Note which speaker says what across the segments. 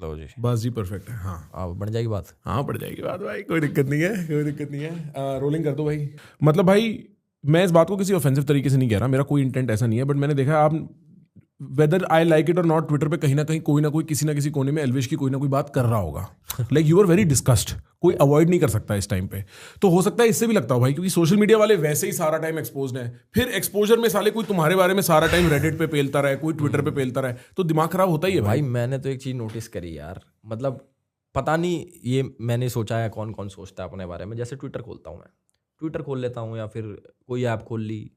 Speaker 1: लो जी,
Speaker 2: बस जी परफेक्ट है। हाँ
Speaker 1: अब बन जाएगी बात।
Speaker 2: हाँ पड़ जाएगी बात भाई, कोई दिक्कत नहीं है, कोई दिक्कत नहीं है। रोलिंग कर दो भाई। मतलब भाई मैं इस बात को किसी ऑफेंसिव तरीके से नहीं कह रहा, मेरा कोई इंटेंट ऐसा नहीं है, बट मैंने देखा आप वेदर आई लाइक इट और नॉट, ट्विटर पे कहीं ना कहीं कोई ना कोई किसी ना किसी कोने में एल्विश की कोई ना कोई बात कर रहा होगा। Like you are very discussed, कोई अवॉइड नहीं कर सकता इस टाइम पे। तो हो सकता है इससे भी लगता हो भाई, क्योंकि सोशल मीडिया वाले वैसे ही सारा टाइम एक्सपोज्ड है, फिर एक्सपोजर में साले कोई तुम्हारे बारे में सारा टाइम रेडिट पे पेलता रहे, कोई ट्विटर पे पेलता रहे, तो दिमाग खराब होता ही है
Speaker 1: भाई
Speaker 2: भाई।
Speaker 1: मैंने तो एक चीज़ नोटिस करी यार, मतलब पता नहीं ये मैंने सोचा है कौन कौन सोचता है अपने बारे में। जैसे ट्विटर खोलता हूँ मैं, ट्विटर खोल लेता हूँ या फिर कोई ऐप खोल ली,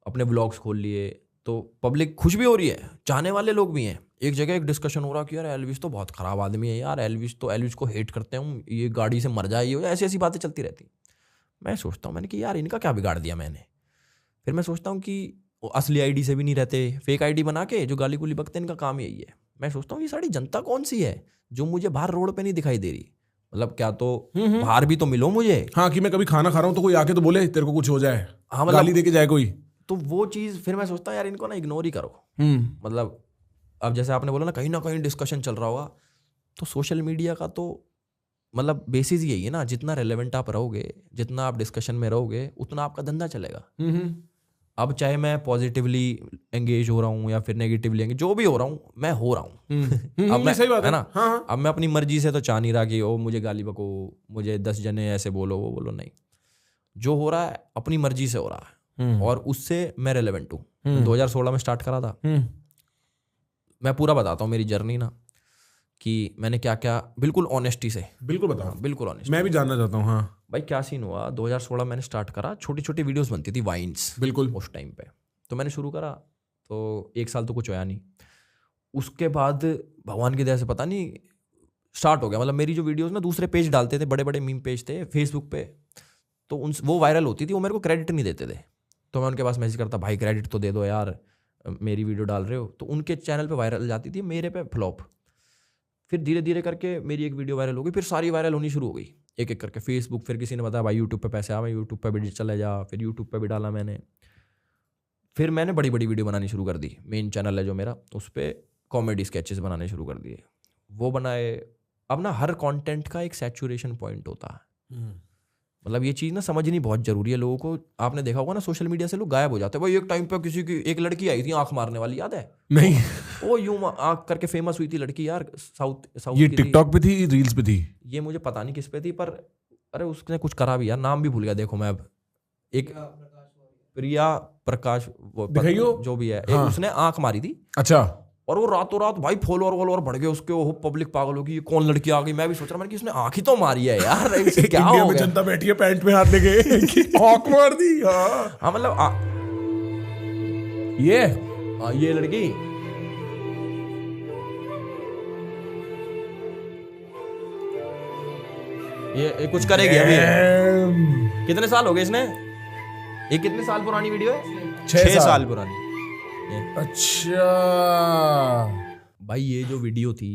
Speaker 1: अपने ब्लॉग्स खोल लिए, तो पब्लिक खुश भी हो रही है, चाहने वाले लोग भी हैं। एक जगह एक डिस्कशन हो रहा कि यार एल्विस तो बहुत ख़राब आदमी है यार, एल्विस को हेट करते हैं, ये गाड़ी से मर जाए, ये ऐसी ऐसी बातें चलती रहती। मैं सोचता हूँ मैंने कि यार इनका क्या बिगाड़ दिया मैंने। फिर मैं सोचता हूँ कि वो असली आईडी से भी नहीं रहते, फेक आईडी बना के जो गाली गुली बकते हैं, इनका काम यही है। मैं सोचता हूँ ये सारी जनता कौन सी है जो मुझे बाहर रोड पे नहीं दिखाई दे रही। मतलब क्या तो बाहर भी तो मिलो मुझे।
Speaker 2: हाँ कि मैं कभी खाना खा रहा हूँ तो कोई आके तो बोले तेरे को कुछ हो जाए,
Speaker 1: हाँ मतलब
Speaker 2: गाली दे के जाए कोई।
Speaker 1: तो वो चीज़ फिर मैं सोचता हूँ यार इनको ना इग्नोर ही करो। मतलब अब जैसे आपने बोला ना कहीं डिस्कशन चल रहा होगा, तो सोशल मीडिया का तो मतलब बेसिस यही है ना, जितना रेलेवेंट आप रहोगे, जितना आप डिस्कशन में रहोगे, उतना आपका धंधा चलेगा। अब चाहे मैं पॉजिटिवली एंगेज हो रहा हूँ या फिर नेगेटिवली एंगेज, जो भी हो रहा हूँ मैं हो रहा हूँ। अब मैं
Speaker 2: सही बात
Speaker 1: है ना,
Speaker 2: हाँ।
Speaker 1: अब मैं अपनी मर्जी से तो चाह नहीं रहा कि ओ मुझे गाली बको, मुझे 10 जने ऐसे बोलो वो बोलो, नहीं। जो हो रहा है अपनी मर्जी से हो रहा है और उससे मैं रेलेवेंट हूँ। 2016 में स्टार्ट करा था। मैं पूरा बताता हूँ मेरी जर्नी ना, कि मैंने क्या क्या, बिल्कुल ऑनेस्टी से।
Speaker 2: बिल्कुल बताओ।
Speaker 1: हाँ, बिल्कुल ऑनेस्ट।
Speaker 2: मैं भी जानना चाहता हूँ। हाँ
Speaker 1: भाई क्या सीन हुआ, 2016 मैंने स्टार्ट करा, छोटी छोटी वीडियोस बनती थी, वाइन्स
Speaker 2: बिल्कुल
Speaker 1: उस टाइम पे। तो मैंने शुरू करा, तो 1 साल तो कुछ होया नहीं। उसके बाद भगवान की दया से पता नहीं स्टार्ट हो गया। मतलब मेरी जो वीडियोस ना दूसरे पेज डालते थे, बड़े बड़े मीम पेज थे फेसबुक पे, तो वो वायरल होती थी, वो मेरे को क्रेडिट नहीं देते थे। तो मैं उनके पास मैसेज करता, भाई क्रेडिट तो दे दो यार, मेरी वीडियो डाल रहे हो। तो उनके चैनल पे वायरल जाती थी, मेरे पे फ्लॉप। फिर धीरे धीरे करके मेरी एक वीडियो वायरल हो गई, फिर सारी वायरल होनी शुरू हो गई एक एक करके। फेसबुक, फिर किसी ने बताया भाई यूट्यूब पे पैसे आ, मैं यूट्यूब पे भी चले जा, फिर यूट्यूब पे भी डाला मैंने। फिर मैंने बड़ी बड़ी वीडियो बनानी शुरू कर दी, मेन चैनल है जो मेरा, उस पर कॉमेडी स्केचेस बनाने शुरू कर दिए, वो बनाए। अब ना हर कंटेंट का एक सैचुरेशन पॉइंट होता है। मतलब ये चीज़ ना समझनी बहुत जरूरी है लोगों को। आपने देखा होगा ना सोशल मीडिया से लोग गायब हो जाते हैं। भाई एक टाइम पे किसी की एक लड़की आई थी आंख मारने वाली, याद है?
Speaker 2: नहीं
Speaker 1: वो यूं आंख करके फेमस हुई थी लड़की यार, साउथ
Speaker 2: ये
Speaker 1: की थी।
Speaker 2: टिकटॉक पे थी, रील्स पे थी,
Speaker 1: ये मुझे पता नहीं किस पे थी, पर अरे उसने कुछ करा भी यार, नाम भी भूल गया देखो मैं अब। एक प्रिया प्रकाश, वो
Speaker 2: दिखाइयो।
Speaker 1: जो भी है,
Speaker 2: हाँ।
Speaker 1: एक उसने आंख मारी थी,
Speaker 2: अच्छा
Speaker 1: और वो रातों रात भाई फॉलोअर बढ़ गए उसके। वो पब्लिक पागल होगी, ये कौन लड़की आ गई। मैं भी सोच रहा, मैंने कि इसने आंख ही तो मारी है यार, इसे क्या
Speaker 2: इंडिया
Speaker 1: हो
Speaker 2: में
Speaker 1: गया।
Speaker 2: जनता बैठी है पैंट में हाथ लेके आंख मार दी। हाँ
Speaker 1: हाँ मतलब ये लड़की ये कुछ करेगी अभी। कितने साल हो गए इसने, ये कितने साल पुरानी वीडियो है? 6 साल पुरानी।
Speaker 2: अच्छा
Speaker 1: भाई ये जो वीडियो थी,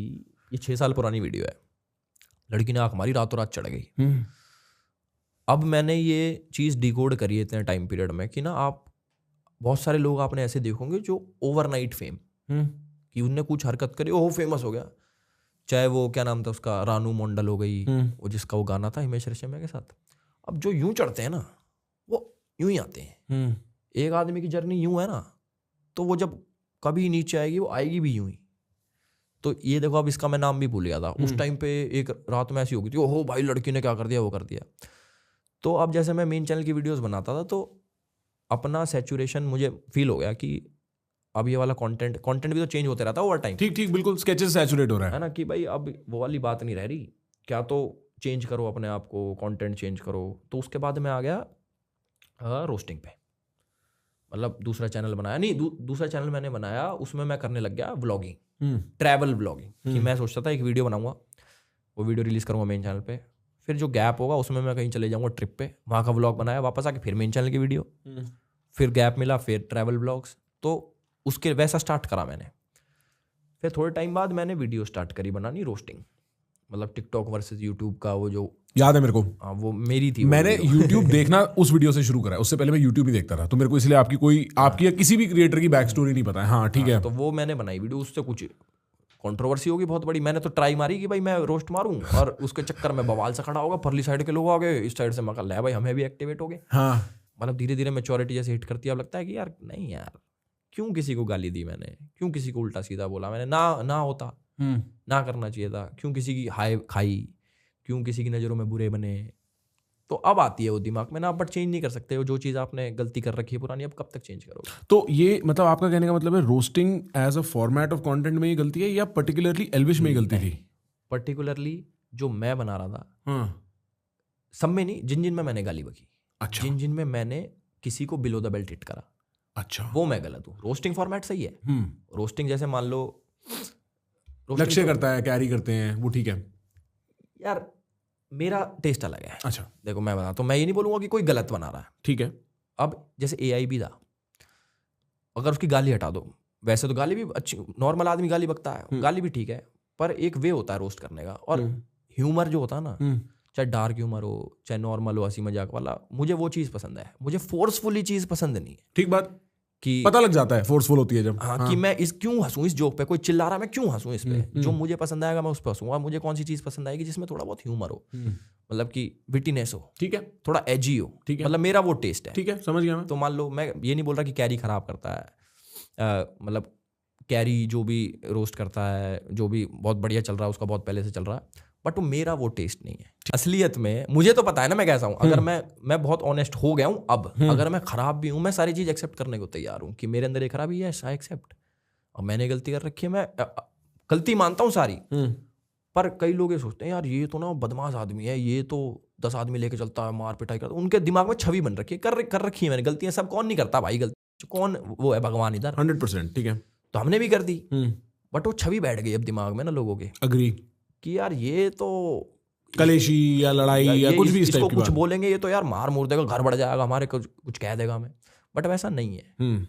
Speaker 1: ये 6 साल पुरानी वीडियो है। लड़की ने आंख मारी, रातों रात चढ़ गई। अब मैंने ये चीज़ डिकोड करी है इतने टाइम पीरियड में कि ना, आप बहुत सारे लोग आपने ऐसे देखोगे जो ओवरनाइट फेम, कि उनने कुछ हरकत करी, ओह फेमस हो गया। चाहे वो क्या नाम था उसका, रानू मंडल हो गई, वो जिसका वो गाना था हिमेश रेशमिया के साथ। अब जो यूं चढ़ते हैं ना, वो यूं ही आते हैं। एक आदमी की जर्नी यूं है ना, तो वो जब कभी नीचे आएगी, वो आएगी भी यूं ही। तो ये देखो, अब इसका मैं नाम भी भूल गया था उस टाइम पे। एक रात में ऐसी हो गई थी, ओहो भाई लड़की ने क्या कर दिया, वो कर दिया। तो अब जैसे मैं मेन चैनल की वीडियोस बनाता था, तो अपना सैचुरेशन मुझे फील हो गया कि अब ये वाला कंटेंट भी तो चेंज होते रहता है ओवर टाइम।
Speaker 2: ठीक बिल्कुल, स्केचेस सैचुरेट हो रहा
Speaker 1: है ना, कि भाई अब वो वाली बात नहीं रह रही, क्या तो चेंज करो अपने आप को, कंटेंट चेंज करो। तो उसके बाद मैं आ गया रोस्टिंग पे। मतलब दूसरा चैनल बनाया, नहीं दूसरा चैनल मैंने बनाया, उसमें मैं करने लग गया व्लॉगिंग, ट्रैवल व्लॉगिंग। कि मैं सोचता था एक वीडियो बनाऊंगा, वो वीडियो रिलीज़ करूंगा मेन चैनल पे, फिर जो गैप होगा उसमें मैं कहीं चले जाऊंगा ट्रिप पे, वहाँ का व्लॉग बनाया, वापस आके फिर मेन चैनल की वीडियो, फिर गैप मिला, फिर ट्रैवल व्लॉग्स। तो उसके वैसा स्टार्ट करा मैंने। फिर थोड़े टाइम बाद मैंने वीडियो स्टार्ट करी बनानी रोस्टिंग, मतलब टिकटॉक वर्सेस यूट्यूब का, वो जो
Speaker 2: याद है मेरे को।
Speaker 1: हाँ वो मेरी थी।
Speaker 2: मैंने यूट्यूब देखना उस वीडियो से शुरू करा, उससे पहले मैं यूट्यूब ही देखता था, तो मेरे को इसलिए आपकी या किसी भी क्रिएटर की बैक स्टोरी नहीं पता है। हाँ ठीक है।
Speaker 1: तो वो मैंने बनाई वीडियो, उससे कंट्रोवर्सी होगी बहुत बड़ी। मैंने तो ट्राई मारी कि भाई मैं रोस्ट मारूं और उसके चक्कर में बवाल से खड़ा होगा, परली साइड के लोग आ गए, इस साइड से मैं कहा भाई हमें भी एक्टिवेट हो गए।
Speaker 2: हाँ,
Speaker 1: मतलब धीरे धीरे मैच्योरिटी जैसे हिट करती है, अब लगता है कि यार नहीं यार, क्यों किसी को गाली दी मैंने, क्यों किसी को उल्टा सीधा बोला मैंने, ना होता, ना करना चाहिए था, क्यों किसी की हाय खाई, क्यों किसी की नज़रों में बुरे बने। तो अब आती है वो दिमाग में ना, बट चेंज नहीं कर सकते हो जो चीज़ आपने गलती कर रखी है पुरानी, अब कब तक चेंज करोगे।
Speaker 2: तो ये मतलब आपका कहने का मतलब है roasting as a format of content में ही गलती है या पर्टिकुलरली एल्विश में ही गलती थी?
Speaker 1: पर्टिकुलरली जो मैं बना रहा था,
Speaker 2: हाँ,
Speaker 1: सब में नहीं, जिन जिन में मैंने गाली बकी,
Speaker 2: अच्छा,
Speaker 1: जिन जिन में मैंने किसी को बिलो द बेल्ट हिट करा,
Speaker 2: अच्छा,
Speaker 1: वो मैं गलत हूँ। रोस्टिंग फॉर्मेट सही है, रोस्टिंग जैसे मान लो
Speaker 2: लक्ष्य करता है, कैरी करते हैं, वो ठीक है
Speaker 1: यार, मेरा टेस्ट अलग है।
Speaker 2: अच्छा,
Speaker 1: देखो मैं बता, तो मैं ये नहीं बोलूंगा कि कोई गलत बना रहा है।
Speaker 2: ठीक है,
Speaker 1: अब जैसे AI भी था, अगर उसकी गाली हटा दो, वैसे तो गाली भी अच्छी, नॉर्मल आदमी गाली बकता है, गाली भी ठीक है, पर एक वे होता है रोस्ट करने का। और ह्यूमर जो होता है ना, चाहे डार्क ह्यूमर हो चाहे नॉर्मल हो, हंसी मजाक वाला, मुझे वो चीज़ पसंद है। मुझे फोर्सफुली चीज़ पसंद नहीं है।
Speaker 2: ठीक बात,
Speaker 1: कि
Speaker 2: पता लग जाता है फोर्सफुल होती है जब।
Speaker 1: हाँ, कि मैं इस क्यों हंसूं इस जोक पे, कोई चिल्ला रहा मैं क्यों हंसूं इस पे, जो मुझे पसंद आएगा मैं उस पर हंसूंगा। मुझे कौन सी चीज़ पसंद आएगी जिसमें थोड़ा बहुत ह्यूमर हो, मतलब कि विटीनेस हो,
Speaker 2: ठीक है,
Speaker 1: थोड़ा एजी हो,
Speaker 2: ठीक है,
Speaker 1: मतलब मेरा वो टेस्ट है।
Speaker 2: ठीक है, समझ गया मैं।
Speaker 1: तो मान लो, मैं ये नहीं बोल रहा कि कैरी खराब करता है, मतलब कैरी जो भी रोस्ट करता है, जो भी बहुत बढ़िया चल रहा है उसका बहुत पहले से चल रहा है, बट वो मेरा वो टेस्ट नहीं है। असलियत में मुझे तो पता है ना मैं कैसा हूँ। अगर मैं बहुत ऑनेस्ट हो गया हूँ अब, अगर मैं खराब भी हूँ, मैं सारी चीज़ एक्सेप्ट करने को तैयार हूँ कि मेरे अंदर ये खराबी है, आई एक्सेप्ट। और मैंने गलती कर रखी है, मैं गलती मानता हूँ सारी। पर कई लोग ये सोचते हैं यार ये तो ना बदमाश आदमी है, ये तो 10 आदमी लेके चलता है, मार पिटाई करता है। उनके दिमाग में छवि बन रखी है, कर रखी है मैंने गलतियां। सब कौन नहीं करता भाई गलती, कौन वो है भगवान इधर,
Speaker 2: 100%, ठीक है,
Speaker 1: तो हमने भी कर दी, बट वो छवि बैठ गई अब दिमाग में ना लोगों के,
Speaker 2: अग्री,
Speaker 1: कि यार ये तो
Speaker 2: कलेशी या लड़ाई या कुछ भी इस टाइप की
Speaker 1: कुछ
Speaker 2: बात।
Speaker 1: बोलेंगे ये तो यार मार मूर देगा, घर बढ़ जाएगा हमारे, कुछ कह देगा हमें। बट वैसा नहीं है।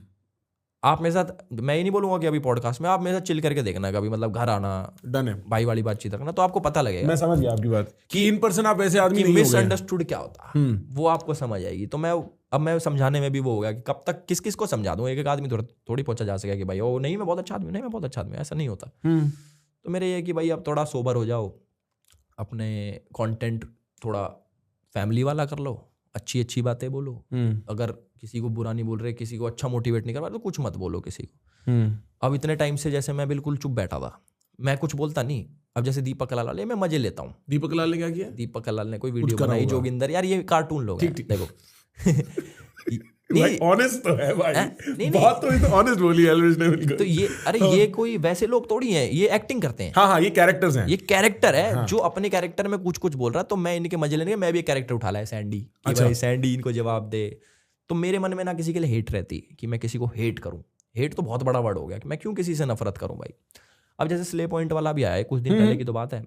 Speaker 1: आप मेरे साथ, मैं ये नहीं बोलूंगा कि अभी पॉडकास्ट में, आप मेरे साथ चिल करके देखना कभी, मतलब घर आना,
Speaker 2: डन है,
Speaker 1: भाई वाली बातचीत रखना, तो आपको पता लगेगा।
Speaker 2: मैं समझ गया आपकी बात कि इन पर्सन आप ऐसे आदमी नहीं हो गए।
Speaker 1: मिसअंडरस्टूड क्या होता है वो आपको समझ आएगी। तो मैं समझाने में भी वो हो गया कि कब तक किस किस को समझा दूं, एक आदमी थोड़ी पहुंचा जा सके कि भाई ओ नहीं मैं बहुत अच्छा आदमी, नहीं मैं बहुत अच्छा आदमी, ऐसा नहीं होता। तो मेरे ये कि भाई अब थोड़ा सोबर हो जाओ, अपने कंटेंट थोड़ा फैमिली वाला कर लो, अच्छी अच्छी बातें बोलो। अगर किसी को बुरा नहीं बोल रहे, किसी को अच्छा मोटिवेट नहीं कर रहा, तो कुछ मत बोलो किसी को। अब इतने टाइम से जैसे मैं बिल्कुल चुप बैठा था, मैं कुछ बोलता नहीं। अब जैसे दीपक कलाल वाले मैं मजे लेता हूँ।
Speaker 2: दीपक लाल ने क्या किया?
Speaker 1: दीपक कलाल ने कोई वीडियो बनाई, जोगिंदर, यार ये कार्टून लोग हैं, देखो
Speaker 2: भाई ऑनेस्ट तो है भाई,
Speaker 1: नहीं,
Speaker 2: बात तो ऑनेस्ट बोली एल्विश ने बिल्कुल।
Speaker 1: तो ये अरे ये कोई वैसे लोग थोड़ी हैं, ये एक्टिंग करते हैं।
Speaker 2: हाँ, ये कैरेक्टर्स हैं,
Speaker 1: ये कैरेक्टर है। जो अपने कैरेक्टर में कुछ कुछ बोल रहा है, तो मैं इनके मजे लेने के मैं भी एक कैरेक्टर उठा लाया सैंडी, कि भाई सैंडी इनको जवाब दे। तो मेरे मन में ना किसी के लिए हेट रहती कि मैं किसी को हेट करूं। हेट तो बहुत बड़ा वर्ड हो गया कि मैं क्यों किसी से नफरत करूं भाई। अब जैसे स्ले पॉइंट वाला भी आया है, कुछ दिन पहले की तो बात है।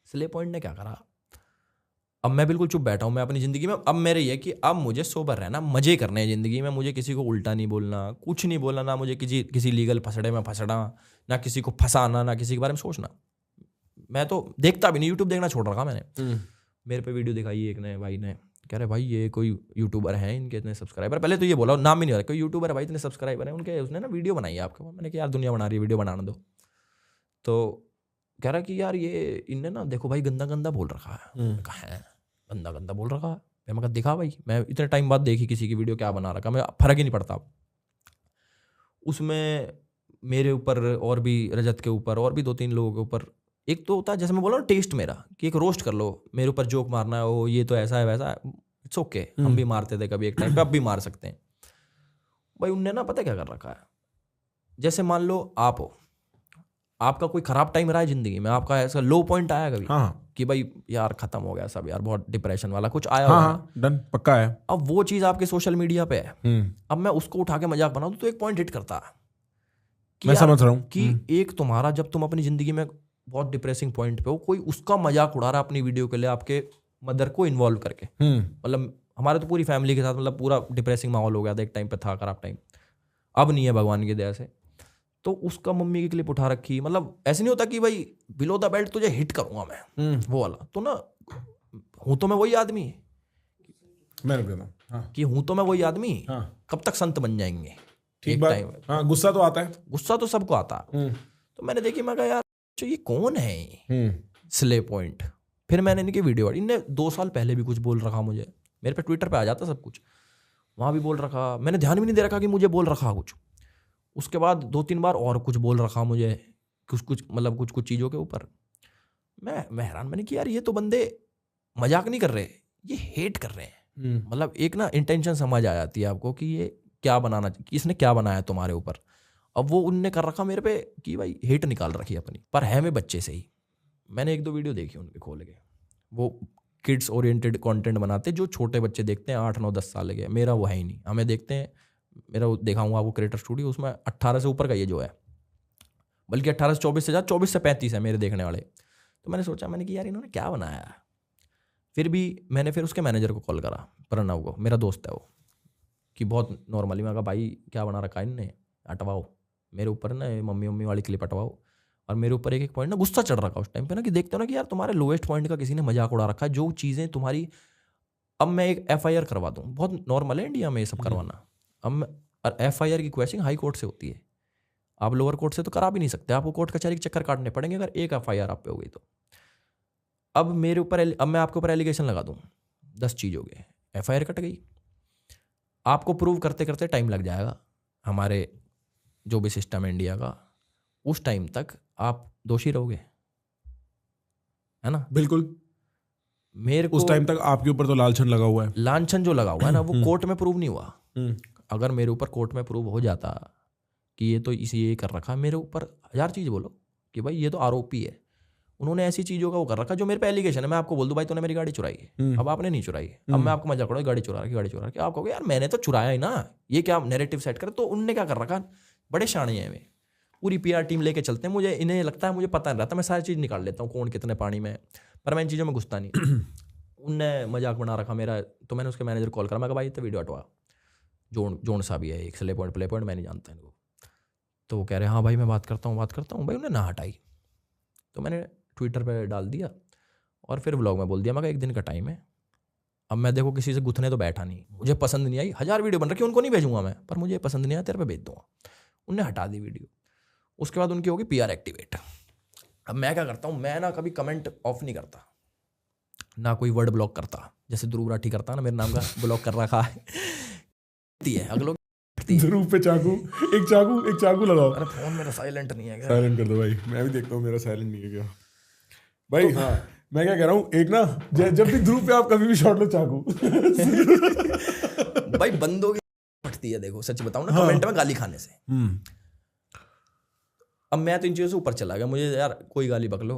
Speaker 1: स्ले पॉइंट ने क्या करा, अब मैं बिल्कुल चुप बैठा हूं मैं अपनी जिंदगी में। अब मेरे ये कि अब मुझे सोबर रहना, मजे करने हैं जिंदगी में, मुझे किसी को उल्टा नहीं बोलना, कुछ नहीं बोलना, ना मुझे किसी लीगल फसड़े में फंसना, ना किसी को फंसाना, ना किसी के बारे में सोचना। मैं तो देखता भी नहीं, यूट्यूब देखना छोड़ रखा मैंने। मेरे पे वीडियो दिखाई एक ने भाई ने, कह रहे भाई ये कोई यूट्यूबर है, इनके इतने सब्सक्राइबर, पहले तो ये बोला नाम ही नहीं हो रहा, कोई यूट्यूबर है भाई इतने सब्सक्राइबर है उनके, उसने ना वीडियो बनाई है आपके। मैंने कहा यार दुनिया बना रही है, वीडियो बनाने दो। तो कह रहा कि यार ये इनने ना देखो भाई गंदा गंदा बोल रखा है। कहा है गंदा गंदा बोल रखा है? मैं कहा दिखा भाई, मैं इतने टाइम बाद देखी किसी की वीडियो क्या बना रखा, मैं फर्क ही नहीं पड़ता। उसमें मेरे ऊपर और भी रजत के ऊपर और भी 2-3 लोगों के ऊपर, एक तो होता है जैसे मैं बोला ना टेस्ट मेरा, कि एक रोस्ट कर लो, मेरे ऊपर जोक मारना है, वो ये तो ऐसा है वैसा है, इट्स ओके। हम भी मारते थे कभी एक टाइम पे, अब भी मार सकते हैं भाई। उनने ना पता क्या कर रखा है, जैसे मान लो आप हो, आपका कोई खराब टाइम रहा है जिंदगी में, आपका ऐसा लो पॉइंट आया कभी कि भाई यार खत्म हो गया सब, यार बहुत डिप्रेशन वाला कुछ आया होगा,
Speaker 2: डन पक्का है।
Speaker 1: अब वो चीज आपके सोशल मीडिया पे है, अब मैं उसको उठा के मजाक बनाऊं तो एक पॉइंट हिट करता है कि
Speaker 2: मैं समझ रहा हूं
Speaker 1: कि एक तुम्हारा, जब तुम अपनी जिंदगी में बहुत डिप्रेसिंग पॉइंट पे हो, कोई उसका मजाक उड़ा रहा है अपनी वीडियो के लिए, आपके मदर को इन्वॉल्व करके। मतलब हमारे तो पूरी फैमिली के साथ मतलब पूरा डिप्रेसिंग माहौल हो गया था, एक टाइम पे था खराब टाइम, अब नहीं है भगवान की दया से। तो उसका मम्मी की क्लिप उठा रखी, मतलब ऐसे नहीं होता कि भाई बिलो द बेल्ट तुझे हिट करूंगा मैं, वो वाला तो ना, हूं तो मैं वही आदमी,
Speaker 2: मैं रुक देता हूं
Speaker 1: कि हूं तो मैं वही आदमी, कब तक संत बन जाएंगे।
Speaker 2: ठीक बात, गुस्सा तो आता है,
Speaker 1: गुस्सा तो सबको आता है। तो तो मैंने देखी, मैं कहा यार जो ये कौन है स्ले पॉइंट। फिर मैंने इनकी वीडियो, इनने 2 साल पहले भी कुछ बोल रखा मुझे, मेरे पे ट्विटर पे आ जाता सब कुछ, वहाँ भी बोल रखा, मैंने ध्यान भी नहीं दे रखा कि मुझे बोल रखा कुछ। उसके बाद 2-3 बार और कुछ बोल रखा मुझे, कुछ मतलब कुछ चीज़ों के ऊपर। मैं हैरान, मैंने कि यार ये तो बंदे मजाक नहीं कर रहे, ये हेट कर रहे हैं। मतलब एक ना इंटेंशन समझ आ जाती है आपको कि ये क्या बनाना, कि इसने क्या बनाया तुम्हारे ऊपर। अब वो उनने कर रखा मेरे पे कि भाई हेट निकाल रखी अपनी, पर है मैं बच्चे से ही। मैंने 1-2 वीडियो देखी उनके खोल के, वो किड्स ओरिएंटेड कंटेंट बनाते जो छोटे बच्चे देखते हैं 8-9-10 साल के। मेरा वो है ही नहीं, हमें देखते हैं, मेरा दिखाऊंगा आपको क्रिएटर स्टूडियो, उसमें 18 से ऊपर का ये जो है, बल्कि 18 से 24 से ज़्यादा, 24 से 35 है मेरे देखने वाले। तो मैंने सोचा, मैंने कि यार इन्होंने क्या बनाया। फिर भी मैंने फिर उसके मैनेजर को कॉल करा, प्रणव को, मेरा दोस्त है वो, कि बहुत नॉर्मली मैं कहा भाई क्या बना रखा है इनने, हटवाओ मेरे ऊपर ना मम्मी वाली क्लिप हटवाओ। और मेरे ऊपर एक पॉइंट ना गुस्सा चढ़ रखा उस टाइम पे ना, कि देखते हो ना कि यार तुम्हारे लोएस्ट पॉइंट का किसी ने मजाक उड़ा रखा है, जो चीज़ें तुम्हारी। अब मैं एक FIR करवा दूँ, बहुत नॉर्मल है इंडिया में ये सब करवाना। अब FIR की क्वेश्चन हाई कोर्ट से होती है, आप लोअर कोर्ट से तो करा भी नहीं सकते, आपको कोर्ट कचहरी के चक्कर काटने पड़ेंगे अगर एक FIR आप पे हो गई तो। अब मेरे ऊपर, अब मैं आपके ऊपर एलिगेशन लगा दूँ 10 चीज़ हो गए, FIR कट गई, आपको प्रूव करते करते टाइम लग जाएगा। हमारे जो भी सिस्टम है इंडिया का, उस टाइम तक आप दोषी रहोगे, है ना।
Speaker 2: बिल्कुल,
Speaker 1: मेरे को
Speaker 2: उस टाइम तक आपके ऊपर तो लालछन लगा हुआ है,
Speaker 1: लांछन जो लगा हुआ है ना, वो कोर्ट में प्रूव नहीं हुआ। अगर मेरे ऊपर कोर्ट में प्रूव हो जाता कि ये तो इसी ये कर रखा, मेरे ऊपर 1000 चीज़ बोलो कि भाई ये तो आरोपी है, उन्होंने ऐसी चीज़ों का वो कर रखा जो मेरे पे एलिगेशन है। मैं आपको बोल दूं भाई तूने मेरी गाड़ी चुराई है, अब आपने नहीं चुराई, अब मैं आपको मजाक करूँ गाड़ी चुरा के, आप कहोगे यार मैंने तो चुराया ही ना, ये क्या नैरेटिव सेट करे। तो उनने क्या कर रखा, बड़े शाणे हैं वे, पूरी PR टीम लेके चलते हैं। मुझे इन्हें लगता है मुझे पता नहीं रहता, मैं सारी चीज़ निकाल लेता हूँ कौन कितने पानी में, पर मैं इन चीज़ों में घुसता नहीं। उनने मजाक बना रखा मेरा, तो मैंने उसके मैनेजर कॉल करा, मैं कहा भाई तो वीडियो हटवा, जोन सा भी है एक स्ले पॉइंट प्ले पॉइंट, मैं नहीं जानता इनको। तो वो कह रहे हाँ भाई मैं बात करता हूँ भाई, उन्हें ना हटाई। तो मैंने ट्विटर पे डाल दिया और फिर व्लॉग में बोल दिया, मैं कहा 1 दिन का टाइम है, अब मैं देखो किसी से गुथने तो बैठा नहीं, मुझे पसंद नहीं आई, 1000 वीडियो बन रखी, उनको नहीं भेजूंगा मैं, पर मुझे पसंद नहीं आया तेरे पे भेज दूंगा। उनने हटा दी वीडियो। उसके बाद उनकी होगी PR एक्टिवेट। अब मैं क्या करता हूँ, मैं ना कभी कमेंट ऑफ नहीं करता, ना कोई वर्ड ब्लॉक करता, जैसे ध्रुव राठी करता ना, मेरे नाम का ब्लॉक कर रखा है अगलों
Speaker 2: ध्रुव पे चाकू, एक चाकू लगाओ।
Speaker 1: अरे फोन मेरा साइलेंट नहीं है क्या?
Speaker 2: साइलेंट कर दो भाई, मैं भी देखता हूँ मेरा साइलेंट नहीं है क्या भाई। हाँ मैं क्या कह रहा हूँ, एक ना जब भी ध्रुव पे आप कभी भी शॉट लो चाकू
Speaker 1: भाई बंदों की फटती है, देखो सच बताऊं ना, कमेंट में गाली खाने से। अब मैं तो इन चीज़ों से ऊपर चला गया, मुझे यार कोई गाली बक लो,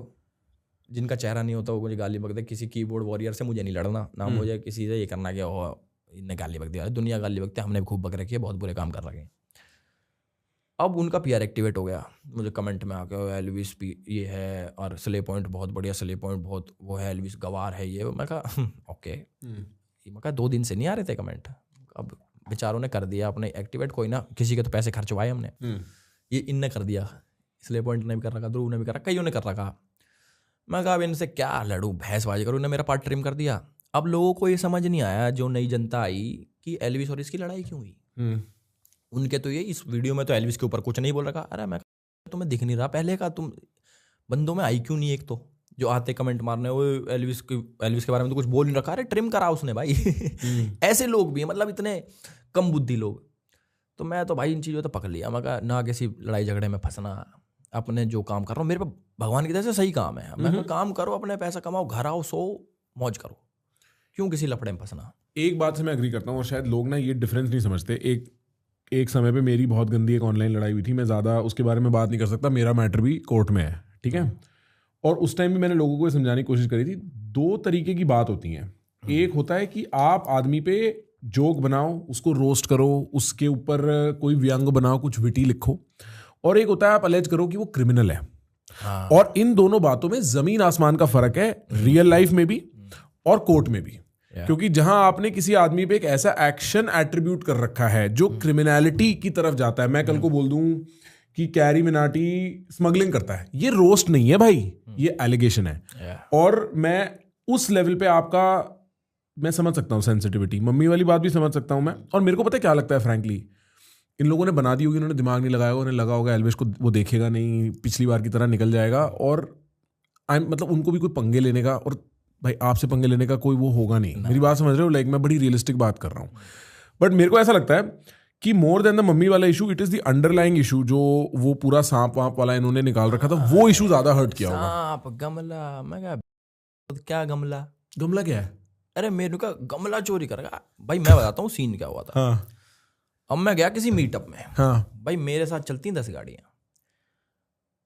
Speaker 1: जिनका चेहरा नहीं होता वो मुझे गाली बक दे, किसी कीबोर्ड वॉरियर से मुझे नहीं लड़ना ना, मुझे किसी से ये करना कि इनने गाली बक दिया, दुनिया गाली बकती है, हमने भी खूब बक रखी है, बहुत बुरे काम कर रखे हैं। अब उनका PR एक्टिवेट हो गया, मुझे कमेंट में आके एल्विस ये है, और स्ले पॉइंट बहुत बढ़िया, स्ले पॉइंट बहुत वो है, एल्विस गवार है ये। मैं कहा ओके, मैं कहा 2 दिन से नहीं आ रहे थे कमेंट, अब बेचारों ने कर दिया अपने एक्टिवेट, कोई ना, किसी के तो पैसे खर्चवाए हमने, ये इनने कर दिया, स्ले पॉइंट ने भी कर रखा, ध्रुव ने भी कर रखा, कईयों ने कर रखा। मैं कहा अब इनसे क्या लड़ूं, भैंसबाजी करूं, इन्हें मेरा पार्ट ट्रिम कर दिया। अब लोगों को ये समझ नहीं आया, जो नई जनता आई, कि एल्विस और इसकी लड़ाई क्यों हुई। उनके तो ये इस वीडियो में तो एल्विस के ऊपर कुछ नहीं बोल रखा। अरे मैं तुम्हें दिख नहीं रहा पहले का, तुम बंदों में IQ नहीं, एक तो जो आते कमेंट मारने, वो एल्विस के बारे में तो कुछ बोल नहीं रखा, अरे ट्रिम करा उसने भाई ऐसे लोग भी हैं, मतलब इतने कम बुद्धि लोग। तो मैं तो भाई इन चीज़ों तो पकड़ लिया, मैं कहा ना किसी लड़ाई झगड़े में फंसना, अपने जो काम कर रहा हूँ मेरे पे भगवान की तरह से सही काम है, मैं काम करो, अपने पैसा कमाओ, घर आओ, सो मौज करो, क्यों किसी लफड़े में फंसना।
Speaker 2: एक बात से मैं एग्री करता हूँ, और शायद लोग ना ये डिफरेंस नहीं समझते। एक समय पे मेरी बहुत गंदी एक ऑनलाइन लड़ाई हुई थी, मैं ज़्यादा उसके बारे में बात नहीं कर सकता, मेरा मैटर भी कोर्ट में है, ठीक है। और उस टाइम भी मैंने लोगों को समझाने की कोशिश करी थी, 2 तरीके की बात होती हैं। एक होता है कि आप आदमी पे जोक बनाओ, उसको रोस्ट करो, उसके ऊपर कोई व्यंग बनाओ, कुछ विटी लिखो, और एक होता है आप अलेज करो कि वो क्रिमिनल है। और इन दोनों बातों में जमीन आसमान का फर्क है, रियल लाइफ में भी और कोर्ट में भी। क्योंकि जहां आपने किसी आदमी पे एक ऐसा एक्शन एट्रीब्यूट कर रखा है जो क्रिमिनलिटी की तरफ जाता है, मैं कल को बोल दूं कि कैरी मिनाटी स्मगलिंग करता है, ये रोस्ट नहीं है भाई, ये एलिगेशन है। और मैं उस लेवल पे आपका मैं समझ सकता हूं सेंसिटिविटी, मम्मी वाली बात भी समझ सकता हूं मैं। और मेरे को पता है क्या लगता है फ्रैंकली, इन लोगों ने बना दी होगी, उन्होंने दिमाग नहीं लगाया होगा, उन्हें लगा होगा एल्विस को वो देखेगा नहीं, पिछली बार की तरह निकल जाएगा, और मतलब उनको भी कोई पंगे लेने का, और भाई आपसे पंगे लेने का कोई वो होगा नहीं। मेरी बात समझ रहे हो? लाइक मैं बड़ी रियलिस्टिक बात कर रहा हूँ, बट मेरे को ऐसा लगता है कि मोर देन द मम्मी वाला issue, it is the underlying issue, जो वो पूरा सांप वाप वाला इन्होंने निकाल रखा था, वो इशू ज्यादा हर्ट किया होगा।
Speaker 1: सांप, गमला, मैं कहा क्या गमला?
Speaker 2: गमला क्या है?
Speaker 1: अरे मेरे का गमला चोरी करेगा भाई? मैं बताता हूँ सीन क्या हुआ था।
Speaker 2: हाँ
Speaker 1: अब मैं गया किसी मीटअप में,
Speaker 2: हाँ
Speaker 1: भाई मेरे साथ चलती हैं 10 गाड़ियाँ।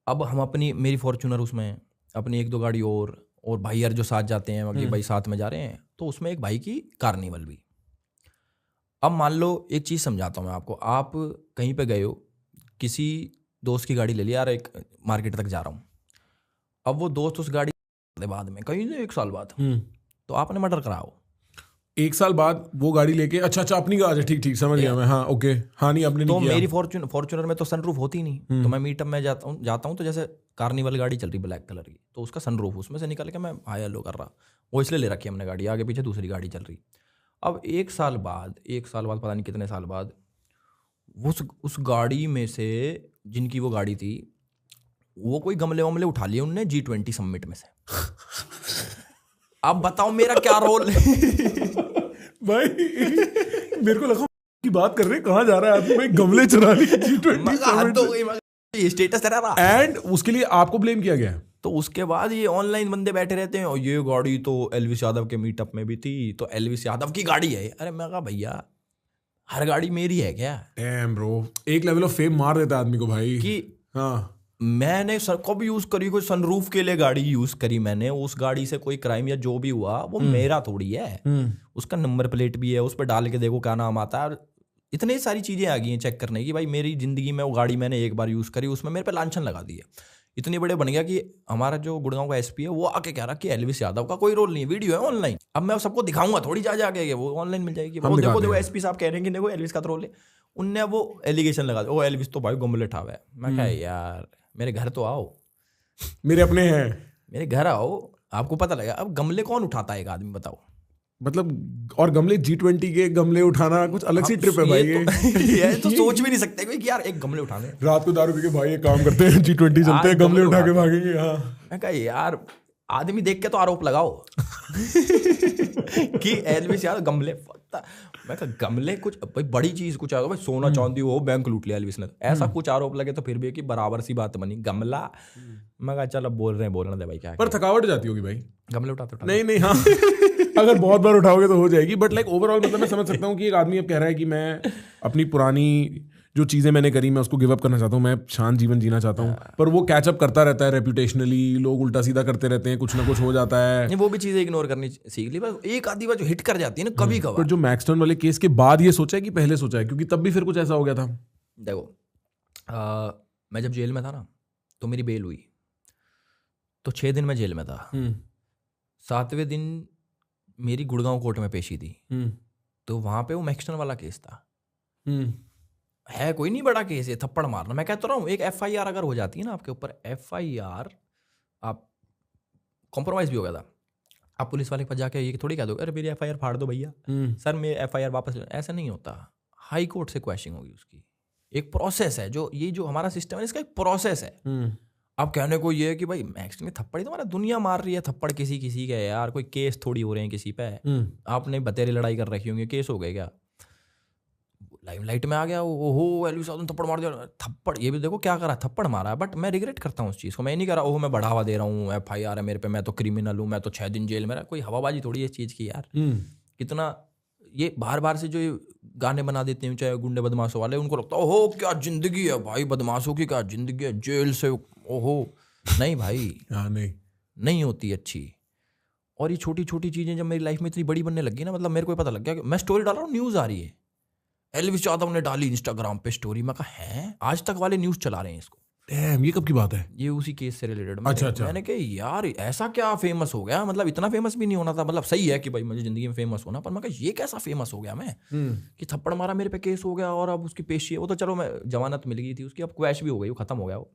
Speaker 1: अब हम अपनी, मेरी फॉर्च्यूनर, उसमें अपनी 1-2 गाड़ी और भाई यार जो साथ जाते हैं कि भाई साथ में जा रहे हैं, तो उसमें एक भाई की कार्निवल भी। अब मान लो एक चीज़ समझाता हूँ मैं आपको, आप कहीं पे गए हो, किसी दोस्त की गाड़ी ले लिया, यार एक मार्केट तक जा रहा हूँ, अब वो दोस्त उस गाड़ी बाद में कहीं से 1 साल बाद, तो आपने मर्डर कराओ
Speaker 2: 1 साल बाद वो गाड़ी लेके, अच्छा अपनी गाड़ी, ठीक ठीक समझ गया मैं, हाँ ओके, हाँ नहीं आपने
Speaker 1: तो
Speaker 2: नहीं किया।
Speaker 1: मेरी फॉर्च्यूनर में तो सनरूफ होती नहीं, तो मैं मीटअप में जाता हूँ तो जैसे कार्निवल गाड़ी चल रही ब्लैक कलर की, तो उसका सनरूफ उसमें से निकल के मैं हाई हेलो कर रहा, वो इसलिए ले रखी है हमने गाड़ी, आगे पीछे दूसरी गाड़ी चल रही। अब 1 साल बाद पता नहीं कितने साल बाद, उस गाड़ी में से, जिनकी वो गाड़ी थी, वो कोई गमले वमले उठा लिए उनने G20 समिट में से। अब बताओ मेरा क्या रोल?
Speaker 2: भाई मेरे को लगा की बात कर रहे, कहाँ जा रहा है आदमी, भाई गमले चुरा लिए G20
Speaker 1: ये स्टेटस तेरा रहा,
Speaker 2: एंड उसके लिए आपको ब्लेम किया गया।
Speaker 1: तो उसके बाद ये ऑनलाइन बंदे बैठे रहते हैं, और ये गाड़ी तो एल्विस यादव के मीटअप में भी थी, तो एल्विस यादव की गाड़ी है। अरे मैं कहा भैया हर गाड़ी मेरी है क्या?
Speaker 2: डैम ब्रो, एक लेवल ऑफ फेम मार देता है आदमी को भाई।
Speaker 1: कि
Speaker 2: हाँ
Speaker 1: मैंने कब यूज करी, कोई सनरूफ के लिए गाड़ी यूज करी मैंने, उस गाड़ी से कोई क्राइम या जो भी हुआ वो मेरा थोड़ी है, उसका नंबर प्लेट भी है, उस पर डाल के देखो क्या नाम आता है। इतनी सारी चीजें आ गई हैं चेक करने की, भाई मेरी जिंदगी में वो गाड़ी मैंने एक बार यूज करी, उसमें मेरे पे लांछन लगा दी है। इतने बड़े बन गया कि हमारा जो गुड़गांव का एसपी है वो आके कह रहा कि एल्विस यादव का कोई रोल नहीं है, वीडियो है ऑनलाइन। अब मैं सबको दिखाऊंगा थोड़ी, जा जाके वो ऑनलाइन मिल जाएगी, वो देखो एसपी साहब कह रहे हैं कि देखो एल्विस का रोल है। उनने वो एलिगेशन लगा दिया, ओ एल्विस तो भाई गमले ठावा है। मैं कहा यार मेरे घर तो आओ,
Speaker 2: मेरे अपने हैं,
Speaker 1: मेरे घर आओ, आपको पता लगा। अब गमले कौन उठाता है एक आदमी, बताओ?
Speaker 2: मतलब, और गमले G20 के गमले उठाना कुछ अलग सी ट्रिप है भाई
Speaker 1: ये तो सोच भी नहीं सकते कि यार एक गमले उठाने।
Speaker 2: रात को दारू पी के भाई एक काम करते हैं, G20 चलते हैं, गमले उठा के भागेंगे। हाँ
Speaker 1: मैं कहा यार आदमी देख के तो आरोप लगाओ कि एल्विस यार गमले। मैं कहा गमले कुछ भाई बड़ी चीज कुछ आ, भाई सोना चांदी हो बैंक लूट लिया एल्विस ने, ऐसा कुछ आरोप लगे तो फिर भी कि बराबर सी बात बनी गमला। मैं कहा चल अब बोलने दे भाई, क्या
Speaker 2: पर थकावट जाती होगी भाई
Speaker 1: गमले उठाते
Speaker 2: नहीं हाँ अगर बहुत बार उठाओगे तो हो जाएगी, बट लाइक ओवरऑल मतलब मैं समझ सकता हूँ कि एक आदमी अब कह रहा है कि मैं अपनी पुरानी जो चीज़ें मैंने करी मैं उसको गिव अप करना चाहता हूँ, मैं शांत जीवन जीना चाहता हूँ, पर वो कैचअप करता रहता है रेपुटेशनली, लोग उल्टा सीधा करते रहते हैं, कुछ ना कुछ हो जाता है।
Speaker 1: वो भी चीज़ें इग्नोर करनी सीख ली, बस एक आधी बार जो हिट कर जाती है ना कभी कभार।
Speaker 2: पर जो मैक्सटर्न वाले केस के बाद ये सोचा है कि पहले सोचा है, क्योंकि तब भी फिर कुछ ऐसा हो गया था।
Speaker 1: देखो मैं जब जेल में था ना, तो मेरी बेल हुई, तो 6 दिन मैं जेल में था। 7वें दिन मेरी गुड़गांव कोर्ट में पेशी थी, तो वहां पे वो मैक्सटन वाला केस था। है कोई नहीं बड़ा केस है, थप्पड़ मारना। मैं कहता रहा हूँ एक FIR अगर हो जाती है ना आपके ऊपर, FIR, आप कॉम्प्रोमाइज भी हो गया था, आप पुलिस वाले के पास जाके ये थोड़ी कह दो अरे मेरी FIR फाड़ दो भैया, सर मेरी FIR वापस ले। ऐसा नहीं होता, हाई कोर्ट से क्वेश्चनिंग होगी उसकी, एक प्रोसेस है। जो ये जो हमारा सिस्टम है इसका एक प्रोसेस है। अब कहने को ये है कि भाई मैक्स में थप्पड़ ही तो हमारा दुनिया मार रही है, थप्पड़ किसी किसी के यार, कोई केस थोड़ी हो रहे हैं किसी पे। आपने बतेरी लड़ाई कर रखी होंगी, केस हो गए क्या? लाइमलाइट में आ गया, ओहो एल्विस यादव ने थप्पड़ मार दिया। थप्पड़ ये भी देखो क्या करा, थप्पड़ मारा है, बट मैं रिग्रेट करता हूँ उस चीज़ को। मैं नहीं कह रहा ओहो मैं बढ़ावा दे रहा हूँ, FIR है मेरे पे, मैं तो क्रिमिनल हूँ, मैं तो 6 दिन जेल में रहा। कोई हवाबाजी थोड़ी है इस चीज़ की यार। कितना ये बार बार से जो गाने बना देते हैं चाहे गुंडे बदमाशों वाले, उनको लगता है ओहो क्या जिंदगी है भाई, बदमाशों की क्या जिंदगी है, जेल से ओहो। नहीं भाई नहीं होती अच्छी। और ये छोटी छोटी चीज़ें जब मेरी लाइफ में इतनी बड़ी बनने लगी ना, मतलब मेरे को पता लग गया कि मैं स्टोरी डाल रहा हूँ, न्यूज़ आ रही है, एल्विस यादव ने डाली इंस्टाग्राम पे स्टोरी। मैं कहा है आज तक वाले न्यूज़ चला रहे हैं इसको।
Speaker 2: ये कब की बात है?
Speaker 1: ये उसी केस से रिलेटेड।
Speaker 2: अच्छा।
Speaker 1: मैंने कहा यार ऐसा क्या फेमस हो गया, मतलब इतना फेमस भी नहीं होना था। मतलब सही है कि भाई मुझे जिंदगी में फेमस होना, पर मैं कहा ये कैसा फेमस हो गया मैं कि थप्पड़ मारा मेरे पे केस हो गया और अब उसकी पेशी है। वो तो चलो मैं जमानत मिल गई थी उसकी, अब क्वैश भी हो गई, वो खत्म हो गया वो।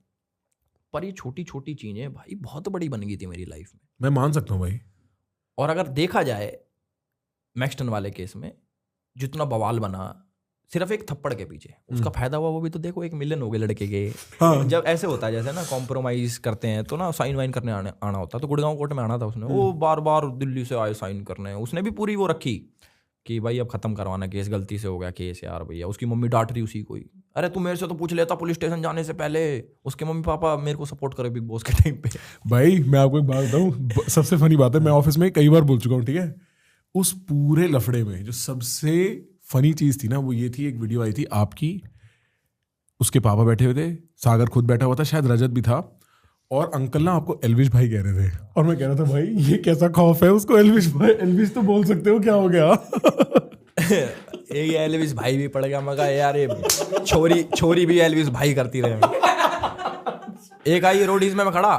Speaker 1: पर ये छोटी छोटी चीजें भाई बहुत बड़ी बन गई थी मेरी लाइफ में।
Speaker 2: मैं मान सकता हूँ भाई।
Speaker 1: और अगर देखा जाए मैक्सटन वाले केस में जितना बवाल बना, सिर्फ एक थप्पड़ के पीछे उसका फायदा हुआ, वो भी तो देखो 1 मिलियन हो गए लड़के के।
Speaker 2: हाँ।
Speaker 1: जब ऐसे होता है जैसे ना कॉम्प्रोमाइज करते हैं तो ना साइन वाइन करने आना होता है, तो गुड़गांव कोर्ट में आना था उसने, वो बार बार दिल्ली से आए साइन करने, उसने भी पूरी वो रखी कि भाई अब खत्म करवाना केस, गलती से हो गया केस यार भैया। उसकी मम्मी डांट रही उसी को ही, अरे तू मेरे से तो पूछ लेता पुलिस स्टेशन जाने से पहले। उसके मम्मी पापा मेरे को सपोर्ट करे बिग बॉस के टाइम पे।
Speaker 2: भाई मैं आपको एक बात बताऊं, सबसे फनी बात है, मैं ऑफिस में कई बार बोल चुका हूँ, ठीक है, उस पूरे लफड़े में जो सबसे फनी चीज थी ना वो ये थी, एक वीडियो आई थी आपकी, उसके पापा बैठे हुए थे, सागर खुद बैठा हुआ था, शायद रजत भी था, और अंकल ना आपको एल्विश भाई कह रहे थे, और मैं कह रहा था भाई ये कैसा खौफ है उसको, एल्विश भाई, एल्विश तो बोल सकते हो, क्या हो गया।
Speaker 1: ये एल्विस भाई भी पड़ गया, मगा यार ये छोरी भी एल्विस भाई करती रहे। एक आई रोडीज में मैं खड़ा,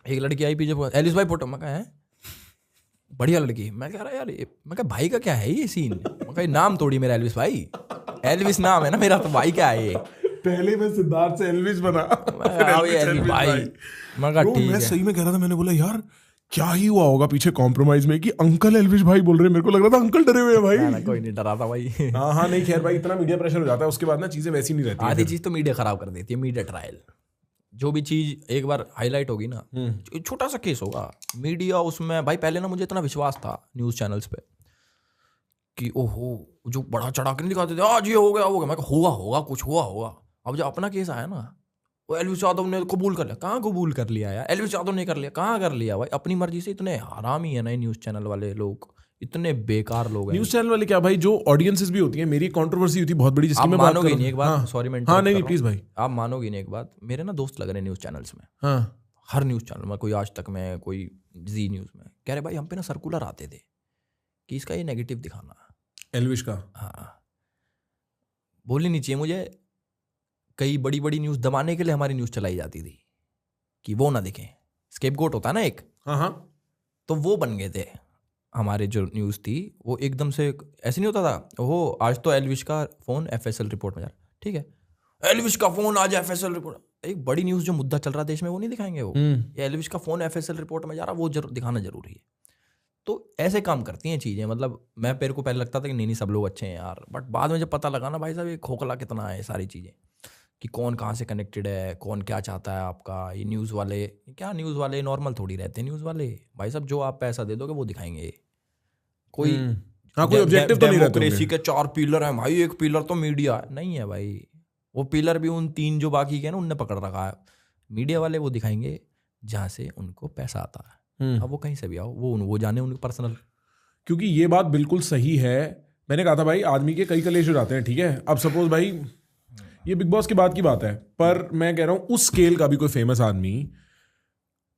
Speaker 1: एक लड़की आई पीछे, एल्विस भाई फोटो, मैं कहा है बढ़िया लड़की, मैं कह रहा यार मैं कहा भाई का क्या है ये सीन, मैं कहा नाम तोड़ी मेरा एल्विस भाई, एल्विस नाम है ना मेरा, तो भाई क्या है ये।
Speaker 2: पहले मैं सिद्धार्थ से एल्विश बना,
Speaker 1: एल्विस भाई, मैं कहा ठीक है।
Speaker 2: सही में कह रहा था, मैंने बोला यार क्या ही हुआ होगा पीछे कॉम्प्रोमाइज में कि अंकल एल्विश भाई बोल रहे हैं, मेरे को लग रहा था अंकल डरे हुए हैं भाई।
Speaker 1: कोई नहीं डरा था भाई।
Speaker 2: हाँ नहीं खैर भाई, इतना मीडिया प्रेशर हो जाता है उसके बाद ना चीजें वैसी नहीं रहती।
Speaker 1: आधी चीज तो मीडिया खराब कर देती है, मीडिया ट्रायल, जो भी चीज एक बार हाईलाइट होगी ना, छोटा सा केस होगा, मीडिया उसमें भाई, पहले ना मुझे इतना विश्वास था न्यूज चैनल्स पे कि ओहो जो बड़ा चढ़ा के नहीं दिखाते थे आज ये हो गया मैं होगा कुछ हुआ होगा। अब जब अपना केस आया ना, वो एल्विस यादव ने कबूल कर लिया, कहाँ कबूल कर लिया यार, एल्विस यादव ने कर लिया, कहाँ कर लिया भाई, अपनी मर्जी से। इतने हरामी है ना न्यूज चैनल वाले लोग, इतने बेकार लोग हैं।
Speaker 2: न्यूज चैनल वाले क्या भाई, जो ऑडियंसेस भी होती है, मेरी कंट्रोवर्सी होती है बहुत बड़ी, जिसकी मैं बात
Speaker 1: मानोगे नहीं एक बात, सॉरी मैं
Speaker 2: हाँ नहीं प्लीज भाई,
Speaker 1: आप मानोगे नहीं एक बात, मेरे ना दोस्त लग रहे हैं न्यूज चैनल्स में,
Speaker 2: हाँ
Speaker 1: हर न्यूज चैनल में, कोई आज तक में, कोई जी न्यूज में, कह रहे भाई हम पे ना सर्कुलर आते थे कि इसका ये नेगेटिव दिखाना,
Speaker 2: एल्विश का।
Speaker 1: हाँ बोलनी नहीं चाहिए मुझे, कई बड़ी बड़ी न्यूज दबाने के लिए हमारी न्यूज चलाई जाती थी कि वो ना दिखे, स्केपगोट होता है ना एक,
Speaker 2: हाँ हाँ,
Speaker 1: तो वो बन गए थे हमारे जो न्यूज़ थी, वो एकदम से ऐसे नहीं होता था, ओहो आज तो एल्विश का फोन FSL रिपोर्ट में जा रहा, ठीक है एल्विश का फोन आज FSL रिपोर्ट, एक बड़ी न्यूज़ जो मुद्दा चल रहा देश में वो नहीं दिखाएंगे, वो ये एल्विश का फोन FSL रिपोर्ट में जा रहा, वो दिखाना जरूरी है। तो ऐसे काम करती हैं चीज़ें, मतलब मैं पेड़ को पहले लगता था कि नहीं सब लोग अच्छे हैं यार, बट बाद में जब पता लगा ना भाई साहब ये खोखला कितना है सारी चीज़ें, कि कौन कहाँ से कनेक्टेड है, कौन क्या चाहता है आपका, ये न्यूज़ वाले क्या, न्यूज़ वाले नॉर्मल थोड़ी रहते हैं, न्यूज़ वाले भाई साहब जो आप पैसा दे दोगे वो दिखाएंगे, कोई
Speaker 2: कोई ऑब्जेक्टिव तो नहीं रहता।
Speaker 1: डेमोक्रेसी के 4 पिलर हैं भाई, एक पिलर तो मीडिया है, नहीं है भाई, वो पिलर भी उन 3 जो बाकी के हैं ना उनने पकड़ रखा है, मीडिया वाले वो दिखाएंगे जहाँ से उनको पैसा आता है, अब वो कहीं से भी आओ, वो जाने उनके पर्सनल।
Speaker 2: क्योंकि ये बात बिल्कुल सही है, मैंने कहा था भाई आदमी के कई कलेश हो जाते हैं, ठीक है, अब सपोज भाई ये बिग बॉस के बाद की बात है, पर मैं कह रहा हूँ उस स्केल का भी कोई फेमस आदमी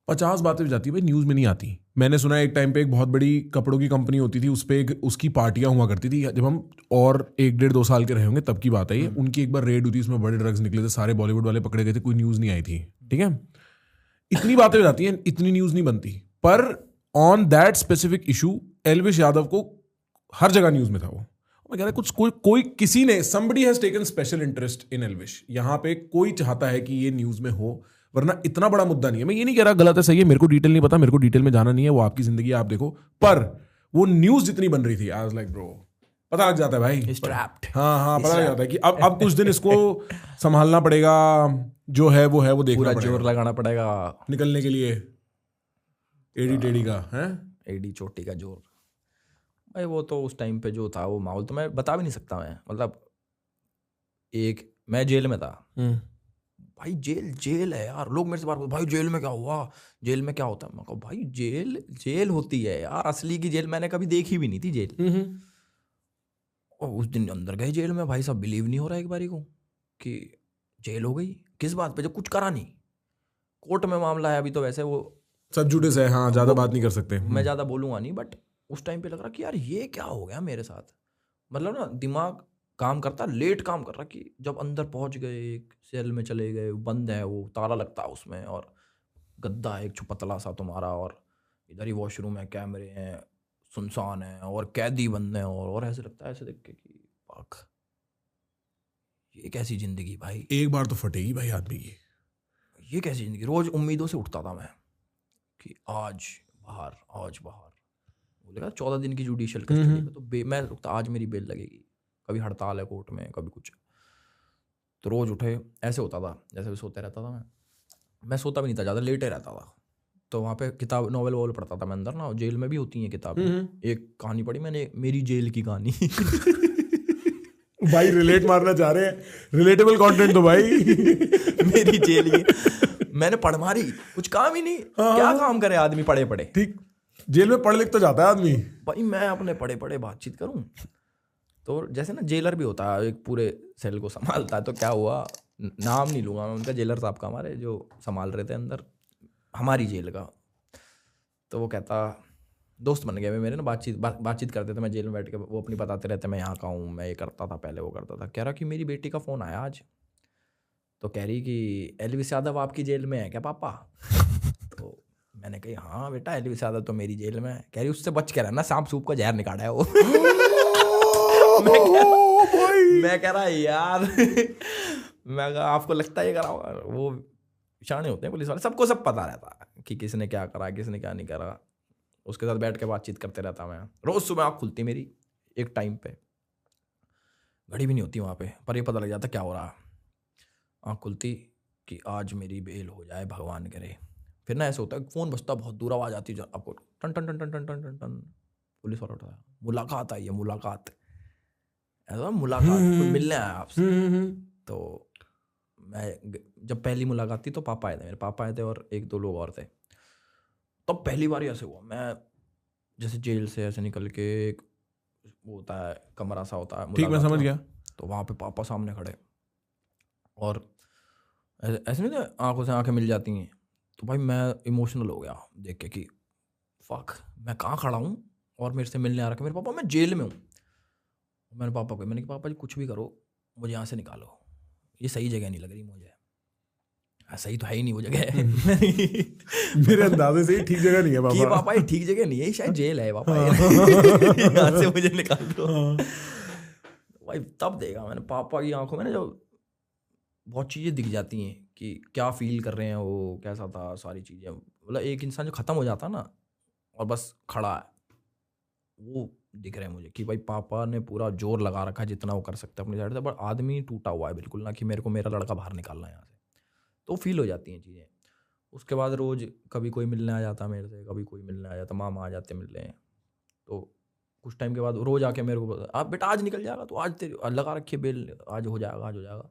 Speaker 2: 50 बातें जाती है भाई, न्यूज़ में नहीं आती। मैंने सुना है एक टाइम पे एक बहुत बड़ी कपड़ों की कंपनी होती थी, उस पर उसकी पार्टियां हुआ करती थी, जब हम और 1-1.5-2 साल के रहे होंगे तब की बात है ये, उनकी एक बार रेड हुई थी, उसमें बड़े ड्रग्स निकले थे, सारे बॉलीवुड वाले पकड़े गए थे, कोई न्यूज़ नहीं आई थी, ठीक है, इतनी बातें हो जाती हैं, इतनी न्यूज़ नहीं बनती, पर on that specific issue Elvish Yadav को हर जगह न्यूज़ में था वो। मैं कह रहा कुछ कोई किसी ने somebody has taken special interest in Elvish, यहाँ पे कोई चाहता है कि ये न्यूज़ में हो, वरना इतना बड़ा मुद्दा नहीं है। मैं ये नहीं कह रहा गलत है सही है, मेरे को डिटेल नहीं पता, मेरे को डिटेल में जाना नहीं है, वो आपकी जिंदगी आप देखो, पर वो न्यूज़ जितनी बन रही थी आई वाज लाइक ब्रो, पता लग जाता है भाई, हाँ पता लग जाता है कि अब कुछ दिन इसको संभालना पड़ेगा, जो है वो देखना पड़ेगा,
Speaker 1: जोर लगाना पड़ेगा
Speaker 2: निकलने के लिए, एडी टेडी का है,
Speaker 1: एडी चोटी का जोर भाई। वो तो उस टाइम पे जो था वो माहौल तो मैं बता भी नहीं सकता, मैं मतलब मैं जेल में था भाई, जेल है यार, लोग मेरे से बात करते भाई जेल में क्या हुआ, जेल में क्या होता है, मैं कहा भाई जेल होती है यार, असली की जेल मैंने कभी देखी भी नहीं थी जेल। और उस दिन अंदर गए जेल में भाई साहब, बिलीव नहीं हो रहा एक बारी को कि जेल हो गई, किस बात पे, जब कुछ करा नहीं, कोर्ट में मामला है अभी, तो वैसे वो
Speaker 2: सब जुडिस है, हाँ ज्यादा बात नहीं कर सकते,
Speaker 1: मैं ज्यादा बोलूंगा नहीं, बट उस टाइम पे लग रहा कि यार ये क्या हो गया मेरे साथ, मतलब ना दिमाग काम करता, लेट काम कर रहा, कि जब अंदर पहुंच गए, एक सेल में चले गए, बंद है वो, ताला लगता है उसमें, और गद्दा है एक पतला सा तुम्हारा, और इधर ही वॉशरूम है, कैमरे हैं, सुनसान है, और कैदी बंद है, और ऐसे लगता है ऐसे देख के कि पाक, ये कैसी जिंदगी भाई,
Speaker 2: एक बार तो फटेगी भाई आदमी की,
Speaker 1: ये कैसी जिंदगी। रोज उम्मीदों से उठता था मैं कि आज बाहर, बोलेगा 14 दिन की जुडिशियल कस्टडी में, तो मैं रुकता आज मेरी बेल लगेगी, कभी हड़ताल है कोर्ट में, कभी कुछ, तो रोज़ उठे ऐसे होता था जैसे भी सोते रहता था मैं सोता भी नहीं था ज़्यादा, लेटे रहता था। तो वहाँ पे किताब नॉवेल वॉवेल पढ़ता था मैं अंदर ना, जेल में भी होती हैं किताबें। एक कहानी पढ़ी मैंने, मेरी जेल की कहानी।
Speaker 2: भाई रिलेट मारना चाह रहे हैं, रिलेटेबल कंटेंट तो भाई।
Speaker 1: मेरी जेल की मैंने पढ़ मारी, कुछ काम ही नहीं। क्या काम करे आदमी पढ़े पढ़े,
Speaker 2: ठीक, जेल में पढ़ लिख तो जाता है आदमी
Speaker 1: भाई। मैं अपने पढ़े पढ़े बातचीत करूं तो जैसे ना जेलर भी होता है, एक पूरे सेल को संभालता है। तो क्या हुआ, नाम नहीं लूंगा मैं उनका, जेलर साहब का, हमारे जो संभाल रहे थे अंदर हमारी जेल का। तो वो कहता, दोस्त बन गए मेरे ना, बातचीत करते थे, मैं जेल में बैठ के, वो अपनी बताते रहते मैं यहाँ का हूँ, मैं ये करता था पहले, वो करता था। कह रहा कि मेरी बेटी का फ़ोन आया आज, तो कह रही कि एलविस यादव आपकी जेल में है क्या पापा? तो मैंने कही हाँ बेटा, एलविस यादव तो मेरी जेल में है। कह रही उससे बच के रहना, सांप सूप का जहर निकाला है वो। मैं कह रहा यार, मैं कहा आपको लगता है ये करा होगा? वो शाणे होते हैं पुलिस वाले, सबको सब पता रहता है कि किसने क्या करा, किसने क्या नहीं करा। उसके साथ बैठ के बातचीत करते रहता मैं। रोज़ सुबह आँख खुलती मेरी एक टाइम पे, घड़ी भी नहीं होती वहाँ पे, पर ये पता लग जाता क्या हो रहा। आँख खुलती कि आज मेरी बेल हो जाए, भगवान करे। फिर ना ऐसे होता है, फ़ोन बजता, बहुत दूर आवाज़ आती है आपको, टन टन टन टन टन टन टन टन, पुलिस वाला उठाया, मुलाकात आई है, मुलाकात, ऐसा मुलाकात, कोई मिलने आया आपसे। तो मैं जब पहली मुलाकात थी तो पापा आए थे, मेरे पापा आए थे और एक दो लोग और थे। तब पहली बार ऐसे हुआ, मैं जैसे जेल से ऐसे निकल के, एक वो होता है कमरा सा होता है,
Speaker 2: ठीक मैं समझ गया।
Speaker 1: तो वहाँ पे पापा सामने खड़े, और ऐसे नहीं, आंखों से आंखें मिल जाती हैं। तो भाई मैं इमोशनल हो गया देख के कि फक, मैं कहाँ खड़ा हूँ और मेरे से मिलने आ रखा है मेरे पापा, मैं जेल में हूँ। मैंने पापा को, मैंने कहा पापा जी कुछ भी करो, मुझे यहाँ से निकालो, ये सही जगह नहीं लग रही मुझे। सही तो है ही नहीं वो जगह।
Speaker 2: मेरे अंदाजे से ही ठीक जगह नहीं है पापा।
Speaker 1: कि पापा ये ठीक जगह नहीं है, शायद जेल है पापा, यहाँ से मुझे निकाल दो। भाई तब देखा मैंने पापा की आंखों में ना, जो बहुत चीज़ें दिख जाती हैं कि क्या फील कर रहे हैं वो, कैसा था, सारी चीज़ें। मतलब एक इंसान जो ख़त्म हो जाता ना और बस खड़ा है, वो दिख रहे हैं मुझे कि भाई पापा ने पूरा जोर लगा रखा है जितना वो कर सकते हैं अपनी साइड से, बट आदमी टूटा हुआ है बिल्कुल ना, कि मेरे को मेरा लड़का बाहर निकालना है यहाँ से। तो फील हो जाती हैं चीज़ें। उसके बाद रोज़ कभी कोई मिलने आ जाता मेरे से, कभी कोई मिलने आ जाता, मामा आ जाते मिलने। तो कुछ टाइम के बाद रोज़ आके मेरे को, आप बेटा आज निकल जाएगा, तो आज तेरी लगा रखी है बेल, आज हो जाएगा, आज हो जाएगा।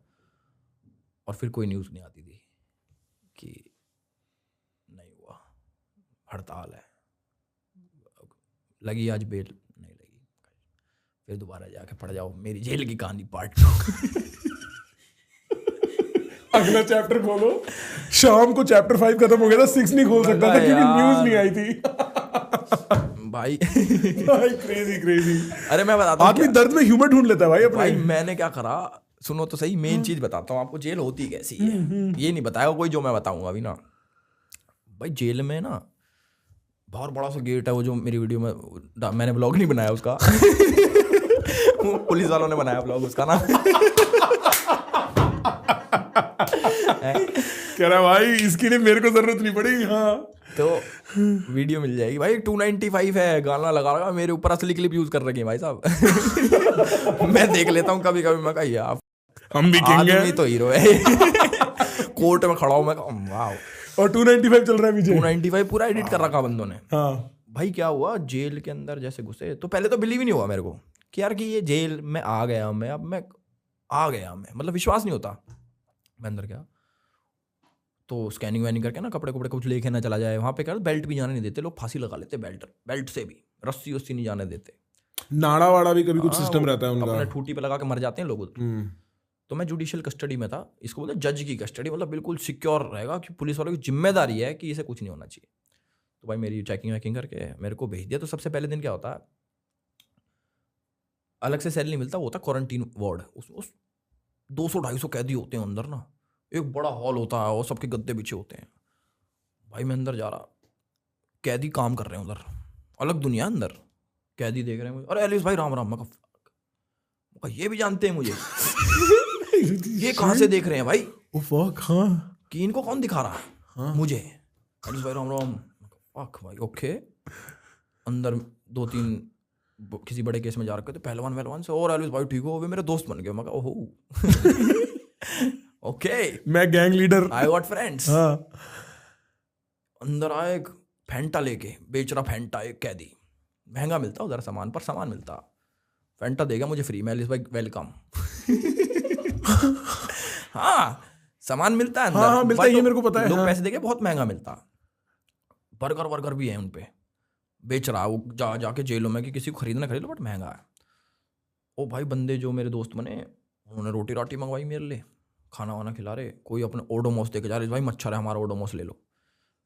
Speaker 1: और फिर कोई न्यूज़ नहीं आती थी कि नहीं हुआ, हड़ताल है, लगी आज बेल, नहीं लगी। फिर दोबारा जाके पढ़ जाओ मेरी जेल की कहानी पार्ट 2।
Speaker 2: अगला चैप्टर खोलो, शाम को चैप्टर 5 खत्म हो गया था, 6 नहीं खोल सकता था क्योंकि न्यूज़ नहीं आई थी।
Speaker 1: भाई
Speaker 2: क्रेजी।
Speaker 1: अरे मैं बताता हूँ,
Speaker 2: आदमी दर्द में ह्यूमर ढूंढ लेता है भाई अपने।
Speaker 1: भाई मैंने क्या करा, सुनो तो सही, मेन चीज बताता हूँ आपको, जेल होती कैसी है। ये नहीं बताएगा कोई जो मैं बताऊंगा अभी ना। भाई जेल में ना बहुत बड़ा सा गेट है, वो जो मेरी वीडियो में मैंने ब्लॉग नहीं बनाया उसका। वो पुलिस वालों ने बनाया ब्लॉग उसका ना।
Speaker 2: कह रहा भाई इसकी लिए मेरे को जरूरत नहीं पड़ी। हाँ
Speaker 1: तो वीडियो मिल जाएगी भाई, 295 है, गाना लगा रहा, मेरे ऊपर असली क्लिप यूज कर रखे हैं भाई साहब। मैं देख लेता हूँ कभी कभी, मैं कहा यार
Speaker 2: हम भी किंग हैं,
Speaker 1: तो हीरो है। कोर्ट में खड़ा हूँ मैं, वाह।
Speaker 2: और 295 चल रहा है पीछे,
Speaker 1: 295 पूरा एडिट कर रखा बंदों ने।
Speaker 2: हाँ
Speaker 1: भाई क्या हुआ, जेल के अंदर जैसे घुसे तो पहले तो बिलीव ही नहीं हुआ मेरे को कि यार कि ये जेल में आ गया मैं, अब मैं आ गया मैं, मतलब विश्वास नहीं होता। मैं अंदर गया तो स्कैनिंग वैनिंग करके ना, कपड़े कपड़े कुछ लेके ना चला जाए, वहाँ पे क्या बेल्ट भी जाने नहीं देते लोग, फांसी लगा लेते बेल्ट से भी, रस्सी वस्सी नहीं जाने देते।
Speaker 2: नाड़ा वाड़ा भी कभी कुछ सिस्टम रहता है उनका,
Speaker 1: अपने ठूटी पे लगा के मर जाते हैं लोग। तो मैं जुडिशियल कस्टडी में था, इसको बोलते जज की कस्टडी, मतलब बिल्कुल सिक्योर रहेगा कि पुलिस वालों की जिम्मेदारी है कि इसे कुछ नहीं होना चाहिए। तो भाई मेरी चेकिंग वैकिंग करके मेरे को भेज दिया। तो सबसे पहले दिन क्या होता है, अलग से सेल नहीं मिलता, वो होता क्वारंटीन वार्ड, उसमें 200-250 कैदी होते हैं अंदर ना, एक बड़ा हॉल होता है और सबके गद्दे बिछे होते हैं। भाई मैं अंदर जा रहा, कैदी काम कर रहे हैं उधर, अलग दुनिया अंदर, कैदी देख रहे हैं मुझे, अरे एलिस भाई राम राम। मैं कहा ये भी जानते हैं मुझे। ये कहाँ से देख रहे हैं भाई,
Speaker 2: हाँ
Speaker 1: कि इनको कौन दिखा रहा है, हाँ? मुझे एलिस भाई राम राम। फक भाई ओके। अंदर 2-3 किसी बड़े केस में जा रखे थे, पहलवान से, और एलिस भाई ठीक हो, वे मेरे दोस्त बन गए। मैं कहा ओहो ओके,
Speaker 2: मैं gang leader,
Speaker 1: I got friends.
Speaker 2: हाँ
Speaker 1: अंदर आए एक फैंटा लेके, बेच रहा फैंटा, एक कैदी, महंगा मिलता उधर सामान, पर सामान मिलता। फैंटा देगा मुझे फ्री में, एलिस भाई वेलकम। हाँ सामान मिलता है अंदर,
Speaker 2: हाँ मिलता है, ये मेरे को पता है।
Speaker 1: लोग
Speaker 2: हाँ।
Speaker 1: पैसे देके बहुत महंगा मिलता। बर्गर वर्गर भी है उन पे, बेच रहा वो जाके जेलों में कि किसी को खरीदना खरीद लो बट महंगा है। ओ भाई बंदे जो मेरे दोस्त बने, उन्होंने रोटी राटी मंगवाई मेरे लिए, खाना वाना खिला रहे। कोई अपने ओडोमोस देके जा रहे, भाई मच्छर है हमारा, ओडोमोस ले लो।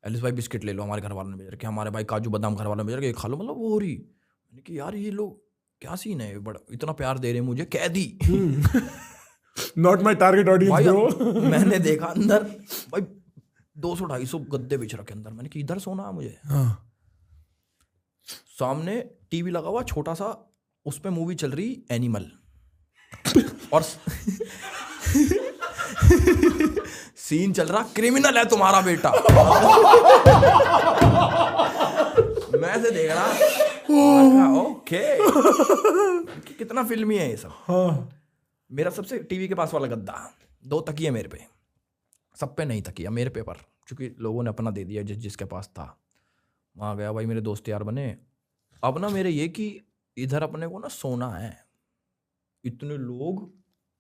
Speaker 1: एलिस भाई बिस्किट ले लो, हमारे घर वालों ने भेज रखे, हमारे भाई काजू बादाम घर वालों ने भेज रखे, खा लो। मतलब वो हो रही, मैंने कि यार ये लोग क्या सीन है, बड़ा इतना प्यार दे रहे हैं मुझे, कैदी।
Speaker 2: Not my target audience bro.
Speaker 1: मैंने देखा अंदर भाई 200-250 गद्दे बिछ रखे अंदर। मैंने कि इधर सोना है मुझे।
Speaker 2: हाँ।
Speaker 1: सामने टीवी लगा हुआ छोटा सा, उस पे मूवी चल रही एनिमल, और सीन चल रहा क्रिमिनल है तुम्हारा बेटा। मैं से देख रहा, ओके कितना फिल्मी है ये सब।
Speaker 2: हाँ।
Speaker 1: मेरा सबसे टीवी के पास वाला गद्दा, 2 तकिए मेरे पे, सब पे नहीं तकिया मेरे पे, पर क्योंकि लोगों ने अपना दे दिया जिसके पास था। वहाँ गया भाई, मेरे दोस्त यार बने। अब ना मेरे ये कि इधर अपने को ना सोना है, इतने लोग,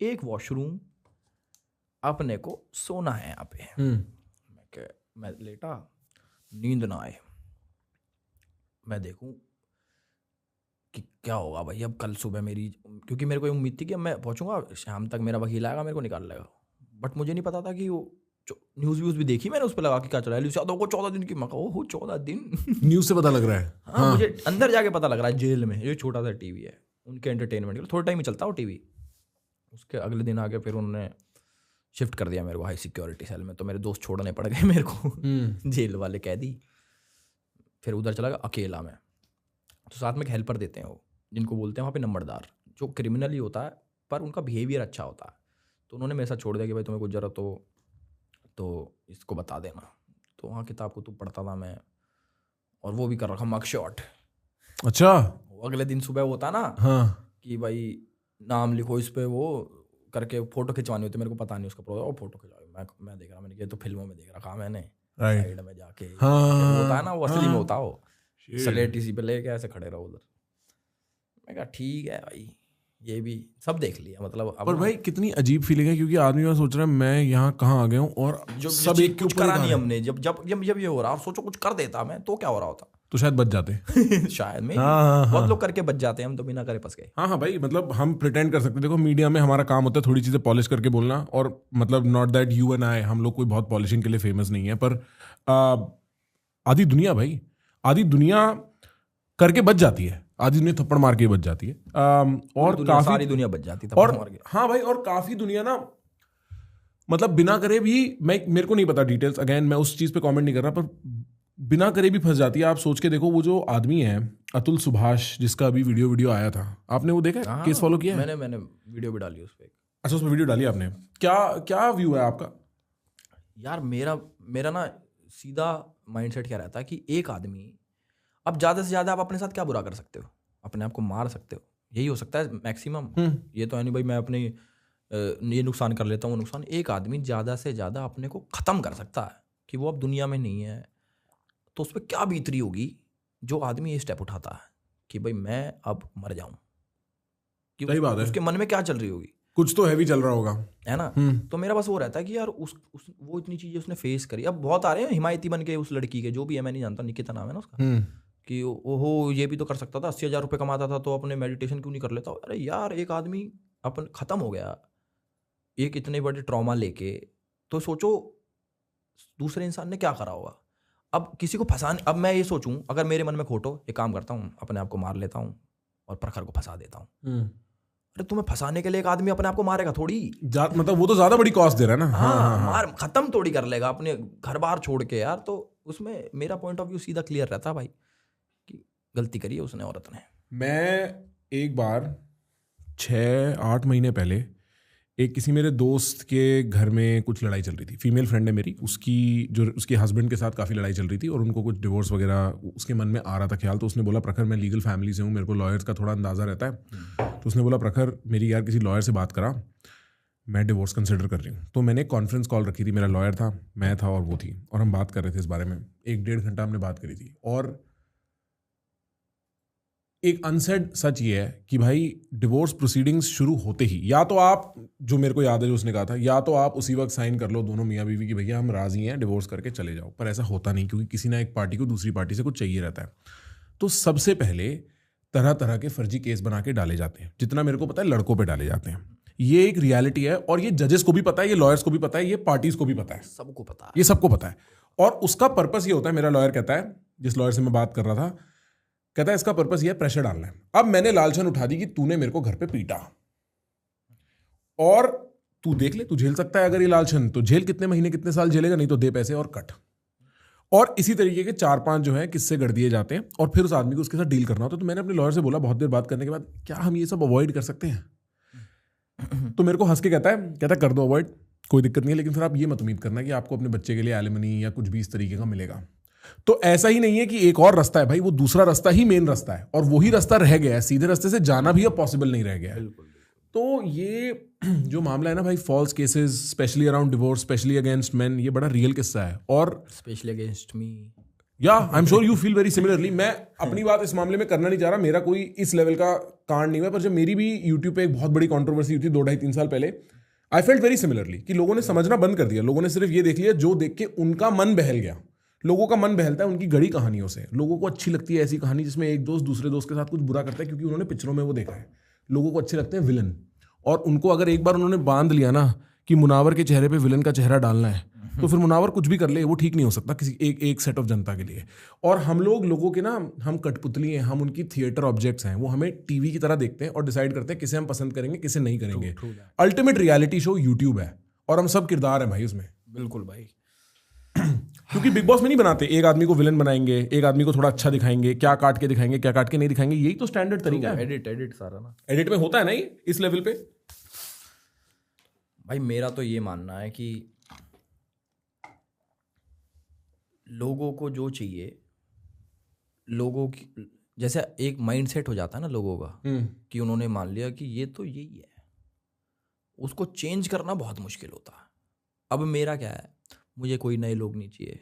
Speaker 1: एक वॉशरूम, अपने को सोना है यहाँ पे। मैं लेटा, नींद ना आए, मैं देखूं कि क्या होगा भाई अब कल सुबह मेरी, क्योंकि मेरे को उम्मीद थी कि अब मैं पहुंचूंगा शाम तक, मेरा वकील आएगा मेरे को निकाल लेगा। बट मुझे नहीं पता था कि वो न्यूज़ व्यूज़ भी देखी मैंने, उस पर लगा कि क्या चल रहा है, एलिस यादव को 14 दिन की। मैं कहा ओहो 14 दिन।
Speaker 2: न्यूज़ से पता लग रहा है।
Speaker 1: हाँ मुझे अंदर जाके पता लग रहा है, जेल में ये छोटा सा टीवी है उनके एंटरटेनमेंट के लिए, थोड़ा टाइम ही चलता वो टीवी। उसके अगले दिन आके फिर उन्होंने शिफ्ट कर दिया मेरे को हाई सिक्योरिटी सेल में, तो मेरे दोस्त छोड़ने पड़ गए मेरे को, जेल वाले कैदी। फिर उधर चला गया अकेला मैं। तो साथ में एक हेल्पर देते हैं वो, जिनको बोलते हैं वहाँ पे नंबरदार, जो क्रिमिनल ही होता है पर उनका बिहेवियर अच्छा होता है। तो उन्होंने मेरे साथ छोड़ दिया कि भाई तुम्हें कुछ जरूरत हो तो इसको बता देना। तो वहाँ किताब को पढ़ता था मैं, और वो भी कर रखा मग शॉट।
Speaker 2: अच्छा।
Speaker 1: अगले दिन सुबह होता ना कि भाई नाम लिखो इस पे, वो करके फोटो खिंचवानी होती, मेरे को पता नहीं उसका प्रोग्राम, फोटो खिंचवाई। मैं देख रहा, मैंने ये तो फिल्मों में देख रखा मैंने, साइड में जाके होता है ना, वो असली में होता हो, स्लेट इसी पे लेके ऐसे खड़े रहो उधर। मैं कहा ठीक है भाई, ये भी सब देख लिया। मतलब
Speaker 2: पर भाई कितनी अजीब फीलिंग है, क्योंकि आदमी मैं सोच रहा है मैं यहाँ कहाँ आ गया हूँ, और
Speaker 1: जो
Speaker 2: सब एक के ऊपर
Speaker 1: करा नहीं हमने। जब ये हो रहा, सोचो कुछ कर देता मैं तो क्या हो रहा होता,
Speaker 2: तो शायद बच जाते।
Speaker 1: शायद में
Speaker 2: हाँ,
Speaker 1: बहुत लोग करके बच जाते हैं, हम तो बिना करे फंस गए।
Speaker 2: हाँ भाई, मतलब हम प्रिटेंड कर सकते, देखो मीडिया में हमारा काम होता है थोड़ी चीजें पॉलिश करके बोलना, और मतलब not that you and I, हम लोग कोई बहुत पॉलिशिंग के लिए फेमस नहीं है, पर आधी दुनिया भाई, आधी दुनिया करके बच जाती है, आधी दुनिया थप्पड़ मार के बच जाती है। और काफी सारी
Speaker 1: दुनिया बच जाती है,
Speaker 2: और हाँ भाई, और काफी दुनिया ना मतलब बिना करे भी, मेरे को नहीं पता डिटेल्स, अगेन मैं उस चीज पे कमेंट नहीं कर रहा, पर बिना करे भी फंस जाती है। आप सोच के देखो, वो जो आदमी है अतुल सुभाष, जिसका अभी वीडियो आया था, आपने वो देखा है? केस फॉलो किया है?
Speaker 1: मैंने वीडियो भी डाली उस पर।
Speaker 2: अच्छा, उसमें वीडियो डाली आपने, क्या व्यू है आपका?
Speaker 1: यार मेरा ना सीधा माइंडसेट क्या रहता है कि एक आदमी, अब ज़्यादा से ज़्यादा आप अपने साथ क्या बुरा कर सकते हो, अपने आप को मार सकते हो, यही हो सकता है मैक्सिमम। ये तो है नहीं भाई मैं अपने ये नुकसान कर लेता हूँ, नुकसान। एक आदमी ज़्यादा से ज़्यादा अपने को ख़त्म कर सकता है कि वो अब दुनिया में नहीं है, तो उस पर क्या बीतरी होगी जो आदमी ये स्टेप उठाता है कि भाई मैं अब मर जाऊं।
Speaker 2: सही बात है।
Speaker 1: उसके मन में क्या चल रही होगी,
Speaker 2: कुछ तो हैवी चल रहा होगा,
Speaker 1: है ना। तो मेरा बस वो रहता है कि यार वो इतनी चीजें उसने फेस करी। अब बहुत आ रहे हैं हिमायती बन के उस लड़की के, जो भी है मैं नहीं जानता, निकिता नाम है ना उसका, कि ओहो ये भी तो कर सकता था, 80,000 रुपये कमाता था तो अपने मेडिटेशन क्यों नहीं कर लेता। अरे यार एक आदमी अपन खत्म हो गया एक इतने बड़े ट्रॉमा लेके, तो सोचो दूसरे इंसान ने क्या करा होगा। अब किसी को फंसाने, अब मैं ये सोचूं अगर मेरे मन में खोटो, एक काम करता हूँ अपने आप को मार लेता हूँ और प्रखर को फंसा देता हूँ। अरे तुम्हें फंसाने के लिए एक आदमी अपने आप को मारेगा थोड़ी,
Speaker 2: मतलब वो तो ज्यादा बड़ी कॉस्ट दे रहा है ना।
Speaker 1: हाँ, मार खत्म थोड़ी कर लेगा अपने घर बार छोड़ के यार। तो उसमें मेरा पॉइंट ऑफ व्यू सीधा क्लियर रहता भाई कि गलती करी है उसने, औरत ने।
Speaker 2: मैं एक बार 6-8 महीने पहले एक किसी मेरे दोस्त के घर में कुछ लड़ाई चल रही थी, फीमेल फ्रेंड है मेरी, उसके हस्बैंड के साथ काफ़ी लड़ाई चल रही थी और उनको कुछ डिवोर्स वगैरह उसके मन में आ रहा था ख्याल। तो उसने बोला प्रखर मैं लीगल फैमिली से हूँ, मेरे को लॉयर्स का थोड़ा अंदाज़ा रहता है। तो उसने बोला प्रखर मेरी यार किसी लॉयर से बात करा, मैं डिवोर्स कंसिडर कर रही हूँ। तो मैंने कॉन्फ्रेंस कॉल रखी थी, मेरा लॉयर था, मैं था और वो थी, और हम बात कर रहे थे इस बारे में। 1-1.5 घंटा हमने बात करी थी। और एक अनसेड सच ये है कि भाई डिवोर्स प्रोसीडिंग्स शुरू होते ही या तो आप, जो मेरे को याद है जो उसने कहा था, या तो आप उसी वक्त साइन कर लो दोनों मियाँ बीवी की भैया हम राजी हैं, डिवोर्स करके चले जाओ। पर ऐसा होता नहीं, क्योंकि किसी ना एक पार्टी को दूसरी पार्टी से कुछ चाहिए रहता है। तो सबसे पहले तरह तरह के फर्जी केस बना के डाले जाते हैं, जितना मेरे को पता है लड़कों पे डाले जाते हैं। ये एक रियलिटी है और ये जजेस को भी पता है, ये लॉयर्स को भी पता है, ये पार्टीज को भी पता है,
Speaker 1: सबको पता है,
Speaker 2: ये सबको पता है। और उसका पर्पस ये होता है, मेरा लॉयर कहता है, जिस लॉयर से मैं बात कर रहा था, कहता है इसका पर्पस ये है प्रेशर डालना है। अब मैंने लालचन उठा दी कि तूने मेरे को घर पे पीटा और तू देख ले तू झेल सकता है, अगर ये लालचन तो झेल, कितने महीने कितने साल झेलेगा, नहीं तो दे पैसे और कट। और इसी तरीके के 4-5 जो है किस्से गढ़ दिए जाते हैं और फिर उस आदमी को उसके साथ डील करना होता है। तो मैंने अपने लॉयर से बोला बहुत देर बात करने के बाद, क्या हम ये सब अवॉइड कर सकते हैं? तो मेरे को हंस के कहता कर दो अवॉइड, कोई दिक्कत नहीं है, लेकिन फिर आप ये मत उम्मीद करना कि आपको अपने बच्चे के लिए एलिमनी या कुछ भी इस तरीके का मिलेगा। तो ऐसा ही नहीं है कि एक और रास्ता है भाई, वो दूसरा रास्ता ही मेन रास्ता है और वही रास्ता रह गया है, सीधे रास्ते से जाना भी अब पॉसिबल नहीं रह गया है। तो ये जो मामला है ना भाई, false cases specially around divorce, specially against men, ये बड़ा रियल किस्सा है। और
Speaker 1: स्पेशली अगेंस्ट मी,
Speaker 2: या I am sure you feel very similarly. मैं अपनी बात इस मामले में करना नहीं चाह रहा, मेरा कोई इस लेवल का कांड नहीं हुआ, पर जब मेरी भी यूट्यूब पे एक बहुत बड़ी कंट्रोवर्सी हुई थी 2-2.5-3 साल पहले, आई फेल्ट वेरी सिमिलरली कि लोगों ने समझना बंद कर दिया। लोगों ने सिर्फ ये देख लिया जो देख के उनका मन बहल गया। लोगों का मन बहलता है उनकी गढ़ी कहानियों से। लोगों को अच्छी लगती है ऐसी कहानी जिसमें एक दोस्त दूसरे दोस्त के साथ कुछ बुरा करता है, क्योंकि उन्होंने पिक्चरों में वो देखा है। लोगों को अच्छे लगते हैं विलन, और उनको अगर एक बार उन्होंने बांध लिया ना कि मुनावर के चेहरे पे विलन का चेहरा डालना है, तो फिर मुनावर कुछ भी कर ले वो ठीक नहीं हो सकता किसी एक सेट ऑफ जनता के लिए। और हम लोगों के ना, हम कठपुतली हैं, हम उनकी थिएटर ऑब्जेक्ट्स हैं। वो हमें टीवी की तरह देखते हैं और डिसाइड करते हैं किसे हम पसंद करेंगे किसे नहीं करेंगे। अल्टीमेट रियलिटी शो यूट्यूब है और हम सब किरदार हैं भाई उसमें।
Speaker 1: बिल्कुल भाई।
Speaker 2: क्योंकि बिग बॉस में नहीं बनाते, एक आदमी को विलन बनाएंगे, एक आदमी को थोड़ा अच्छा दिखाएंगे, क्या काट के दिखाएंगे क्या काट के नहीं दिखाएंगे, यही तो स्टैंडर्ड तरीका है।
Speaker 1: एडिट सारा ना,
Speaker 2: एडिट में होता है ना ये इस लेवल पे।
Speaker 1: भाई मेरा तो ये मानना है कि लोगों को जो चाहिए, लोगों की जैसे एक माइंडसेट हो जाता है ना लोगों का, कि उन्होंने मान लिया कि ये तो यही है, उसको चेंज करना बहुत मुश्किल होता है। अब मेरा क्या है, मुझे कोई नए लोग नहीं चाहिए,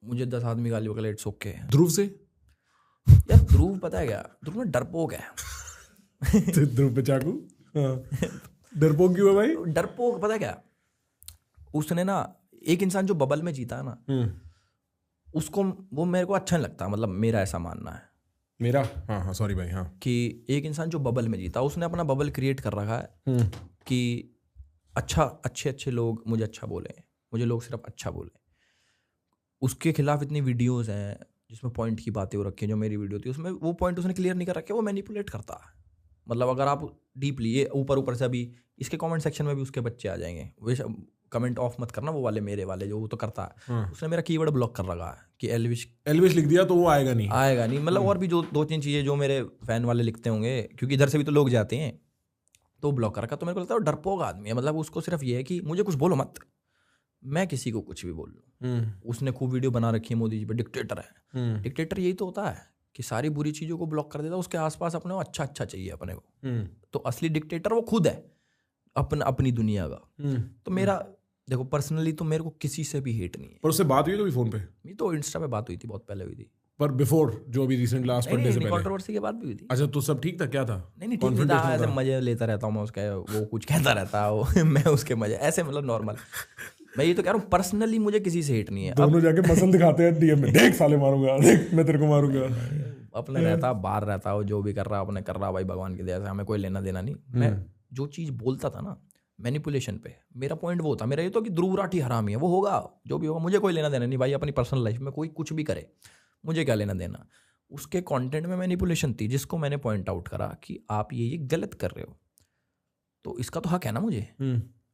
Speaker 1: मुझे 10 आदमी गाली बकले इट्स ओके।
Speaker 2: ध्रुव से
Speaker 1: यार ध्रुव पता है क्या, ध्रुव में डरपोक है।
Speaker 2: तो ध्रुव पे चाकू, डरपोक क्यों है भाई?
Speaker 1: डरपोक पता है क्या, उसने ना एक इंसान जो बबल में जीता है ना, उसको वो मेरे को अच्छा नहीं लगता। मतलब मेरा ऐसा मानना है,
Speaker 2: मेरा हाँ सॉरी भाई, हाँ,
Speaker 1: कि एक इंसान जो बबल में जीता, उसने अपना बबल क्रिएट कर रखा है कि अच्छे लोग मुझे अच्छा बोले, मुझे लोग सिर्फ अच्छा बोले। उसके खिलाफ इतनी वीडियोस हैं जिसमें पॉइंट की बातें हो रखी हैं, जो मेरी वीडियो थी उसमें वो पॉइंट उसने क्लियर नहीं कर रखे, वो मैनिपुलेट करता है। मतलब अगर आप डीपली ये ऊपर से, अभी इसके कमेंट सेक्शन में भी उसके बच्चे आ जाएंगे, वे कमेंट ऑफ मत करना, वो वाले मेरे वाले जो वो तो करता है। उसने मेरा कीवर्ड ब्लॉक कर रखा है कि एल्विश लिख दिया तो वो आएगा नहीं। मतलब और भी जो 2-3 चीज़ें जो मेरे फैन वाले लिखते होंगे, क्योंकि इधर से भी तो लोग जाते हैं, तो ब्लॉक कर रखा। तो मेरे को लगता है डरपोक आदमी है। मतलब उसको सिर्फ ये है कि मुझे कुछ बोलो मत, मैं किसी को कुछ भी बोल लूँ। उसने खूब वीडियो बना रखी है मोदी जी पे, डिक्टेटर है। डिक्टेटर यही तो होता है कि सारी बुरी चीज़ों को ब्लॉक कर देता है, उसके आसपास अपने को अच्छा चाहिए अपने को। तो असली डिक्टेटर वो खुद है, अपनी दुनिया का। तो मेरा देखो पर्सनली तो मेरे को किसी से भी हेट नहीं है।
Speaker 2: पर उससे बात हुई कभी फोन पे?
Speaker 1: नहीं, तो इंस्टा पे बात हुई थी, बहुत पहले हुई थी।
Speaker 2: पर बिफोर जो अभी रिसेंट लास्ट बर्थडे से पहले
Speaker 1: कंट्रोवर्सी के बाद भी हुई थी।
Speaker 2: अच्छा, तो सब ठीक था? क्या था?
Speaker 1: नहीं ठीक नहीं था, ऐसे मजे लेता रहता हूँ मैं उसका, वो कुछ कहता रहता है वो मैं उसके मजे ऐसे, मतलब नॉर्मल। मैं ये तो कह रहा हूँ पर्सनली मुझे किसी से हेट नहीं है।
Speaker 2: दोनों जाके मसल दिखाते हैं डीएम में, देख साले मारूंगा, देख मैं तेरे को मारूंगा।
Speaker 1: अपने रहता, बाहर रहता हो, जो भी कर रहा अपने कर रहा, भाई भगवान की दया से हमें कोई लेना देना नहीं। मैं जो चीज़ बोलता था ना मैनिपुलेशन पे, मेरा पॉइंट वो था। मेरा ये तो कि ध्रुव राठी हरामी है, वो होगा जो भी होगा, मुझे कोई लेना देना नहीं भाई। अपनी पर्सनल लाइफ में कोई कुछ भी करे, मुझे क्या लेना देना। उसके कंटेंट में मैनिपुलेशन थी, जिसको मैंने पॉइंट आउट करा कि आप ये गलत कर रहे हो, तो इसका तो हक है ना मुझे।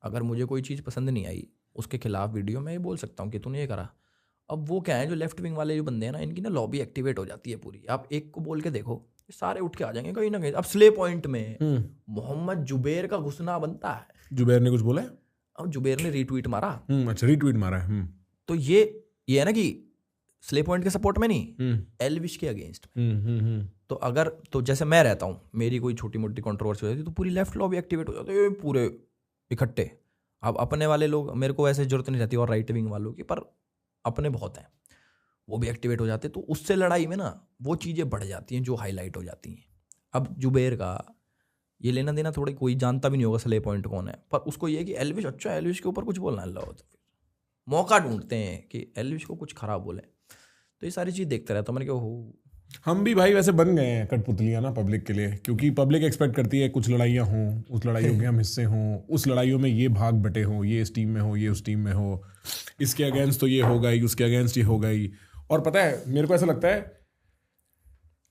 Speaker 1: अगर मुझे कोई चीज़ पसंद नहीं आई, उसके खिलाफ वीडियो में ये बोल सकता हूँ कि तूने ये करा। अब वो क्या है, जो लेफ्ट विंग वाले जो बंदे हैं ना, इनकी ना लॉबी एक्टिवेट हो जाती है पूरी। आप एक को बोल के देखो, ये सारे उठ के आ जाएंगे कहीं ना कहीं। अब स्ले पॉइंट में मोहम्मद जुबैर का घुसना बनता है।
Speaker 2: जुबैर ने कुछ बोला है?
Speaker 1: अब जुबैर ने रीट्वीट मारा।
Speaker 2: अच्छा, रीट्वीट मारा है।
Speaker 1: तो ये है ना कि स्ले पॉइंट के सपोर्ट में नहीं, एल्विश के अगेंस्ट में। तो अगर तो जैसे मैं रहता हूँ, मेरी कोई छोटी मोटी कंट्रोवर्सी हो जाती है तो पूरी लेफ्ट लॉबी एक्टिवेट हो जाती है, पूरे इकट्ठे। अब अपने वाले लोग, मेरे को ऐसे जरूरत नहीं रहती और राइट विंग वालों की, पर अपने बहुत हैं, वो भी एक्टिवेट हो जाते। तो उससे लड़ाई में ना वो चीज़ें बढ़ जाती हैं जो हाईलाइट हो जाती हैं। अब जुबैर का ये लेना देना थोड़ी, कोई जानता भी नहीं होगा स्ले पॉइंट कौन है, पर उसको ये है कि एल्विश, अच्छा एल्विश के ऊपर कुछ बोलना अल्लाह हो, तो फिर मौका ढूंढते हैं कि एल्विश को कुछ खराब बोले। तो ये सारी चीज़ देखते रहता हूँ। मैंने कहा हो,
Speaker 2: हम भी भाई वैसे बन गए हैं कठपुतलियाँ ना पब्लिक के लिए, क्योंकि पब्लिक एक्सपेक्ट करती है कुछ लड़ाइयाँ हों, उस लड़ाइयों के हम हिस्से हों, उस लड़ाइयों में ये भाग बटे हों, ये इस टीम में हो, ये उस टीम में हो, इसके अगेंस्ट तो ये होगा ही, उसके अगेंस्ट ये होगा ही। और पता है मेरे को ऐसा लगता है,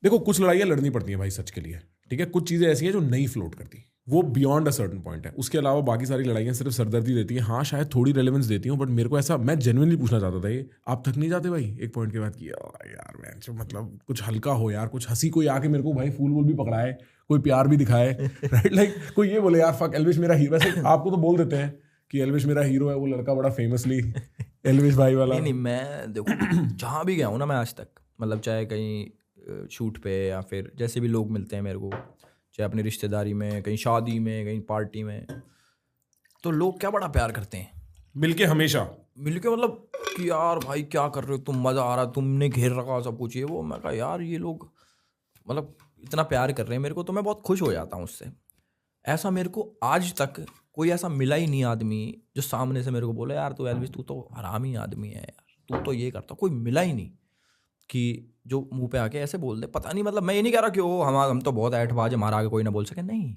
Speaker 2: देखो कुछ लड़ाइयाँ लड़नी पड़ती हैं भाई सच के लिए, ठीक है। कुछ चीज़ें ऐसी हैं जो नहीं फ्लोट करती, वो बियॉन्ड अ सर्टन पॉइंट है। उसके अलावा बाकी सारी लड़ाइयाँ सिर्फ सरदर्दी देती हैं। हाँ शायद थोड़ी रेलेवेंस देती हूँ, बट मेरे को ऐसा, मैं जेन्युइनली पूछना चाहता था, ये आप थक नहीं जाते भाई एक पॉइंट के बाद कि यार मैं मतलब कुछ हल्का हो यार, कुछ हंसी, कोई आके मेरे को भाई फूल वूल भी पकड़ाए, कोई प्यार भी दिखाए, राइट? लाइक कोई ये बोले यार फक एल्विश मेरा हीरो। वैसे आपको तो बोल देते हैं कि एल्विश मेरा हीरो है, वो लड़का बड़ा फेमसली एल्विश भाई वाला।
Speaker 1: नहीं, मैं देखो जहाँ भी गया हूँ ना मैं आज तक, मतलब चाहे कहीं शूट पे या फिर जैसे भी लोग मिलते हैं मेरे को, चाहे अपनी रिश्तेदारी में, कहीं शादी में, कहीं पार्टी में, तो लोग क्या बड़ा प्यार करते हैं
Speaker 2: मिलके, हमेशा
Speaker 1: मिलके, मतलब कि यार भाई क्या कर रहे हो तुम, मज़ा आ रहा, तुमने घेर रखा सब कुछ ये वो। मैं कहा यार ये लोग मतलब इतना प्यार कर रहे हैं मेरे को, तो मैं बहुत खुश हो जाता हूँ उससे। ऐसा मेरे को आज तक कोई ऐसा मिला ही नहीं आदमी जो सामने से मेरे को बोले यार तू एल्विश तू तो हरामी आदमी है यार, तू तो ये करता, कोई मिला ही नहीं कि जो मुंह पे आके ऐसे बोल दे। पता नहीं, मतलब मैं ये नहीं कह रहा कि वो हम तो बहुत ऐठबाज, हमारा आगे कोई ना बोल सके, नहीं।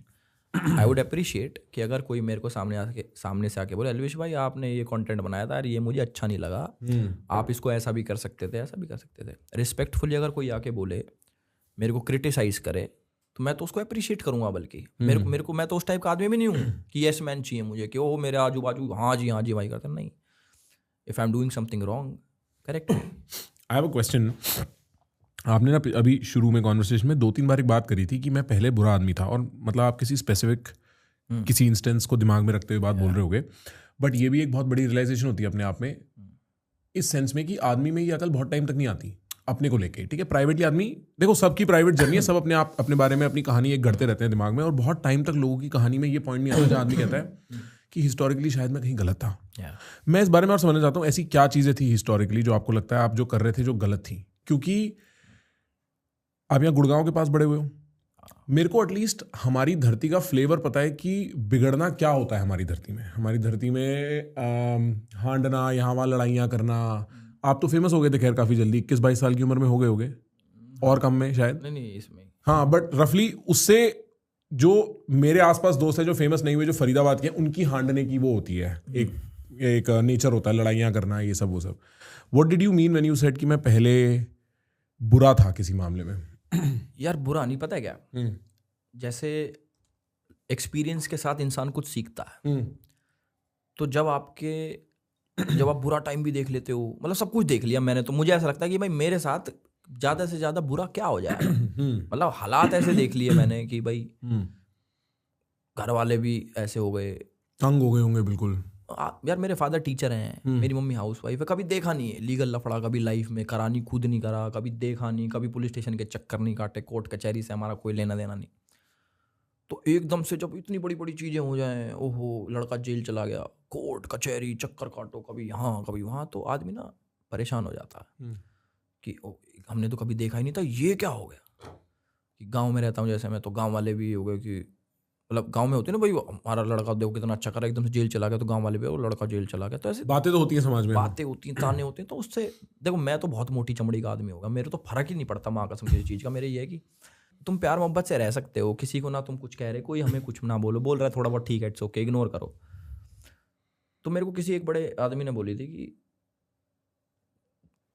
Speaker 1: आई वुड अप्रिशिएट कि अगर कोई मेरे को सामने से आके बोले एल्विश भाई आपने ये कंटेंट बनाया था यार, ये मुझे अच्छा नहीं लगा, आप इसको ऐसा भी कर सकते थे, ऐसा भी कर सकते थे। रिस्पेक्टफुली अगर कोई आके बोले, मेरे को क्रिटिसाइज करे, तो मैं तो उसको अप्रिशिएट करूंगा। बल्कि मेरे को मैं तो उस टाइप का आदमी भी नहीं हूँ कि यस मैन चाहिए मुझे, कि वो मेरे आजू बाजू हाँ जी भाई करते, नहीं। If I am doing something wrong, correct.
Speaker 2: I have a question. आपने ना अभी शुरू में कॉन्वर्सेशन में 2-3 बार एक बात करी थी कि मैं पहले बुरा आदमी था, और मतलब आप किसी स्पेसिफिक किसी इंस्टेंस को दिमाग में रखते हुए बात बोल रहे होगे, बट ये भी एक बहुत बड़ी रियलाइजेशन होती है अपने आप में, इस सेंस में कि आदमी में ये अकल बहुत टाइम तक नहीं आती अपने को लेके, ठीक है। प्राइवेटली आदमी, देखो सबकी प्राइवेट जर्नी है, सब अपने आप अपने बारे में अपनी कहानी एक गढ़ते रहते हैं दिमाग में, और बहुत टाइम तक लोगों की कहानी में ये पॉइंट नहीं आता जहाँ आदमी कहता है कि हिस्टोरिकली शायद मैं कहीं गलत था। मैं इस बारे में और समझना चाहता हूँ, ऐसी क्या चीज़ें थी हिस्टोरिकली जो आपको लगता है आप जो कर रहे थे जो गलत थी? क्योंकि आप यहाँ गुड़गांव के पास बड़े हुए हो, मेरे को एटलीस्ट हमारी धरती का फ्लेवर पता है कि बिगड़ना क्या होता है हमारी धरती में। हमारी धरती में हांडना, यहाँ वहाँ लड़ाइयाँ करना। आप तो फेमस हो गए थे खैर काफ़ी जल्दी, 21-22 साल की उम्र में हो गए होगे, और कम में शायद
Speaker 1: नहीं इसमें,
Speaker 2: हाँ, बट रफली उससे जो मेरे आसपास दोस्त है जो फेमस नहीं हुए, जो फरीदाबाद के, उनकी हांडने की वो होती है, एक नेचर होता है लड़ाइयाँ करना, ये सब वो सब। What did you mean when you said कि मैं पहले बुरा था किसी मामले में?
Speaker 1: यार बुरा नहीं, पता है क्या, जैसे एक्सपीरियंस के साथ इंसान कुछ सीखता है। तो जब आप बुरा टाइम भी देख लेते हो, मतलब सब कुछ देख लिया मैंने, तो मुझे ऐसा लगता है कि भाई मेरे साथ ज़्यादा से ज़्यादा बुरा क्या हो जाएगा। मतलब हालात ऐसे देख लिए मैंने कि भाई घर वाले भी ऐसे हो गए,
Speaker 2: तंग हो गए होंगे बिल्कुल।
Speaker 1: यार मेरे फादर टीचर हैं, मेरी मम्मी हाउस वाइफ है, कभी देखा नहीं है लीगल लफड़ा, कभी लाइफ में करानी खुद नहीं करा, कभी देखा नहीं, कभी पुलिस स्टेशन के चक्कर नहीं काटे, कोर्ट कचहरी से हमारा कोई लेना देना नहीं। तो एकदम से जब इतनी बड़ी बड़ी चीज़ें हो जाएं, ओहो लड़का जेल चला गया, कोर्ट कचहरी चक्कर काटो, कभी यहाँ कभी वहाँ, तो आदमी ना परेशान हो जाता है कि हमने तो कभी देखा ही नहीं था, ये क्या हो गया। कि गाँव में रहता हूँ जैसे मैं, तो गाँव वाले भी हो गए कि मतलब गांव में होते हैं ना भाई, हमारा लड़का देखो कितना अच्छा कर रहा है, एकदम से जेल चला गया, तो गांव वाले भी वो लड़का जेल चला गया। तो ऐसे
Speaker 2: बातें तो होती हैं समाज में,
Speaker 1: बातें होती हैं, ताने होते हैं। तो उससे देखो मैं तो बहुत मोटी चमड़ी का आदमी होगा, मेरे तो फर्क ही नहीं पड़ता माँ कसम किसी चीज़ का। मेरे ये है कि तुम प्यार मोहब्बत से रह सकते हो, किसी को ना तुम कुछ कह रहे, कोई हमें कुछ ना बोल रहा है थोड़ा बहुत ठीक है, इट्स ओके, इग्नोर करो। तो मेरे को किसी एक बड़े आदमी ने बोली थी कि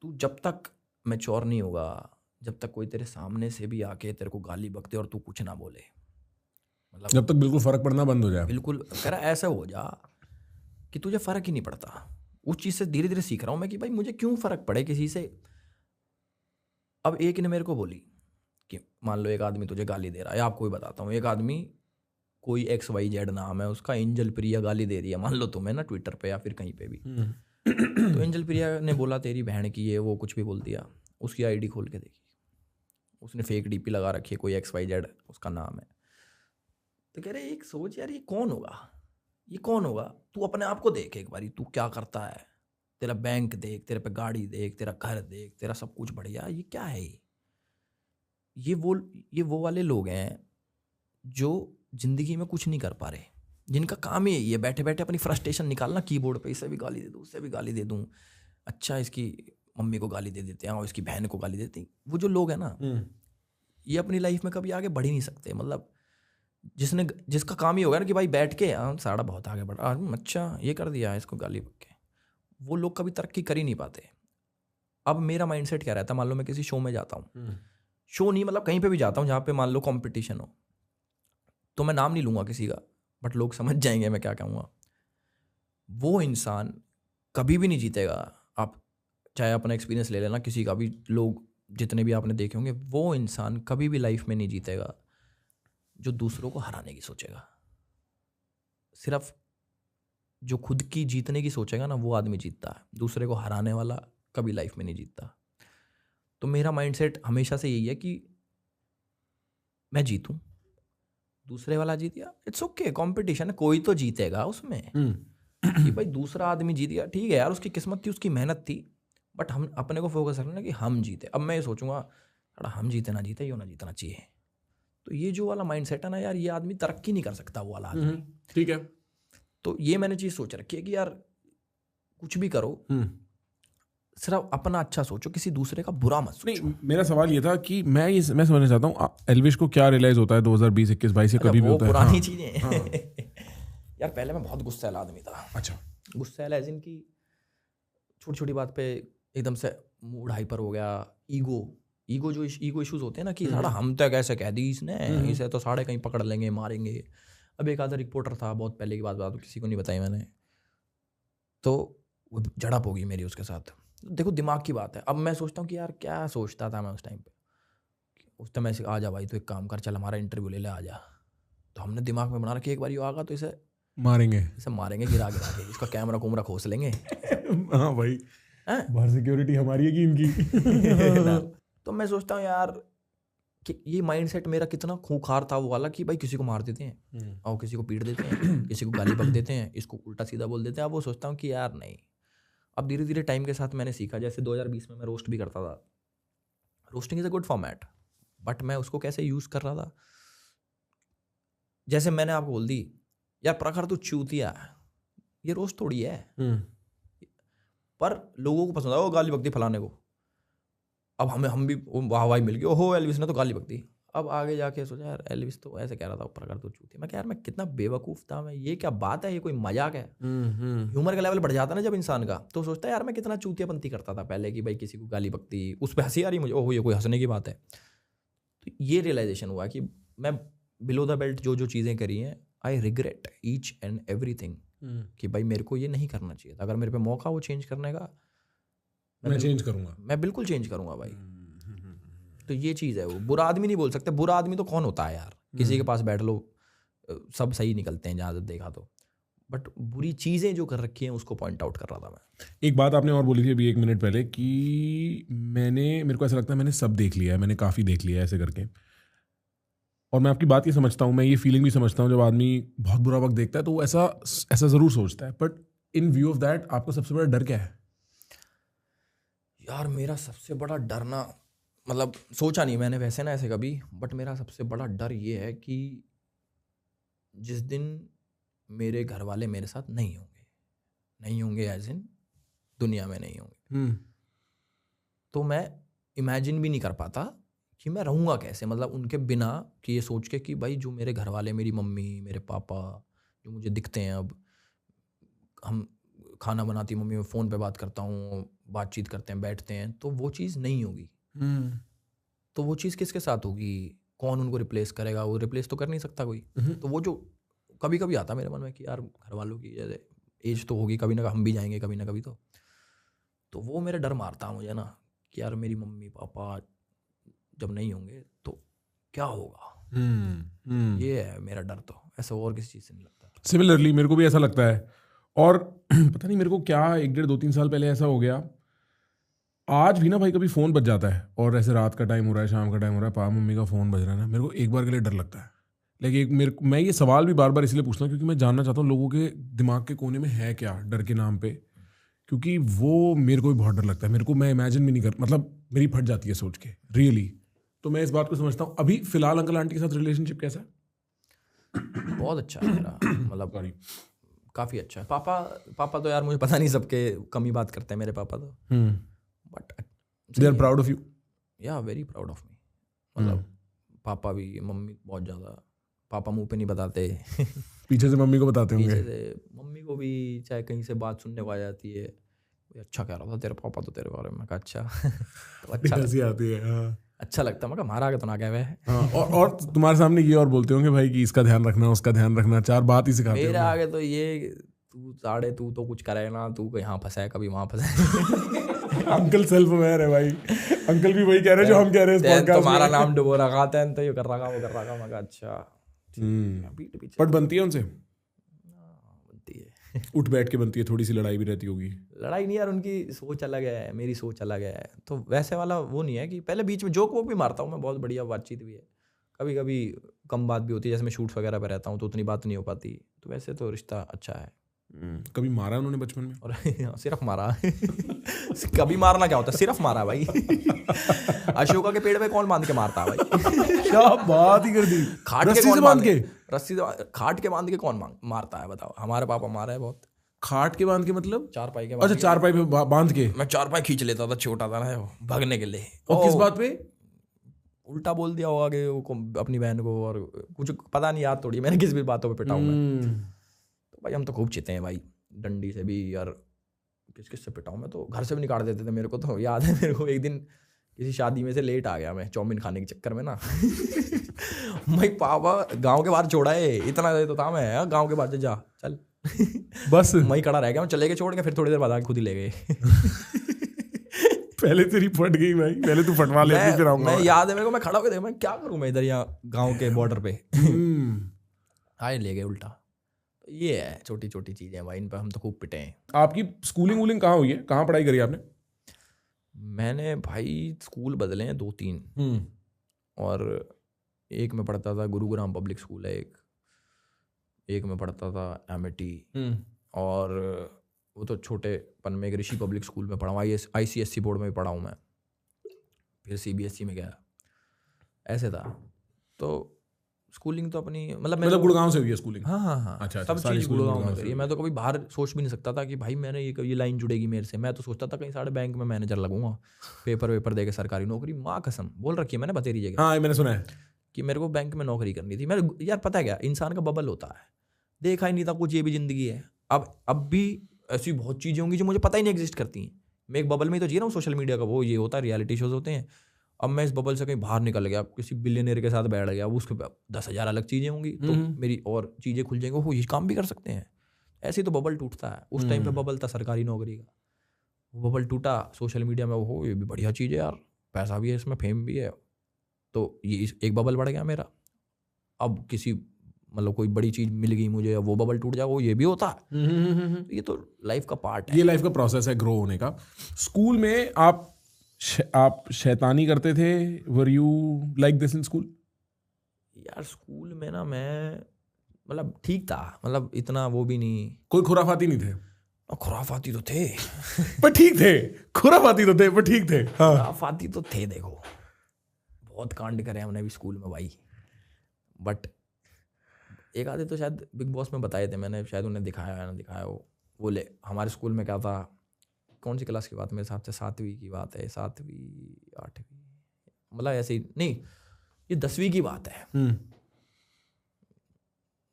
Speaker 1: तू जब तक मैच्योर नहीं होगा, जब तक कोई तेरे सामने से भी आके तेरे को गाली बकते और तू कुछ ना बोले, मतलब
Speaker 2: जब तक बिल्कुल फर्क पड़ना बंद हो जाए,
Speaker 1: बिल्कुल कह रहा ऐसा हो जा कि तुझे फर्क ही नहीं पड़ता। उस चीज़ से धीरे धीरे सीख रहा हूँ मैं कि भाई मुझे क्यों फर्क पड़े किसी से। अब एक ने मेरे को बोली कि मान लो एक आदमी तुझे गाली दे रहा है, आपको भी बताता हूँ, एक आदमी कोई XYZ नाम है उसका, एंजल प्रिया गाली दे रही है मान लो तुम्हें ना ट्विटर पे या फिर कहीं पे भी, तो एंजल प्रिया ने बोला तेरी बहन की ये वो कुछ भी बोल दिया, उसकी आईडी खोल के देखी, उसने फेक डीपी लगा रखी है, कोई XYZ उसका नाम है। तो कह रहे एक सोच यार, ये कौन होगा, ये कौन होगा, तू अपने आप को देख एक बारी, तू क्या करता है, तेरा बैंक देख, तेरे पे गाड़ी देख, तेरा घर देख, तेरा सब कुछ बढ़िया, ये क्या है ये वो वाले लोग हैं जो जिंदगी में कुछ नहीं कर पा रहे, जिनका काम ही यही है बैठे बैठे अपनी फ्रस्ट्रेशन निकालना कीबोर्ड पे, इसे भी गाली दे दूँ, उससे भी गाली दे दूँ, अच्छा इसकी मम्मी को गाली दे देते हैं और इसकी बहन को गाली देते हैं। वो जो लोग हैं ना, ये अपनी लाइफ में कभी आगे बढ़ ही नहीं सकते। मतलब जिसका काम ही होगा ना कि भाई बैठ के साड़ा बहुत आगे बढ़ा, अच्छा ये कर दिया इसको गाली बक के, वो लोग कभी तरक्की कर ही नहीं पाते। अब मेरा माइंडसेट क्या रहता है, मान लो मैं किसी शो में जाता हूँ, शो नहीं मतलब कहीं पे भी जाता हूँ जहाँ पे मान लो कंपटीशन हो, तो मैं नाम नहीं लूँगा किसी का, बट लोग समझ जाएंगे मैं क्या कहूँगा। वो इंसान कभी भी नहीं जीतेगा। आप चाहे अपना एक्सपीरियंस ले लेना किसी का भी, लोग जितने भी आपने देखे होंगे, वो इंसान कभी भी लाइफ में नहीं जीतेगा जो दूसरों को हराने की सोचेगा। सिर्फ जो खुद की जीतने की सोचेगा ना, वो आदमी जीतता है, दूसरे को हराने वाला कभी लाइफ में नहीं जीतता। तो मेरा माइंडसेट हमेशा से यही है कि मैं जीतूं, दूसरे वाला जीत गया, इट्स ओके, कंपटीशन है, कोई तो जीतेगा उसमें। कि भाई दूसरा आदमी जीत गया, ठीक है यार, उसकी किस्मत थी, उसकी मेहनत थी, बट हम अपने को फोकस रखना कि हम जीते। अब मैं ये सोचूंगा हम जीते ना जीते, ये ना जीतना चाहिए। तो ये जो वाला माइंडसेट है ना यार, ये आदमी तरक्की नहीं कर सकता, वो वाला आदमी।
Speaker 2: ठीक है।
Speaker 1: तो ये मैंने चीज़ सोच रखी है कि यार कुछ भी करो, सिर्फ अपना अच्छा सोचो, किसी दूसरे का बुरा मत सोचो।
Speaker 2: नहीं, मेरा सवाल ये था कि मैं समझना चाहता हूँ एल्विश को क्या रियलाइज होता है 2020, 21, 22 से कभी भी होता है?
Speaker 1: पुरानी चीजें यार पहले मैं बहुत गुस्सैल आदमी था।
Speaker 2: अच्छा।
Speaker 1: गुस्सैल एज इन की छोटी छोटी बात पे एकदम से मूड हाइपर हो गया, ईगो जो ईगो इश्यूज होते हैं ना कि साड़ा हम तो कैसे कह दी इसने, इसे तो साढ़े कहीं पकड़ लेंगे मारेंगे। अब एक आधा रिपोर्टर था, बहुत पहले की बात किसी को नहीं बताई मैंने, तो वो झड़प होगी मेरी उसके साथ। देखो दिमाग की बात है। अब मैं सोचता हूँ कि यार क्या सोचता था मैं उस टाइम पे, उस टाइम ऐसे आ जा भाई तो एक काम कर, चल हमारा इंटरव्यू ले ले, आ जा। तो हमने दिमाग में बना रखा एक बार ये आगा तो इसे मारेंगे गिरा के, इसका कैमरा कुमरा खोस लेंगे।
Speaker 2: हाँ भाई, बाहर सिक्योरिटी हमारी है कि इनकी।
Speaker 1: तो मैं सोचता हूँ यार कि ये माइंडसेट मेरा कितना खूंखार था वो वाला कि भाई किसी को मार देते हैं और किसी को पीट देते हैं, किसी को गाली बक देते हैं, इसको उल्टा सीधा बोल देते हैं। अब वो सोचता हूँ कि यार नहीं। अब धीरे धीरे टाइम के साथ मैंने सीखा, जैसे 2020 में मैं रोस्ट भी करता था। Roasting is a good format, but मैं उसको कैसे यूज़ कर रहा था, जैसे मैंने आपको बोल दी यार प्रखर तू चूतिया, ये रोस्ट थोड़ी है, पर लोगों को पसंद आया वो गाली बकती फलाने को। अब हम भी वाहवाही मिल गई, ओहो एल्विस ने तो गाली बकती। अब आगे जाके सोचा यार एल्विस तो ऐसे कह रहा था, प्रखर तू चूतिया। मैं यार मैं कितना बेवकूफ़ था मैं, ये क्या बात है, ये कोई मजाक है। ह्यूमर का लेवल बढ़ जाता ना जब इंसान का, तो सोचता है यार मैं कितना चूतियापंती करता था पहले कि भाई किसी को गाली बकती, उस पर हंसी आ रही मुझे, ओहो ये कोई हंसने की बात है। तो ये रियलाइजेशन हुआ कि मैं बिलो द बेल्ट जो जो चीज़ें करी हैं, I regret each and everything, कि भाई मेरे को ये नहीं करना चाहिए था। अगर मेरे पे मौका वो चेंज करने का,
Speaker 2: मैं चेंज करूंगा,
Speaker 1: मैं बिल्कुल चेंज करूंगा भाई। तो ये चीज़ है, वो बुरा आदमी नहीं बोल सकते। बुरा आदमी तो कौन होता है यार, किसी के पास बैठ लो सब सही निकलते हैं जहाँ देखा तो, बट बुरी चीज़ें जो कर रखी हैं उसको पॉइंट आउट कर रहा था मैं।
Speaker 2: एक बात आपने और बोली थी अभी 1 मिनट पहले कि मेरे को ऐसा लगता है मैंने सब देख लिया है, मैंने काफ़ी देख लिया है ऐसे करके। और मैं आपकी बात ये समझता हूँ, मैं ये फीलिंग भी समझता हूँ, जब आदमी बहुत बुरा वक्त देखता है तो वो ऐसा ज़रूर सोचता है। But in view of that आपका सबसे बड़ा डर क्या है?
Speaker 1: यार मेरा सबसे बड़ा डर ना, मतलब सोचा नहीं मैंने वैसे ना ऐसे कभी, बट मेरा सबसे बड़ा डर ये है कि जिस दिन मेरे घर वाले मेरे साथ नहीं होंगे एज इन दुनिया में नहीं होंगे, तो मैं इमेजिन भी नहीं कर पाता कि मैं रहूँगा कैसे, मतलब उनके बिना, कि ये सोच के कि भाई जो मेरे घर वाले, मेरी मम्मी मेरे पापा जो मुझे दिखते हैं, अब हम खाना बनाती मम्मी, में फ़ोन पे बात करता हूँ, बातचीत करते हैं, बैठते हैं, तो वो चीज़ नहीं होगी। तो वो चीज़ किसके साथ होगी, कौन उनको रिप्लेस करेगा? वो रिप्लेस तो कर नहीं सकता कोई। तो वो जो कभी कभी आता मेरे मन में कि यार घर वालों की जैसे एज तो होगी, कभी ना हम भी जाएंगे कभी ना कभी, तो वो मेरा डर मारता मुझे ना कि यार मेरी मम्मी पापा जब नहीं होंगे तो क्या होगा,
Speaker 2: हम्म।
Speaker 1: ये है मेरा डर। तो ऐसा और किसी चीज़ से नहीं लगता।
Speaker 2: सिमिलरली मेरे को भी ऐसा लगता है। और पता नहीं मेरे को क्या 1 डेढ़ 2 3 साल पहले ऐसा हो गया, आज भी ना भाई कभी फ़ोन बज जाता है और ऐसे रात का टाइम हो रहा है, शाम का टाइम हो रहा है, पापा मम्मी का फ़ोन बज रहा है ना, मेरे को एक बार के लिए डर लगता है। लेकिन मैं ये सवाल भी बार बार इसलिए पूछता हूँ क्योंकि मैं जानना चाहता हूँ लोगों के दिमाग के कोने में है क्या डर के नाम पे, क्योंकि वो मेरे को भी बहुत डर लगता है। मेरे को, मैं इमेजिन भी नहीं कर, मतलब मेरी फट जाती है सोच के रियली। तो मैं इस बात को समझता हूँ। अभी फिलहाल अंकल आंटी के साथ रिलेशनशिप कैसा है?
Speaker 1: बहुत अच्छा है मेरा, मतलब काफ़ी अच्छा है। पापा तो यार मुझे पता नहीं, सबके कम ही बात करते हैं मेरे पापा तो, but
Speaker 2: they are proud of you?
Speaker 1: या वेरी प्राउड ऑफ मी। मतलब पापा भी, मम्मी बहुत ज़्यादा। पापा मुंह पे नहीं बताते
Speaker 2: पीछे से मम्मी को बताते होंगे।
Speaker 1: पीछे से मम्मी को भी, चाहे कहीं से बात सुनने को आ जाती है, अच्छा कह रहा था तेरे पापा तो तेरे बारे में। कहा अच्छा तो अच्छा
Speaker 2: हंसी आती है। हाँ।
Speaker 1: अच्छा लगता है। मैं कहा हमारा आगे तो ना कहे
Speaker 2: हाँ, और तुम्हारे सामने ये और बोलते होंगे भाई कि इसका ध्यान रखना, उसका ध्यान रखना, 4 बात ही सिखाते
Speaker 1: मेरे
Speaker 2: होंगे।
Speaker 1: आगे तो ये तू तो कुछ करे ना, तू यहाँ फंसा है कभी वहाँ फंसा है।
Speaker 2: अंकल सेल्फ अवेयर है भाई। अंकल भी वही कह रहे हैं जो हम कह रहे हैं इस पॉडकास्ट में।
Speaker 1: तुम्हारा नाम डुबो रखा था तो ये कर रखा वो कर रखा। मैं कहा अच्छा
Speaker 2: पट बनती है उनसे?
Speaker 1: बनती है,
Speaker 2: उठ बैठ के बनती है, थोड़ी सी लड़ाई भी रहती होगी?
Speaker 1: लड़ाई नहीं यार, उनकी सोच अलग है, मेरी सोच अलग है, तो वैसे वाला वो नहीं है कि पहले बीच में जोक वोक भी मारता हूँ मैं, बहुत बढ़िया बातचीत भी है। कभी कभी कम बात भी होती है, जैसे मैं शूट्स वगैरह पे रहता हूँ तो उतनी बात नहीं हो पाती, तो वैसे तो रिश्ता अच्छा है।
Speaker 2: कभी मारा उन्होंने बचपन में?
Speaker 1: और सिर्फ मारा कभी मारना क्या होता है, सिर्फ मारा भाई। अशोका के पेड़ पे कौन बांध के मारता है भाई?
Speaker 2: क्या बात ही कर दी।
Speaker 1: खाट के कौन बांध के? रस्सी से खाट के बांध के कौन मारता है बताओ? हमारे पापा मारा है बहुत।
Speaker 2: खाट के बांध के मतलब?
Speaker 1: चारपाई के।
Speaker 2: अच्छा, चारपाई पे बांध के?
Speaker 1: मैं चारपाई खींच लेता था, छोटा था ना, भागने के लिए।
Speaker 2: और किस बात पे?
Speaker 1: उल्टा बोल दिया होगा कि अपनी बहन को, और कुछ पता नहीं याद थोड़ी, मैंने किस भी बातों पे पिटाऊं मैं। तो भाई हम तो खूब चिते हैं भाई, डंडी से भी यार, किस से पिटाऊं मैं, तो घर से भी निकाल देते थे मेरे को। तो याद है मेरे को, एक दिन किसी शादी में से लेट आ गया मैं चाउमीन खाने के चक्कर में ना। भाई पापा गांव के बाहर छोड़ा है, इतना दे तो था मैं, गांव के बाहर जा चल
Speaker 2: बस
Speaker 1: वहीं खड़ा रह गया मैं, चले गए छोड़ के, फिर थोड़ी देर बाद आके खुद ही ले गए।
Speaker 2: पहले तेरी फट गई भाई, पहले तू फटवा ले, फिर आऊंगा
Speaker 1: मैं। याद है मेरे को, मैं खड़ा होकर मैं क्या करूं मैं इधर यहाँ गांव के बॉर्डर पे। आए ले गए उल्टा। ये है छोटी छोटी चीजें भाई, इन पर हम तो खूब पिटे हैं।
Speaker 2: आपकी स्कूलिंग वूलिंग कहाँ हुई है? कहाँ पढ़ाई करी आपने?
Speaker 1: मैंने भाई स्कूल बदले हैं 2-3, और एक में पढ़ता था गुरुग्राम पब्लिक स्कूल है, एक में पढ़ता था एमिटी, और वो तो छोटेपन में एक ऋषि पब्लिक स्कूल में पढ़ा हूँ, ICSE बोर्ड में भी पढ़ा हूँ मैं, फिर CBSE में गया, ऐसे था। तो स्कूलिंग तो अपनी मतलब
Speaker 2: गुड़गांव से हुई है स्कूलिंग?
Speaker 1: हाँ,
Speaker 2: अच्छा,
Speaker 1: सब चीज़ गुड़गांव में करी है। मैं तो कभी बाहर सोच भी नहीं सकता था कि भाई मैंने ये लाइन जुड़ेगी मेरे से। मैं तो सोचता था कहीं साढ़े बैंक में मैनेजर लगूंगा, पेपर दे के सरकारी नौकरी। माँ कसम बोल रखी है मैंने बतेरी जगह।
Speaker 2: हाँ, मैंने सुना है
Speaker 1: कि मेरे को बैंक में नौकरी करनी थी। मेरे यार पता है क्या, इंसान का बबल होता है, देखा ही नहीं था कुछ, ये भी जिंदगी है। अब भी ऐसी बहुत चीज़ें होंगी जो मुझे पता ही नहीं एग्जिस्ट करती हैं। मैं एक बबल में ही तो जी रहा हूँ, सोशल मीडिया का वो ये होता है, रियलिटी शोज होते हैं। अब मैं इस बबल से कहीं बाहर निकल गया, किसी बिलियनर के साथ बैठ गया, उसके 10,000 अलग चीज़ें होंगी, तो मेरी और चीज़ें खुल जाएंगी, वो ये काम भी कर सकते हैं। ऐसे ही तो बबल टूटता है। उस टाइम पे बबल था सरकारी नौकरी का, वो बबल टूटा सोशल मीडिया में, वो ये भी बढ़िया चीज़ है यार, पैसा भी है इसमें, फेम भी है, तो ये एक बबल बढ़ गया मेरा। अब किसी मतलब कोई बड़ी चीज़ मिल गई मुझे, वो बबल टूट जाए, वो ये भी होता है। ये तो लाइफ का पार्ट है,
Speaker 2: ये लाइफ का प्रोसेस है ग्रो होने का। स्कूल में आप शैतानी करते थे? Were you like this in school?
Speaker 1: यार स्कूल में ना मैं मतलब ठीक था, मतलब इतना वो भी नहीं।
Speaker 2: कोई खुराफाती नहीं थे?
Speaker 1: खुराफाती तो थे
Speaker 2: पर ठीक थे। खुराफाती तो थे पर ठीक थे। हाँ,
Speaker 1: खुराफाती तो थे। देखो बहुत कांड करे हमने भी स्कूल में भाई, बट एक आधे तो शायद बिग बॉस में बताए थे मैंने, शायद उन्हें दिखाया है ना दिखाया हो। वो ले हमारे स्कूल में क्या था, कौन सी क्लास की बात, मेरे हिसाब से 7वीं की बात है, 7वीं 8वीं, मतलब ऐसे ही नहीं, ये 10वीं की बात है,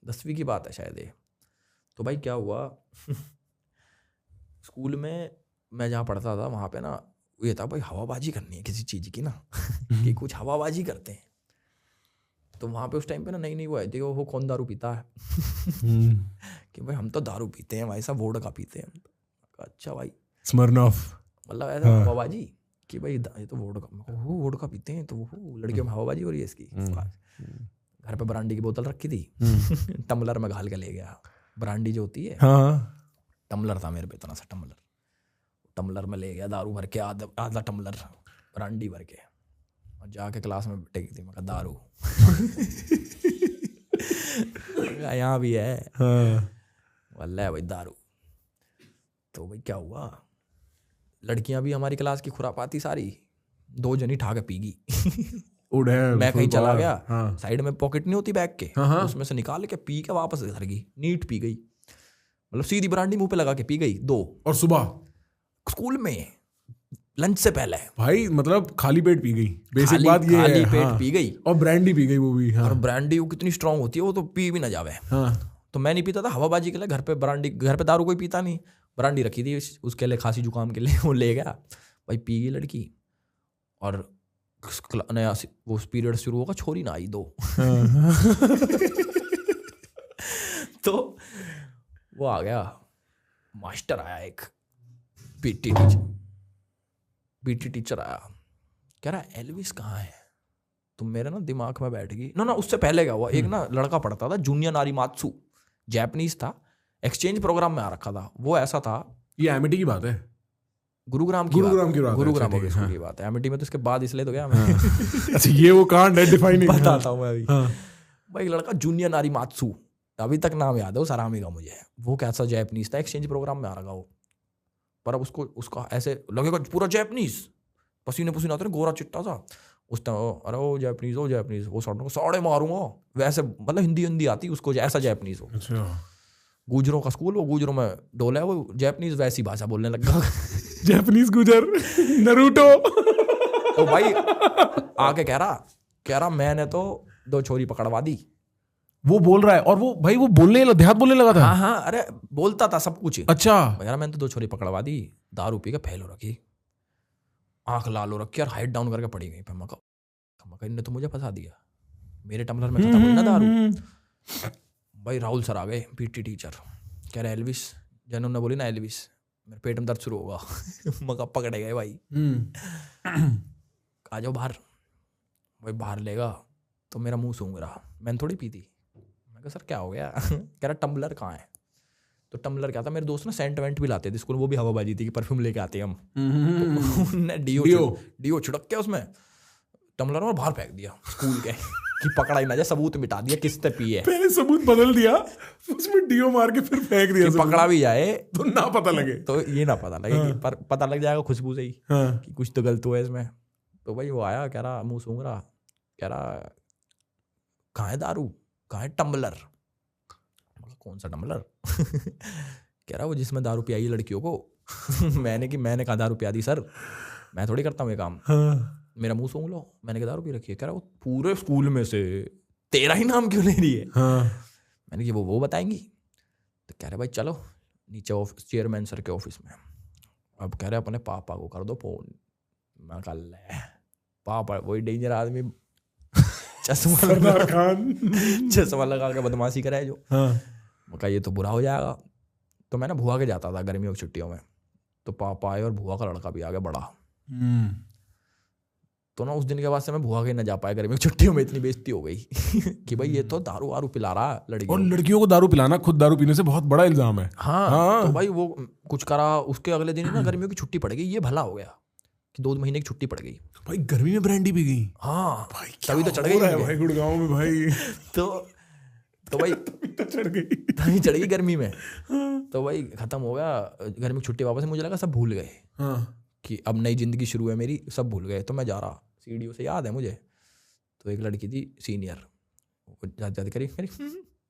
Speaker 1: 10वीं की बात है शायद ये। तो भाई क्या हुआ स्कूल में मैं जहाँ पढ़ता था वहाँ पे ना ये था भाई, हवाबाजी करनी है किसी चीज़ की ना कि कुछ हवाबाजी करते हैं। तो वहाँ पे उस टाइम पे ना नई वो आई थी, वो कौन दारू पीता है कि भाई हम तो दारू पीते हैं भाई साहब, वोडका पीते हैं। अच्छा भाई
Speaker 2: स्मर्नॉफ,
Speaker 1: मतलब ऐसा हवाबाजी। कि भाई ये तो वोडका पीते हैं, तो वो लड़कियों में हवाबाजी हो रही है इसकी। घर पे ब्रांडी की बोतल रखी थी, टम्बलर में घाल के ले गया। ब्रांडी जो होती है, टम्बलर था मेरे पे इतना सा टम्बलर में ले गया, दारू भर के आधा टम्बलर ब्रांडी भर के, और जाके क्लास में टेक थी। मैं कहा दारू यहाँ भी है, वल्लाह भाई दारू। तो भाई क्या हुआ, लड़कियां भी हमारी क्लास की खुरापाती सारी 2 जनी ठा के पीगी। मैं कहीं चला गया, साइड में पॉकेट नहीं होती बैग के, उसमें से निकाल के पी के वापस घर गई, नीट पी गई, मतलब सीधी ब्रांडी मुंह पे लगा के पी गई 2।
Speaker 2: और सुबह
Speaker 1: स्कूल में लंच से पहले
Speaker 2: भाई, मतलब खाली पेट पी गई, बेसिक बात ये है।
Speaker 1: खाली पेट पी गई,
Speaker 2: और ब्रांडी पी गई वो भी।
Speaker 1: और ब्रांडी वो कितनी स्ट्रांग होती है, वो तो पी भी ना जावे। तो मैं नहीं पीता था, हवाबाजी के लिए। घर पे दारू कोई पीता नहीं, ब्रांडी रखी थी उसके लिए, खांसी जुकाम के लिए, वो ले गया भाई, पी गई लड़की। और नया वो पीरियड शुरू होगा, छोरी ना आई 2। तो वो आ गया, मास्टर आया एक, पीटी टीचर आया, कह रहा एल्विस कहाँ है। तो मेरे ना दिमाग में बैठ गई। ना उससे पहले क्या हुआ, एक ना लड़का पढ़ता था, जूनियर नारीमात्सु, जैपनीज था, एक्सचेंज प्रोग्राम में आ रखा था। वो ऐसा था,
Speaker 2: ये एमिटी की बात है,
Speaker 1: गुरुग्राम की बात है। एमिटी में तो इसके बाद इसलिए तो गया मैं।
Speaker 2: अच्छा, ये वो कांड है, डिफाइन
Speaker 1: बताता हूँ मैं अभी। भाई लड़का जूनियर नारीमात्सु, अभी तक नाम याद है उस आरामी का मुझे। वो कैसा जैपनीज था, एक्सचेंज प्रोग्राम में आ रखा वो, पर अब उसका ऐसे लगेगा पूरा जैपनीज, पसीने आता है, गोरा चिट्टा सा। उस टाइम अरे वो जैपनीज वो साड़े मारूंगा वैसे, मतलब हिंदी आती उसको, ऐसा जैपनीज हो। गुजरों का स्कूल, वो गुजरों में डोला है, वो जैपनीज वैसी भाषा बोलने लगा।
Speaker 2: जैपनीज गुजर नरूटो।
Speaker 1: तो भाई आके कह रहा मैंने तो 2 छोरी पकड़वा दी।
Speaker 2: वो बोल रहा है, और वो भाई वो देहात बोलने लगा था।
Speaker 1: हाँ, अरे बोलता था सब कुछ।
Speaker 2: अच्छा,
Speaker 1: यार मैंने तो 2 छोरी पकड़वा दी, दारू पी के फैल हो रखी, आंख लाल हो रखी, और हाइट डाउन करके पड़ी गई। मैं इनने तो मुझे फंसा दिया, मेरे टम्बलर में खत्म हुई ना दारू। भाई राहुल सर आ गए, पीटी टीचर, कह रहे एल्विस, जनू ने बोली ना एल्विस, मेरे पेट में दर्द शुरू होगा। मगर पकड़े गए भाई, आ जाओ बाहर। भाई बाहर लेगा तो मेरा मुंह सूंघ रहा, मैंने थोड़ी पी थी। मैं कहा सर क्या हो गया। कह रहा टम्बलर कहाँ है। तो टम्बलर क्या था, मेरे दोस्त ना सेंट वेंट भी लाते थे स्कूल, वो भी हवाबाजी थी कि परफ्यूम लेके आते हैं हम। तो डीओ छिड़क के उसमें टम्बलर में बाहर फेंक दिया स्कूल के, कि पकड़ा ही ना जाए, सबूत मिटा दिया किसने पी है।
Speaker 2: पहले सबूत बदल दिया, उसमें डीओ मार के फिर फेंक दिया,
Speaker 1: पकड़ा भी जाए
Speaker 2: तो ना पता लगे,
Speaker 1: तो ये ना पता लगे। हाँ। पर पता लग जाएगा खुशबू से ही, हाँ। कि कुछ तो गलत हुआ है इसमें। तो भाई वो आया, कह रहा मुंह सूंघ रहा, कह रहा कहाँ है दारू, कहाँ है टम्बलर। कौन सा टम्बलर। कह रहा वो जिसमें दारू पियाई लड़कियों को। मैंने कहा दारू पिया दी सर, मैं थोड़ी करता हूँ ये काम। हाँ। मेरा मुंह सूंघ लो, मैंने कहा दारू पी रखी है। कह रहा वो पूरे स्कूल में से तेरा ही नाम क्यों ले रही है। हाँ। मैंने कहा वो बताएंगी। तो कह रहे भाई चलो नीचे चेयरमैन सर के ऑफिस में। अब कह रहे अपने पापा को कर दो फोन। मैं कहा ले पापा, वही डेंजर आदमी, चश्मा लगा के बदमाशी कराए जो। हाँ। मैं कहा ये तो बुरा हो जाएगा। तो मैं ना भुआ के जाता था गर्मियों की छुट्टियों में, तो पापा आए और भुआ का लड़का भी आ गया बड़ा। तो ना उस दिन के बाद से मैं भुआ के न जा पाया गर्मियों की छुट्टियों में, इतनी बेइज्जती हो गई कि भाई ये तो दारू वारू पिला रहा लड़कियों।
Speaker 2: और लड़कियों को दारू पिलाना खुद दारू पीने से बहुत बड़ा इल्जाम है।
Speaker 1: हाँ। तो भाई वो कुछ करा, उसके अगले दिन ना गर्मियों की छुट्टी पड़ गई। ये भला हो गया कि 2 महीने की छुट्टी पड़ गई।
Speaker 2: भाई गर्मी में ब्रांडी पी गई।
Speaker 1: हाँ
Speaker 2: भाई
Speaker 1: तभी तो चढ़ गई
Speaker 2: भाई गुड़गांव में भाई।
Speaker 1: तो भाई
Speaker 2: चढ़
Speaker 1: गई गर्मी में। तो भाई खत्म हो गया गर्मी की छुट्टी, वापस मुझे लगा सब भूल गए कि अब नई जिंदगी शुरू है मेरी, सब भूल गए। तो मैं जा रहा सीढ़ियों से, याद है मुझे, तो एक लड़की थी सीनियर, जाते करी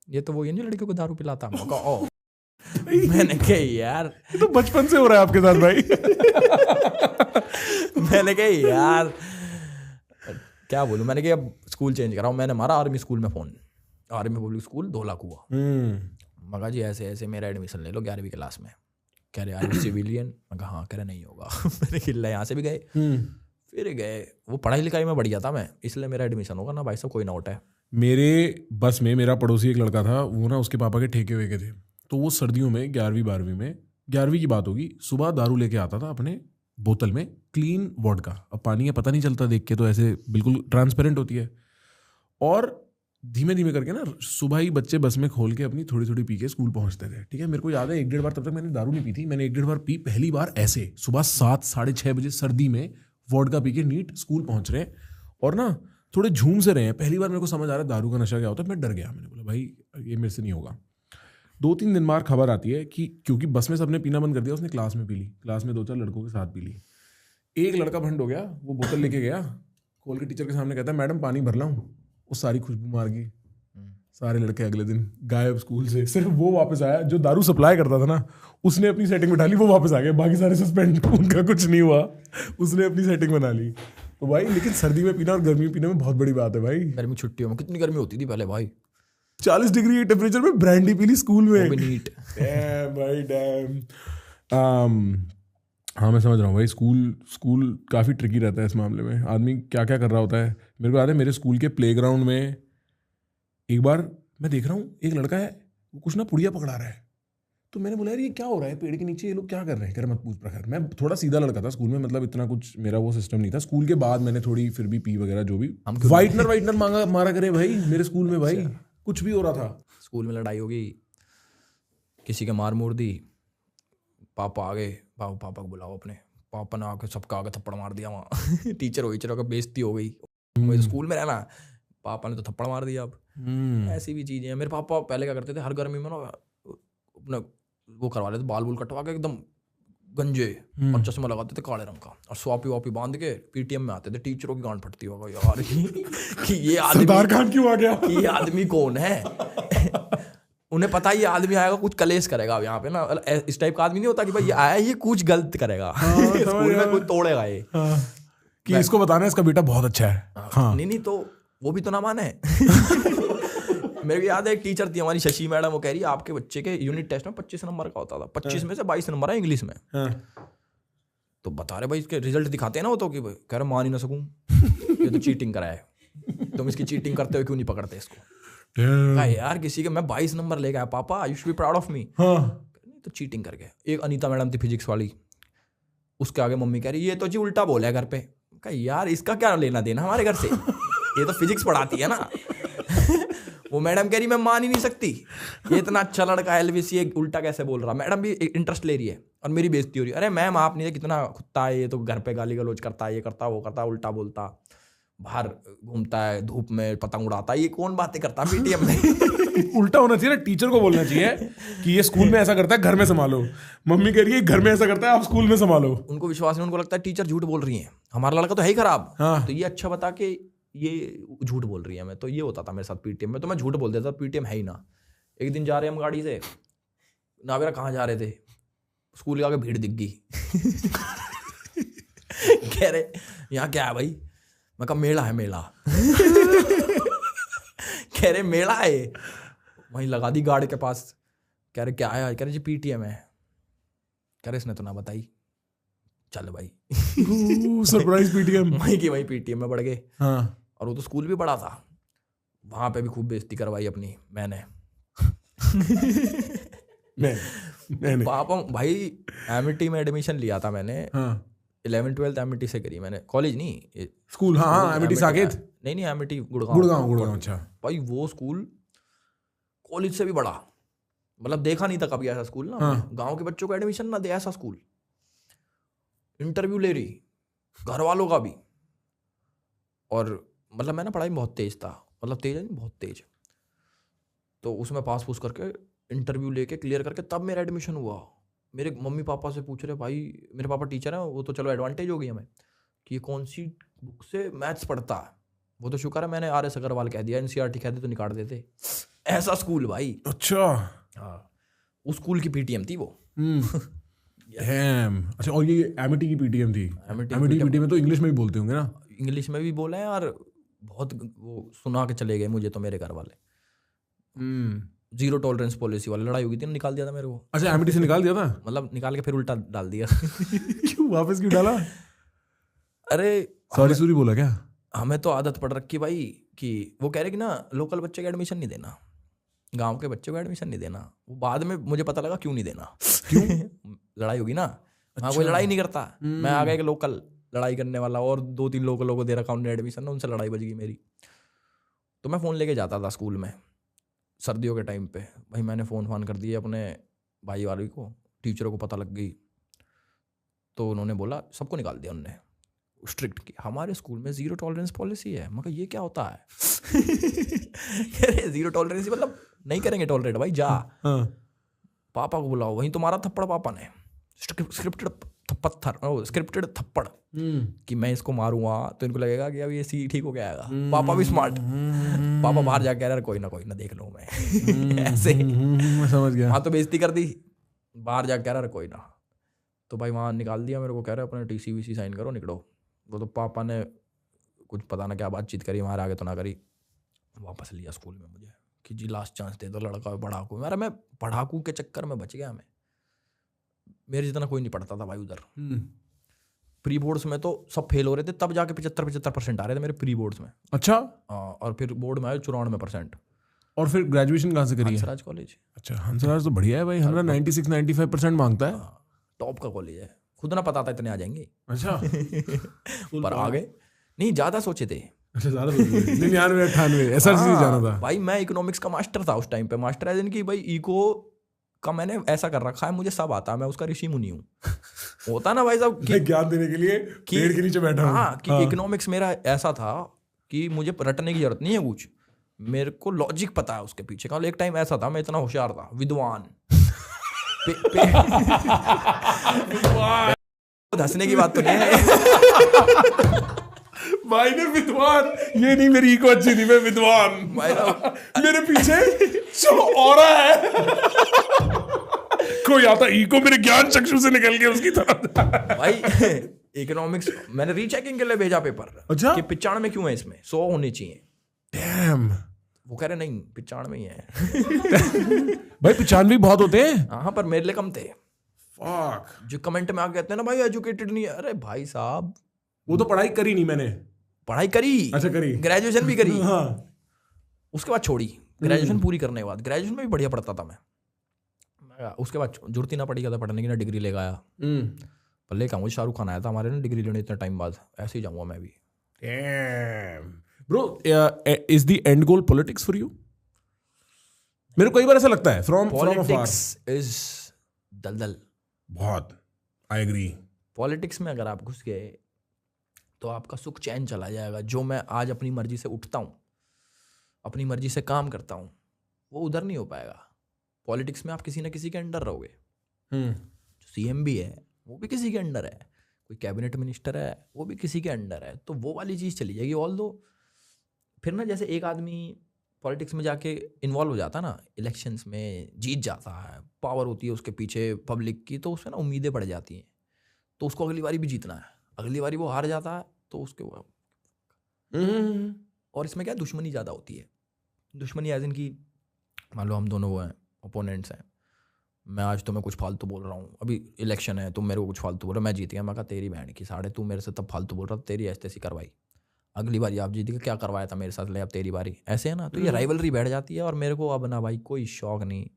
Speaker 1: ये तो वो ये नहीं लड़कियों को दारू पिलाता। मैंने कहा यार
Speaker 2: तो बचपन से हो रहा है आपके साथ भाई।
Speaker 1: मैंने कहा यार क्या बोलूं, मैंने कहा अब स्कूल चेंज कराऊं। मैंने मारा आर्मी स्कूल में फोन, आर्मी पब्लिक स्कूल धोला कुआ। मगा जी ऐसे ऐसे मेरा एडमिशन ले लो 11वीं क्लास में। कह रहे यार सिविलियन। मैं कहा हाँ। कह रहे नहीं होगा। मैंने खिल्ला यहाँ से भी गए, फिर गए। वो पढ़ाई लिखाई में बढ़िया था मैं, इसलिए मेरा एडमिशन होगा ना भाई साहब, कोई ना उठा है।
Speaker 2: मेरे बस में मेरा पड़ोसी एक लड़का था, वो ना उसके पापा के ठेके हुए के थे। तो वो सर्दियों में 11वीं 12वीं में, 11वीं की बात होगी, सुबह दारू लेके आता था अपने बोतल में क्लीन वोडका। अब पानी है पता नहीं चलता देख के, तो ऐसे बिल्कुल ट्रांसपेरेंट होती है। और धीमे धीमे करके ना सुबह ही बच्चे बस में खोल के अपनी थोड़ी थोड़ी पी के स्कूल पहुंचते थे। ठीक है, मेरे को याद है 1-1.5 बार, तब तक मैंने दारू नहीं पी थी, मैंने 1-1.5 बार पी पहली बार ऐसे सुबह 7-6:30 बजे सर्दी में वोडका पी के नीट स्कूल पहुंच रहे हैं और ना थोड़े झूम से रहे हैं। पहली बार मेरे को समझ आ रहा है दारू का नशा क्या होता है। मैं डर गया, मैंने बोला भाई ये मेरे से नहीं होगा। 2-3 दिन बाद खबर आती है कि क्योंकि बस में सबने पीना बंद कर दिया, उसने क्लास में पी ली, क्लास में 2-4 लड़कों के साथ पी ली। एक लड़का भंड हो गया, वो बोतल लेके गया, खोल के टीचर के सामने कहता है मैडम पानी भर लाऊं। वो सारी खुशबू मार गई। सारे लड़के अगले दिन गायब स्कूल से। सिर्फ वो वापस आया जो दारू सप्लाई करता था ना, उसने अपनी सेटिंग बिठा ली, वो वापस आ गया। बाकी सारे सस्पेंड, उनका कुछ नहीं हुआ, उसने अपनी सेटिंग बना ली। तो भाई लेकिन सर्दी में पीना और गर्मी में पीने में बहुत बड़ी बात है भाई।
Speaker 1: गर्मी छुट्टियों में कितनी गर्मी होती थी पहले भाई,
Speaker 2: 40 डिग्री टेम्परेचर में ब्रांडी पी ली स्कूल में।
Speaker 1: वो भी नीट।
Speaker 2: डैम भाई डैम। हाँ मैं समझ रहा हूँ भाई, स्कूल काफ़ी ट्रिकी रहता है इस मामले में। आदमी क्या क्या कर रहा होता है। मेरे को याद है मेरे स्कूल के प्लेग्राउंड में एक बार मैं देख रहा हूँ एक लड़का है, वो कुछ ना पुड़िया पकड़ा रहा है। तो मैंने बोला यार ये क्या हो रहा है पेड़ के नीचे, ये लोग क्या कर रहे हैं। कह रहे मत पूछ प्रखर। मैं थोड़ा सीधा लड़का था स्कूल में, मतलब इतना कुछ मेरा वो सिस्टम नहीं था। स्कूल के बाद मैंने थोड़ी फिर भी पी वगैरह जो भी, वाइटनर मारा करे भाई मेरे स्कूल में भाई, कुछ भी हो रहा था।
Speaker 1: स्कूल में लड़ाई होगी, किसी के मार मूर दी, पापा आ गए, पापा को बुलाओ अपने, पापा ने आके सबका आगे थप्पड़ मार दिया वहाँ। टीचर का बेइज्जती हो गई, मुझे स्कूल में रहना, पापा ने तो थप्पड़ मार दिया। अब ऐसी भी चीजें हैं। मेरे पापा पहले क्या करते थे, हर गर्मी में ना अपना वो करवा लेते, बाल कटवा के एकदम गंजे, और चश्मा लगाते थे काले रंग का, और स्वापी वापी बांध के पीटीएम में आते थे। टीचरों की गांड फटती होगा यार कि ये आदमी
Speaker 2: सरदार खान क्यों आ गया,
Speaker 1: कि ये आदमी कौन है। उन्हें पता है ये आदमी आएगा कुछ कलेश करेगा। अब यहाँ पे ना इस टाइप का आदमी नहीं होता कि भाई ये आया ये कुछ गलत करेगा। स्कूल में कुछ तोड़ेगा ये,
Speaker 2: कि इसको बताना है इसका बेटा बहुत अच्छा है। हाँ।
Speaker 1: नहीं तो वो भी तो ना माने। मेरे को याद है एक टीचर थी हमारी, शशि मैडम, वो कह रही है आपके बच्चे के यूनिट टेस्ट में 25 नंबर का होता था, 25 में से 22 नंबर है इंग्लिश में। तो बता रहे भाई इसके रिजल्ट दिखाते हैं ना वो, तो कि कह रहे मान ही ना सकूं, ये तो चीटिंग करा है, तुम इसकी चीटिंग करते हुए क्यों नहीं पकड़ते इसको। कहा यार किसी के मैं 22 नंबर ले गया पापा, you should be proud of मी। तो चीटिंग कर गया। एक अनीता मैडम थी फिजिक्स वाली, उसके आगे मम्मी कह रही ये तो जी उल्टा बोला है घर पे। कहा यार इसका क्या लेना देना हमारे घर से, ये तो फिजिक्स पढ़ाती है ना। वो मैडम कह रही मैं मान ही नहीं सकती, ये इतना अच्छा लड़का है एलवीसी, ये उल्टा कैसे बोल रहा। मैडम भी इंटरेस्ट ले रही है और मेरी बेइज्जती हो रही है। अरे मैम आप नहीं, कितना खुत्ता है ये, तो घर पे गाली गलौज करता है, ये करता वो करता, उल्टा बोलता, बाहर घूमता है धूप में, पतंग उड़ाता है, ये कौन बातें करता है पीटीएम में।
Speaker 2: उल्टा होना चाहिए ना, टीचर को बोलना चाहिए कि ये स्कूल में ऐसा करता है घर में संभालो। मम्मी कह रही है घर में ऐसा करता है आप स्कूल में संभालो।
Speaker 1: उनको विश्वास नहीं, उनको लगता है टीचर झूठ बोल रही है, हमारा लड़का तो है ही खराब। तो ये अच्छा बता के ये झूठ बोल रही है। मैं तो ये होता था मेरे साथ पीटीएम में, तो मैं झूठ बोल देता पीटीएम है ही ना। एक दिन जा रहे हम गाड़ी से, ना बेरा कहाँ जा रहे थे, स्कूल के आगे भीड़ दिख गई। कह रहे यहाँ क्या है भाई, मैं कहा मेला है मेला। कह रहे मेला है, वहीं लगा दी गाड़ी के पास। कह रहे क्या है, कह रहे जी पीटीएम है। कह रहे इसने तो ना बताई, चल भाई।
Speaker 2: Surprise PTM.
Speaker 1: वहीं की वहीं पीटीएम में बढ़ गए।
Speaker 2: हाँ।
Speaker 1: और वो तो स्कूल भी बड़ा था, वहां पे भी खूब बेइज्जती करवाई अपनी मैंने। पापा भाई एमिटी में एडमिशन लिया था मैंने। 11th-12th एमिटी से करी मैंने, कॉलेज नहीं
Speaker 2: स्कूल। हाँ एमिटी साकेत,
Speaker 1: नहीं एमिटी गुड़गांव।
Speaker 2: अच्छा
Speaker 1: भाई वो स्कूल कॉलेज से भी बड़ा, मतलब देखा नहीं था कभी ऐसा स्कूल ना। गांव के बच्चों को एडमिशन ना दे ऐसा स्कूल। इंटरव्यू ले रही घर वालों का भी, और मतलब मैं ना पढ़ाई में बहुत तेज था, मतलब तेज है नहीं बहुत तेज। तो उसमें पास पूस करके इंटरव्यू लेके क्लियर करके तब मेरा एडमिशन हुआ। मेरे मम्मी पापा से पूछ रहे, भाई मेरे पापा टीचर हैं, वो तो चलो एडवांटेज हो गई हमें कि ये कौन सी बुक से मैथ्स पढ़ता है। वो तो शुक्र है मैंने RS अग्रवाल कह दिया, NCERT कह दी तो निकाल देते। ऐसा स्कूल भाई।
Speaker 2: अच्छा
Speaker 1: हाँ, उस स्कूल की पीटीएम थी वो।
Speaker 2: अच्छा, और ये एमिटी की पीटीएम थी। एमिटी की पीटीएम में तो इंग्लिश में भी बोलते होंगे ना।
Speaker 1: इंग्लिश में भी बोला है, और बहुत वो सुना के चले गए मुझे तो मेरे घर वाले। 0 टॉलरेंस पॉलिसी वाली लड़ाई हुई थी, निकाल दिया था मेरे को।
Speaker 2: अच्छा एमिटी से निकाल दिया था।
Speaker 1: मतलब निकाल के फिर उल्टा डाल दिया।
Speaker 2: क्यों वापस क्यों डाला?
Speaker 1: अरे
Speaker 2: सॉरी बोला क्या?
Speaker 1: हमें तो आदत पड़ रखी भाई कि वो कह रहे कि ना लोकल बच्चे को एडमिशन नहीं देना, गांव के बच्चे को एडमिशन नहीं देना। वो बाद में मुझे पता लगा क्यों नहीं देना। क्यों? लड़ाई होगी ना, हाँ, कोई लड़ाई नहीं करता। मैं आ गया एक लोकल लड़ाई करने वाला, और 2-3 लोगों को दे रखा उन्हें एडमिशन, उनसे लड़ाई बज गई मेरी। तो मैं फ़ोन लेके जाता था स्कूल में सर्दियों के टाइम पे। भाई मैंने फ़ोन कर दिए अपने भाई वाले को, टीचरों को पता लग गई, तो उन्होंने बोला, सबको निकाल दिया उनने, स्ट्रिक्ट की, हमारे स्कूल में 0 टॉलरेंस पॉलिसी है। मैं कहा ये क्या होता है? अरे 0 टॉलरेंस मतलब नहीं करेंगे टॉलरेट भाई, जा। पापा को बुलाओ, वहीं तुम्हारा थप्पड़ पापा ने, स्क्रिप्टेड थप्पड़ कि मैं इसको मारूंगा तो इनको लगेगा कि अब ये सी ठीक हो गया आएगा। पापा भी स्मार्ट, पापा बाहर जाके कह रहे कोई ना देख लो मैं ऐसे
Speaker 2: समझ गया।
Speaker 1: वहाँ तो बेइज्जती कर दी, बाहर जाके कह रहा कोई ना। तो भाई वहाँ निकाल दिया मेरे को, कह रहे अपने TC साइन करो निकलो। वो तो पापा ने कुछ पता ना क्या बातचीत करी, हमारे आगे तो ना करी, वापस लिया स्कूल में मुझे कि जी लास्ट चांस दे दो, लड़का पढ़ाकू। अरे मैं पढ़ाकू के चक्कर में बच गया। मैं मेरे जितना कोई नहीं पढ़ता था भाई उधर। प्री बोर्ड्स में तो सब फेल हो रहे थे, तब जाके 75% आ रहे थे मेरे प्री बोर्ड्स में।
Speaker 2: अच्छा।
Speaker 1: और फिर बोर्ड में आए 94%।
Speaker 2: और फिर ग्रेजुएशन कहाँ से करी?
Speaker 1: हंसराज कॉलेज। अच्छा,
Speaker 2: हंसराज तो बढ़िया है भाई, हमारा 96-95% मांगता है।
Speaker 1: टॉप का कॉलेज है, खुद ना पता था इतने आ जाएंगे।
Speaker 2: अच्छा।
Speaker 1: पर आ गए, नहीं ज़्यादा सोचे थे।
Speaker 2: अच्छा, ज़्यादा सोचे थे। 99-98 SRC जाना था
Speaker 1: भाई। मैं इकोनॉमिक्स का मास्टर था उस टाइम पे, मास्टर है कि भाई इको का मैंने ऐसा कर रखा है, मुझे सब आता है, मैं उसका ऋषि मुनि हूँ। होता ना भाई साहब कि
Speaker 2: ज्ञान देने के लिए पेड़ के नीचे बैठा हूँ।
Speaker 1: हाँ, कि इकोनॉमिक्स मेरा ऐसा था कि मुझे रटने की जरूरत नहीं है कुछ, मेरे को लॉजिक पता है उसके पीछे का। एक टाइम ऐसा था, मैं इतना होशियार था, विद्वान। हंसने की बात तो नहीं है
Speaker 2: भाई ने विद्वान, ये नहीं मेरी इको अच्छी थी, मैं विद्वान मेरे पीछे जो और है कोई आता इको मेरे ज्ञान चक्षु से निकल के उसकी तरफ। भाई
Speaker 1: इकोनॉमिक्स मैंने रीचेकिंग के लिए भेजा पेपर।
Speaker 2: अच्छा,
Speaker 1: कि 95 क्यों है इसमें, 100 होने चाहिए।
Speaker 2: डैम।
Speaker 1: वो कह रहे नहीं 95 ही है।
Speaker 2: भाई 95 बहुत होते हैं।
Speaker 1: हाँ, पर मेरे लिए कम थे।
Speaker 2: फक।
Speaker 1: जो कमेंट में आ कहते हैं ना भाई एजुकेटेड नहीं है, अरे भाई साहब
Speaker 2: वो तो पढ़ाई करी नहीं मैंने।
Speaker 1: पढ़ाई करी।
Speaker 2: अच्छा, करी।
Speaker 1: ग्रेजुएशन भी करी।
Speaker 2: हाँ।
Speaker 1: उसके बाद छोड़ी, ग्रेजुएशन पूरी करने के बाद। ग्रेजुएशन में भी बढ़िया पढ़ता था मैं। उसके बाद जरूरत ही ना पड़ी था पढ़ने की, ना डिग्री लेकर आया। पर लेकर आऊँ, शाहरुख खान आया था हमारे ना डिग्री लेने इतने टाइम बाद, ऐसे ही जाऊँगा मैं भी।
Speaker 2: Bro, is the end goal politics for you? मेरे को कई बार ऐसा लगता है फ्रॉम
Speaker 1: पॉलिटिक्स इज दलदल
Speaker 2: बहुत। I agree.
Speaker 1: पॉलिटिक्स में अगर आप घुस गए तो आपका सुख चैन चला जाएगा। जो मैं आज अपनी मर्जी से उठता हूँ, अपनी मर्जी से काम करता हूँ, वो उधर नहीं हो पाएगा। पॉलिटिक्स में आप किसी ना किसी के अंडर रहोगे। जो CM भी है वो भी किसी के अंडर है, कोई कैबिनेट मिनिस्टर है वो भी किसी के अंडर है। तो वो वाली चीज़ चली जाएगी। ऑल दो फिर ना, जैसे एक आदमी पॉलिटिक्स में जाके इन्वॉल्व हो जाता है ना, इलेक्शंस में जीत जाता है, पावर होती है उसके पीछे पब्लिक की, तो उसमें ना उम्मीदें बढ़ जाती हैं। तो उसको अगली बारी भी जीतना है, अगली बारी वो हार जाता है तो उसके और इसमें क्या दुश्मनी ज़्यादा होती है। दुश्मनी एज इन की मान लो हम दोनों वो हैं, ओपोनेंट्स हैं। मैं आज तुम्हें कुछ फालतू बोल रहा हूँ, अभी इलेक्शन है, तुम मेरे को कुछ फालतू बोल रहे हो, मैं जीत गया, मैं कहा तेरी बहन की साढ़े, तू मेरे से तब फालतू बोल रहा था, तेरी ऐसी करवाई, अगली बारी आप जीत गए, क्या करवाया था मेरे साथ, ले अब तेरी बारी, ऐसे है ना। तो ये राइवलरी बैठ जाती है। और मेरे को अब ना भाई कोई शौक नहीं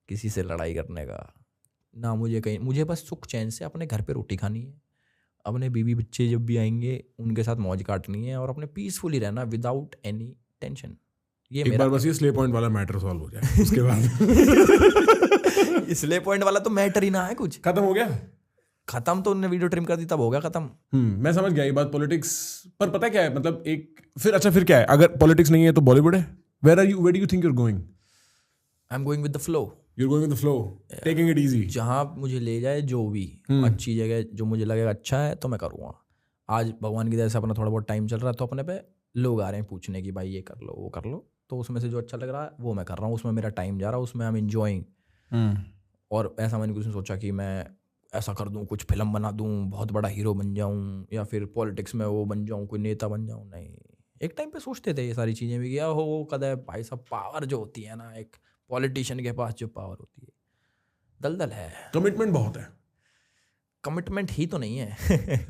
Speaker 1: किसी से लड़ाई करने का, ना मुझे कहीं, मुझे बस सुख चैन से अपने घर पे रोटी खानी है, अपने बीवी बच्चे जब भी आएंगे उनके साथ मौज काटनी है, और अपने पीसफुली रहना विदाउट एनी टेंशन। ये
Speaker 2: एक
Speaker 1: मेरा
Speaker 2: बार बस ये स्ले पॉइंट वाला मैटर सॉल्व हो जाए उसके बाद
Speaker 1: स्ले पॉइंट वाला तो मैटर ही ना है, कुछ
Speaker 2: खत्म हो गया।
Speaker 1: खत्म तो उन्होंने वीडियो ट्रिम कर दी तब हो गया खत्म।
Speaker 2: मैं समझ गया ये बात पॉलिटिक्स। पर पता क्या है, मतलब एक फिर अच्छा फिर क्या है, अगर पॉलिटिक्स नहीं है तो बॉलीवुड है। Where do you think you are going?
Speaker 1: I am going with the flow.
Speaker 2: You are going with the flow, taking it easy.
Speaker 1: जहाँ मुझे ले जाए, जो भी अच्छी जगह जो मुझे लगेगा अच्छा है तो मैं करूँगा। आज भगवान की दया से अपना थोड़ा बहुत टाइम चल रहा है, तो अपने पे लोग आ रहे हैं पूछने की भाई ये कर लो वो कर लो, तो उसमें से जो अच्छा लग रहा है वो मैं कर रहा हूँ, उसमें मेरा टाइम जा रहा है, उसमें आई एम एंजॉइंग। और ऐसा मैंने कुछ नहीं सोचा कि मैं ऐसा कर दूँ, कुछ फिल्म बना दूँ, बहुत बड़ा हीरो बन जाऊँ, या फिर पॉलिटिक्स में वो बन जाऊँ, कोई नेता बन जाऊँ। नहीं, एक टाइम पे सोचते थे ये सारी चीज़ें भी, क्या हो कदे भाई साहब, पावर जो होती है ना, एक पॉलिटिशियन के पास जो पावर होती है, दलदल है।
Speaker 2: कमिटमेंट बहुत है।
Speaker 1: कमिटमेंट ही तो नहीं है।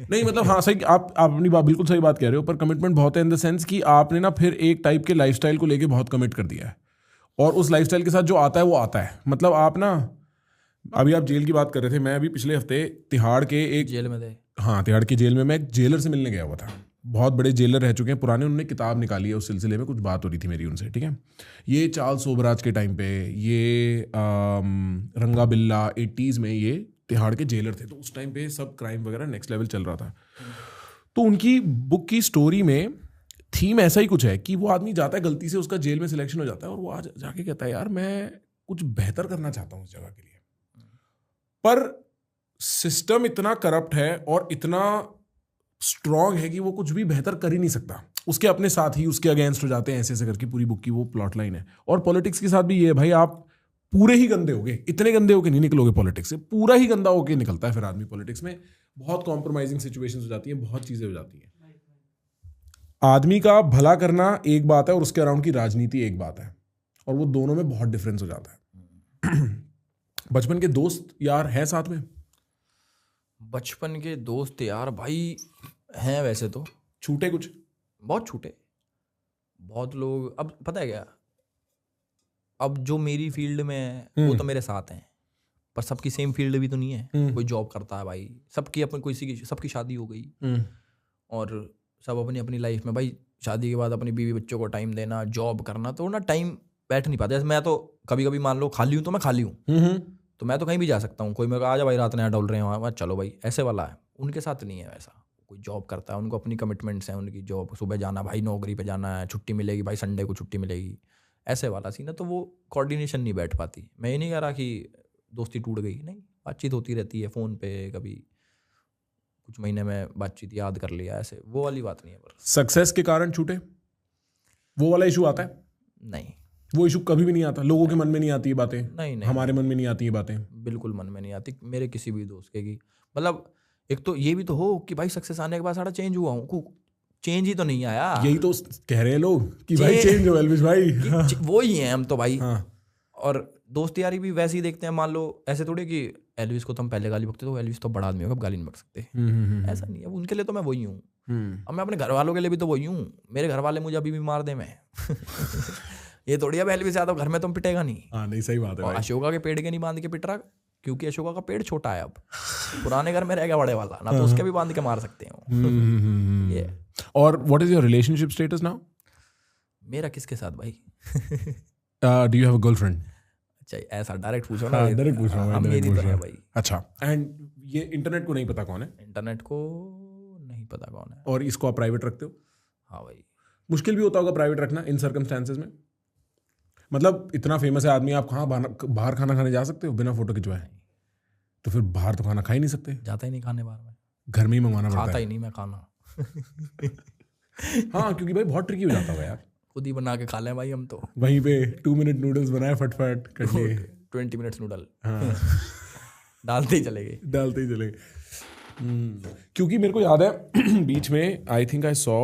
Speaker 2: नहीं मतलब हाँ सही, आप अपनी बात बिल्कुल सही बात कह रहे हो, पर कमिटमेंट बहुत है इन द सेंस कि आपने ना फिर एक टाइप के लाइफस्टाइल को लेके बहुत कमिट कर दिया है, और उस लाइफस्टाइल के साथ जो आता है वो आता है। मतलब आप ना अभी आप जेल की बात कर रहे थे, मैं अभी पिछले हफ्ते तिहाड़ के एक
Speaker 1: जेल में थे।
Speaker 2: हाँ तिहाड़ की जेल में मैं एक जेलर से मिलने गया हुआ था। बहुत बड़े जेलर रह चुके हैं पुराने, उन्होंने किताब निकाली है उस सिलसिले में, कुछ बात हो रही थी मेरी उनसे, ठीक है। ये चार्ल्स सोबराज के टाइम पे, ये रंगा बिल्ला 80s में ये तिहाड़ के जेलर थे, तो उस टाइम पे सब क्राइम वगैरह नेक्स्ट लेवल चल रहा था। तो उनकी बुक की स्टोरी में थीम ऐसा ही कुछ है कि वो आदमी जाता है, गलती से उसका जेल में सिलेक्शन हो जाता है और वो आज जाके कहता है यार मैं कुछ बेहतर करना चाहता हूँ उस जगह के लिए, पर सिस्टम इतना करप्ट है और इतना स्ट्रांग है कि वो कुछ भी बेहतर कर ही नहीं सकता। उसके अपने साथ ही उसके अगेंस्ट हो जाते हैं, ऐसे ऐसे करके पूरी बुक की वो प्लॉट लाइन है। और पॉलिटिक्स के साथ भी ये है भाई, आप पूरे ही गंदे होगे, इतने गंदे होके नहीं निकलोगे पॉलिटिक्स से, पूरा ही गंदा होके निकलता है फिर आदमी पॉलिटिक्स में। बहुत कॉम्प्रोमाइजिंग सिचुएशंस हो जाती हैं, बहुत चीजें हो जाती हैं। आदमी का भला करना एक बात है और उसके अराउंड की राजनीति एक बात है, और वो दोनों में बहुत डिफरेंस हो जाता है। बचपन के दोस्त यार हैं साथ में?
Speaker 1: बचपन के दोस्त यार भाई हैं वैसे तो,
Speaker 2: छूटे कुछ?
Speaker 1: बहुत छूटे। बहुत लोग, अब पता है क्या, अब जो मेरी फील्ड में है वो तो मेरे साथ हैं, पर सबकी सेम फील्ड भी तो नहीं है। कोई जॉब करता है भाई, सबकी अपनी, कोई सबकी शादी हो गई और सब अपनी अपनी लाइफ में भाई, शादी के बाद अपनी बीवी बच्चों को टाइम देना, जॉब करना, तो ना टाइम बैठ नहीं पाता। जैसे मैं तो कभी कभी मान लो खाली हूँ तो मैं खाली हूँ, तो मैं तो कहीं भी जा सकता हूँ। कोई मेरे को आ जा भाई रात में डोल रहे हैं वहाँ, चलो भाई, ऐसे वाला है। उनके साथ नहीं है वैसा। कोई जॉब करता है, उनको अपनी कमिटमेंट्स हैं, उनकी जॉब, सुबह जाना भाई, नौकरी पे जाना है, छुट्टी मिलेगी भाई, संडे को छुट्टी मिलेगी, ऐसे वाला सीन है। तो वो कोऑर्डिनेशन नहीं बैठ पाती। मैं ये नहीं कह रहा कि दोस्ती टूट गई, नहीं, बातचीत होती रहती है फ़ोन पे, कभी कुछ महीने में बातचीत याद कर लिया, ऐसे वो वाली बात नहीं है। पर
Speaker 2: सक्सेस के कारण छूटे, वो वाला इशू आता है?
Speaker 1: नहीं,
Speaker 2: वो इशू कभी भी नहीं आता, लोगों के मन में नहीं आती ये बातें।
Speaker 1: नहीं,
Speaker 2: हमारे मन में नहीं आती ये बातें,
Speaker 1: बिल्कुल मन में नहीं आती मेरे किसी भी दोस्त के की। मतलब एक तो ये भी तो हो कि भाई सक्सेस आने के बाद सारा चेंज हुआ हूँ, चेंज ही तो नहीं आया।
Speaker 2: यही तो कह रहे हैं लोग कि भाई चेंज हो एल्विश भाई।
Speaker 1: वो ही हैं हम तो भाई।
Speaker 2: हाँ।
Speaker 1: और दोस्त यारी भी वैसे ही देखते हैं। मान लो ऐसे थोड़े कि एल्विस को तो हम पहले गाली बकते, तो एल्विस तो बड़ा आदमी होगा, अब गाली नहीं बक सकते, ऐसा नहीं है। उनके लिए तो मैं वही हूँ, अब मैं अपने घर वालों के लिए भी तो वही हूँ। मेरे घर वाले मुझे अभी भी मार दे मैं ये थोड़ी अब एल्विस यादव घर में तुम पिटेगा नहीं।
Speaker 2: हाँ नहीं, सही बात है।
Speaker 1: और अशोका के पेड़ के नहीं बांध के पिट रहा, क्योंकि अशोका का पेड़ छोटा है, अब पुराने घर में रह गया बड़े वाला ना, तो उसके भी बांध के मार सकते हो ये।
Speaker 2: और what is your relationship status now?
Speaker 1: मेरा किसके साथ भाई?
Speaker 2: Do you have a girlfriend?
Speaker 1: अच्छा, ऐसा डायरेक्ट पूछो ना।
Speaker 2: डायरेक्ट पूछ रहा हूँ,
Speaker 1: मेरी तो है भाई।
Speaker 2: अच्छा, एंड ये इंटरनेट को नहीं पता कौन है?
Speaker 1: इंटरनेट को नहीं पता कौन है।
Speaker 2: और इसको आप प्राइवेट रखते हो?
Speaker 1: हाँ भाई।
Speaker 2: मुश्किल भी होता होगा प्राइवेट रखना इन सर्कमस्टेंसेस में? मतलब इतना फेमस है आदमी, आप कहाँ बाहर खाना खाने जा सकते हो बिना फोटो खिंचवाए? तो फिर बाहर तो खाना खा ही नहीं सकते।
Speaker 1: जाता ही नहीं खाने बाहर में,
Speaker 2: घर में ही मंगवाना पड़ता है।
Speaker 1: खाता ही नहीं मैं खाना
Speaker 2: हाँ, क्योंकि भाई बहुत ट्रिकी हो जाता है यार।
Speaker 1: खुद ही बना के खा लें भाई हम तो।
Speaker 2: वहीं पे 2 मिनट नूडल्स बनाए फटफट कर लिए,
Speaker 1: 20 मिनट्स नूडल
Speaker 2: हाँ
Speaker 1: डालते ही चले गए,
Speaker 2: डालते ही चले गए। क्योंकि मेरे को याद है बीच में I think I saw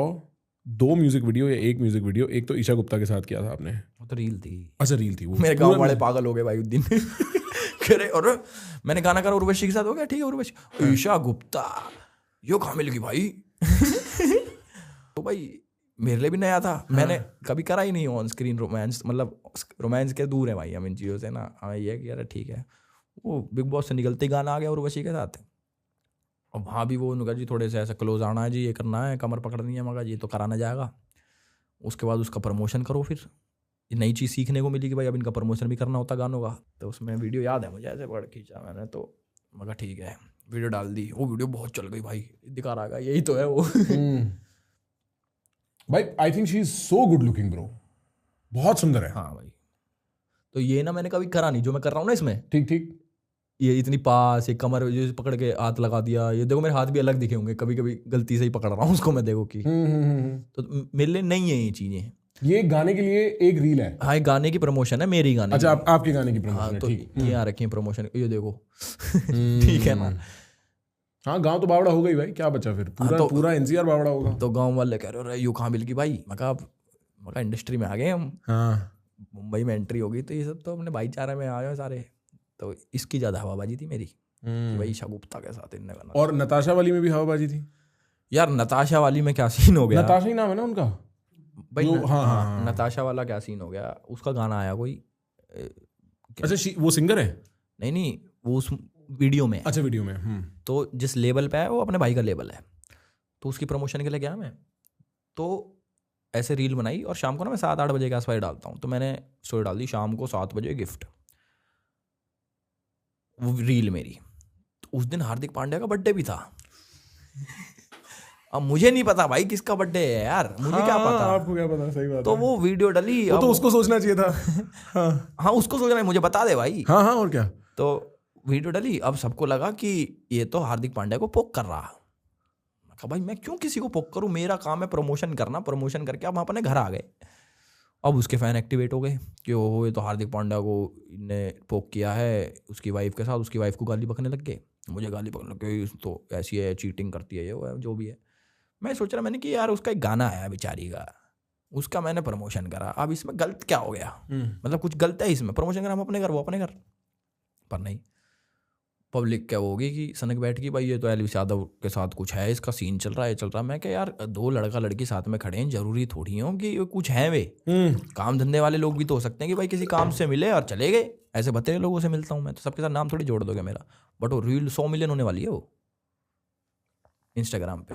Speaker 2: 2 music video या 1 म्यूजिक वीडियो, एक तो ईशा गुप्ता के साथ किया था आपने।
Speaker 1: वो तो रील थी।
Speaker 2: अच्छा, रील थी वो।
Speaker 1: मेरे गांव वाले पागल हो गए भाई उस दिन कह रहे, और मैंने गाना करा उर्वशी के साथ, हो गया ठीक है उर्वशी, ईशा गुप्ता यो कहाँ मिल गई भाई तो भाई मेरे लिए भी नया था, मैंने कभी करा ही नहीं ऑन स्क्रीन रोमांस। मतलब रोमांस के दूर है भाई हम इन चीज़ों से ना। हमें ये कि यार ठीक है, वो बिग बॉस से निकलते ही गाना आ गया उर्वशी के साथ, और वहाँ भी वो उनका जी थोड़े से ऐसा क्लोज आना है जी, ये करना है, कमर पकड़नी है, मगर ये तो कराना जाएगा। उसके बाद उसका प्रमोशन करो, फिर नई चीज़ सीखने को मिली कि भाई अब इनका प्रमोशन भी करना होता गानों का। तो उसमें वीडियो याद है मुझे, ऐसे पकड़ खींचा मैंने, तो मगर ठीक है वीडियो डाल दी। वो वीडियो बहुत चल गई भाई, दिखा रहा यही तो है वो
Speaker 2: भाई I think she is so good looking bro, बहुत सुंदर है।
Speaker 1: हाँ भाई, तो ये ना मैंने कभी करा नहीं जो मैं कर रहा हूँ ना इसमें।
Speaker 2: ठीक ठीक,
Speaker 1: ये इतनी पास, एक कमर जो पकड़ के हाथ लगा दिया, ये देखो मेरे हाथ भी अलग दिखे होंगे, कभी कभी गलती से ही पकड़ रहा हूँ उसको मैं, देखो कि तो मेरे लिए नहीं है ये चीजें। ये
Speaker 2: गाने के लिए एक रील है?
Speaker 1: हाँ, एक गाने की प्रमोशन है, मेरी गाने।
Speaker 2: अच्छा, आपके गाने की प्रमोशन
Speaker 1: है?
Speaker 2: तो
Speaker 1: ये यहाँ रखी है प्रमोशन, ये देखो ठीक है ना।
Speaker 2: हाँ, गांव तो बावड़ा हो गई भाई, क्या बचा फिर? पूरा तो, पूरा एनसीआर बावड़ा होगा।
Speaker 1: तो गांव वाले कह रहे हो यू कहाँ मिल गई भाई, मका इंडस्ट्री में आ गए हम।
Speaker 2: हाँ,
Speaker 1: मुंबई में एंट्री हो गई, तो ये सब तो अपने भाईचारे में आ गए सारे। तो इसकी ज्यादा हवाबाजी थी मेरी कि भाई ईशा गुप्ता के साथ इनने गाना।
Speaker 2: और नताशा वाली में भी हवाबाजी थी यार।
Speaker 1: नताशा वाली में क्या सीन हो गया?
Speaker 2: नताशा ही नाम है ना उनका
Speaker 1: भाई। हाँ, नताशा वाला क्या सीन हो गया, उसका गाना आया कोई।
Speaker 2: अच्छा, वो सिंगर है?
Speaker 1: नहीं, वो उस वीडियो में है।
Speaker 2: अच्छा, वीडियो में।
Speaker 1: तो जिस लेवल पे है वो अपने भाई का लेवल है, तो उसकी प्रमोशन के लिए गया मैं, तो ऐसे रील बनाई और शाम को ना मैं 7-8 बजे के आसपास डालता हूँ, तो मैंने स्टोरी डाल दी शाम को 7 बजे गिफ्ट, वो रील मेरी। तो उस दिन हार्दिक पांड्या का बर्थडे भी था। अब मुझे नहीं पता भाई किसका बर्थडे है यार, मुझे क्या पता,
Speaker 2: आपको क्या पता, सही बात
Speaker 1: तो
Speaker 2: है।
Speaker 1: वो वीडियो डली,
Speaker 2: वो तो उसको सोचना चाहिए था।
Speaker 1: हाँ उसको सोचना है, मुझे बता दे भाई।
Speaker 2: हाँ, और क्या।
Speaker 1: तो वीडियो डली, अब सबको लगा कि ये तो हार्दिक पांड्या को पोक कर रहा। मैं कहा भाई मैं क्यों किसी को पोक करूं, मेरा काम है प्रमोशन करना, प्रमोशन करके अब हम अपने घर आ गए। अब उसके फैन एक्टिवेट हो गए कि ओहो ये तो हार्दिक पांड्या को ने पोक किया है उसकी वाइफ के साथ, उसकी वाइफ को गाली बकने लग गए, मुझे गाली बकने लग गए, तो ऐसी है, चीटिंग करती है, ये वो है, जो भी है। मैं सोच रहा मैंने कि यार उसका एक गाना आया बेचारी का, उसका मैंने प्रमोशन करा, अब इसमें गलत क्या हो गया, मतलब कुछ गलत है इसमें, प्रमोशन करा हम अपने घर, वो अपने घर। पर नहीं, पब्लिक क्या होगी कि सनक बैठ की भाई ये तो एलविस यादव के साथ कुछ है, इसका सीन चल रहा है, चल रहा है। मैं क्या यार, दो लड़का लड़की साथ में खड़े हैं, जरूरी थोड़ी हो कि कुछ है, वे काम धंधे वाले लोग भी तो हो सकते हैं कि भाई किसी काम से मिले और चले गए, ऐसे बतेरे लोगों से मिलता हूँ मैं, तो सबके साथ नाम थोड़ी जोड़ दोगे मेरा। बट वो रील 100 मिलियन होने वाली है वो इंस्टाग्राम पे,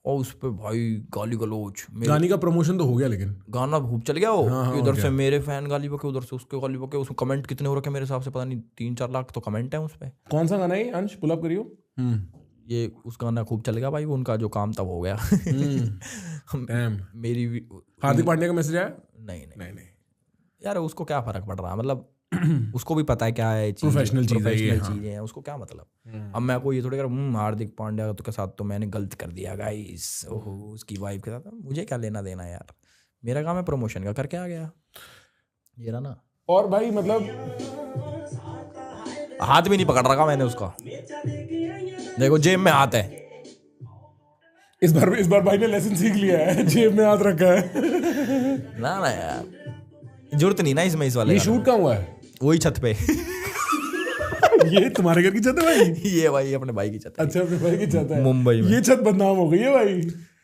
Speaker 1: और उस पर भाई गाली गलोच,
Speaker 2: गाने का प्रमोशन तो हो गया, लेकिन
Speaker 1: गाना खूब चल गया वो।
Speaker 2: हाँ,
Speaker 1: इधर से मेरे फैन गाली बके, उधर से उसके गाली बके, उसमें कमेंट कितने हो रखे मेरे हिसाब से पता नहीं 3-4 लाख तो कमेंट है उस पर।
Speaker 2: कौन सा गाना है अंश, पुल अप करियो।
Speaker 1: ये उस गाना खूब चल गया भाई, उनका जो काम था वो हो गया। मेरी
Speaker 2: हार्दिक पांड्या का मैसेज आया?
Speaker 1: नहीं यार, उसको क्या फर्क पड़ रहा है, मतलब उसको भी पता है क्या है,
Speaker 2: प्रोफेशनल चीजें
Speaker 1: हैं, उसको क्या मतलब। अब मैं को ये थोड़ी कर हार्दिक पांड्या के साथ तो मैंने गलत कर दिया गाइस, ओहो उसकी वाइफ के साथ, मुझे क्या लेना देना यार, मेरा काम है प्रमोशन का, करके आ गया ये रहा ना।
Speaker 2: और भाई मतलब
Speaker 1: हाथ भी नहीं पकड़ रखा मैंने उसका, देखो जेब में हाथ है।
Speaker 2: इस बार भाई ने लेसन सीख लिया है, जेब में हाथ रखा है।
Speaker 1: ना यार, जरूरत नहीं ना इसमें, इस वाले
Speaker 2: ये शूट कहाँ हुआ है?
Speaker 1: वही छत पे।
Speaker 2: ये तुम्हारे घर की छत है भाई?
Speaker 1: ये भाई अपने भाई की छत है।
Speaker 2: अच्छा, अपने भाई की छत है
Speaker 1: मुंबई में।
Speaker 2: ये छत बदनाम हो गई है भाई,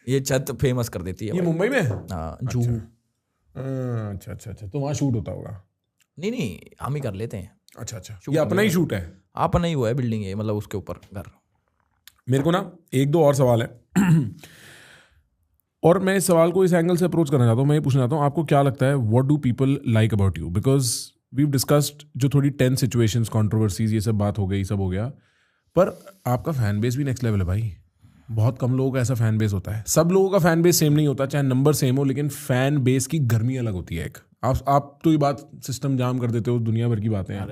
Speaker 1: ये छत फेमस कर देती है।
Speaker 2: ये मुंबई में?
Speaker 1: हाँ, जूहू।
Speaker 2: अच्छा, तो वहाँ शूट होता होगा?
Speaker 1: नहीं हम ही कर लेते हैं।
Speaker 2: अच्छा, ये अपना ही शूट है?
Speaker 1: अपना ही हुआ है, बिल्डिंग है, मतलब उसके ऊपर घर।
Speaker 2: मेरे को ना 1-2 और सवाल है और मैं इस सवाल को इस एंगल से अप्रोच करना चाहता हूँ। मैं ये पूछना चाहता हूँ, आपको क्या लगता है, what do people like about you? Because we discussed जो थोड़ी टेंस सिचुएशंस, कंट्रोवर्सीज, ये सब बात हो गई, सब हो गया, पर आपका फैन बेस भी नेक्स्ट लेवल है भाई। बहुत कम लोगों का ऐसा फैन बेस होता है, सब लोगों का फैन बेस सेम नहीं होता, चाहे नंबर सेम हो, लेकिन फैन बेस की गर्मी अलग होती है एक। आप तो ये बात सिस्टम जाम कर देते हो, दुनिया भर की बातें हैं